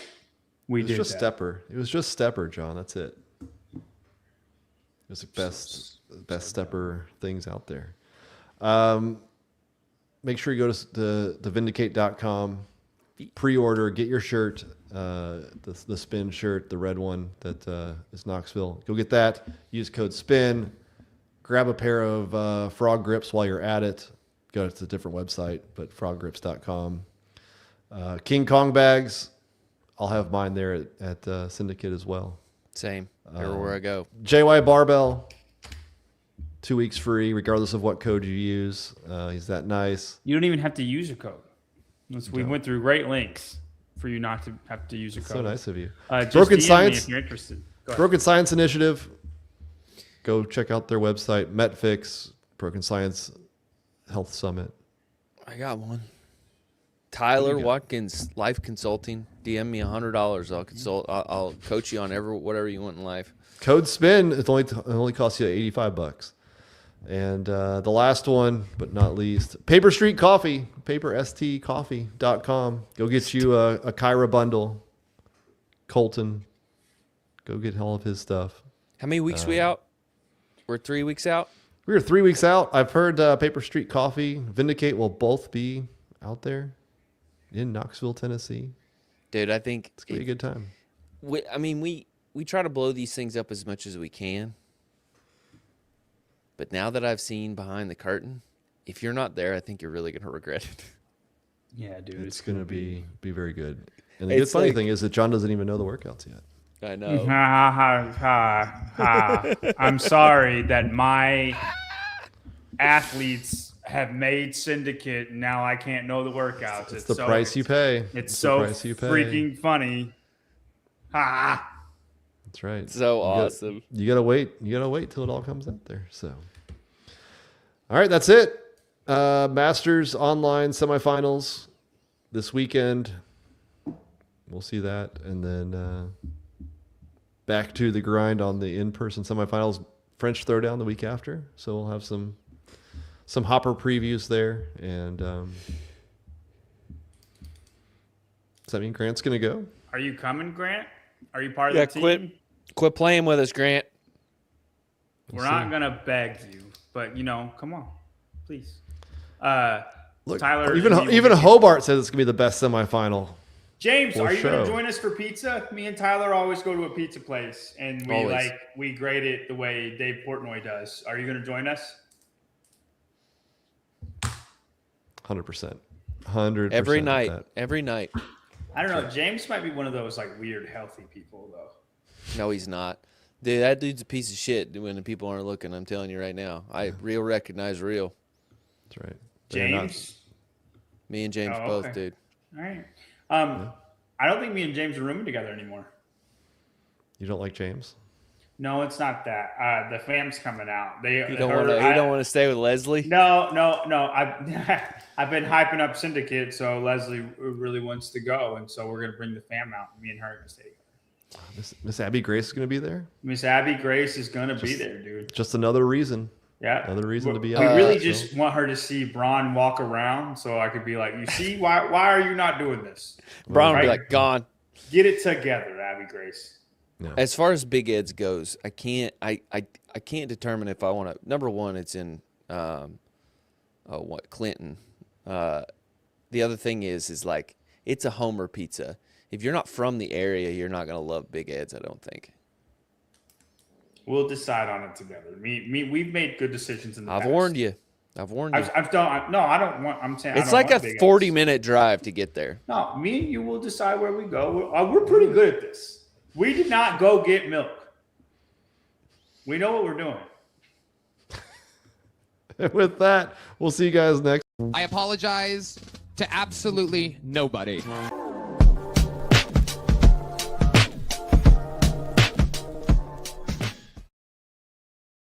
was just Stepper. It was just Stepper, John. That's it. It was the best Stepper things out there. Make sure you go to vindicate.com, pre-order, get your shirt, the spin shirt, the red one that is Knoxville. Go get that. Use code SPIN. Grab a pair of frog grips while you're at it. Go to a different website, but froggrips.com. King Kong bags. I'll have mine there at Syndicate as well. Same. Everywhere I go. JY Barbell. 2 weeks free, regardless of what code you use. He's that nice. You don't even have to use a code. We went through great links for you not to have to use a code. So nice of you. Broken Science. If you're interested. Broken Science Initiative. Go check out their website. Metfix. Broken Science Health Summit. I got one. Tyler Watkins, Life Consulting. DM me $100. I'll consult. I'll coach you on whatever you want in life. Code SPIN. It only costs you $85. And the last one, but not least, Paper Street Coffee, paperstcoffee.com. Go get you a Kyra bundle. Colton, go get all of his stuff. How many weeks we out? We're 3 weeks out? We are 3 weeks out. I've heard Paper Street Coffee, Vindicate will both be out there in Knoxville, Tennessee. Dude, I think it's going to be a good time. We try to blow these things up as much as we can. But now that I've seen behind the curtain, if you're not there, I think you're really going to regret it. Yeah, dude. It's gonna be very good. And the good funny thing is that John doesn't even know the workouts yet. I know. I'm sorry that my athletes have made Syndicate, and now I can't know the workouts. It's the price you pay. It's so freaking funny. Ha! That's right. So awesome. You gotta wait. You gotta wait till it all comes out there. So, all right, that's it. Masters online semifinals this weekend. We'll see that, and then back to the grind on the in-person semifinals. French Throwdown the week after. So we'll have some Hopper previews there, and does that mean Grant's gonna go? Are you coming, Grant? Are you part of the team? Quit playing with us, Grant. We're not gonna beg you, but come on, please. Look, Tyler, even Hobart says it's gonna be the best semifinal. James, are you going to join us for pizza? Me and Tyler always go to a pizza place, and we grade it the way Dave Portnoy does. Are you going to join us? 100%. 100%. Every night. Every night. I don't know. James might be one of those weird healthy people, though. No, he's not. Dude, that dude's a piece of shit when the people aren't looking. I'm telling you right now. Real recognize real. That's right. James? Me and James both, dude. All right. I don't think me and James are rooming together anymore. You don't like James? No, it's not that. The fam's coming out. You don't want to stay with Leslie? No. I've been hyping up Syndicate, so Leslie really wants to go, and so we're gonna bring the fam out. Me and her are gonna stay together. Miss Abby Grace is gonna be there. Miss Abby Grace is gonna be there, dude. Just another reason. Yeah, another reason to be. We really just want her to see Braun walk around, so I could be like, "You see, why are you not doing this?" Braun would be like, "Gone." Get it together, Abby Grace. No. As far as Big Ed's goes, I can't determine if I want to. Number one, it's in Clinton. The other thing is it's a Homer pizza. If you're not from the area, you're not gonna love Big Ed's. I don't think. We'll decide on it together. We've made good decisions in the past. I've warned you. I've done. No, I don't want. I'm saying it's like a 40-minute drive to get there. No, me and you will decide where we go. We're pretty good at this. We did not go get milk. We know what we're doing. With that, we'll see you guys next. I apologize to absolutely nobody.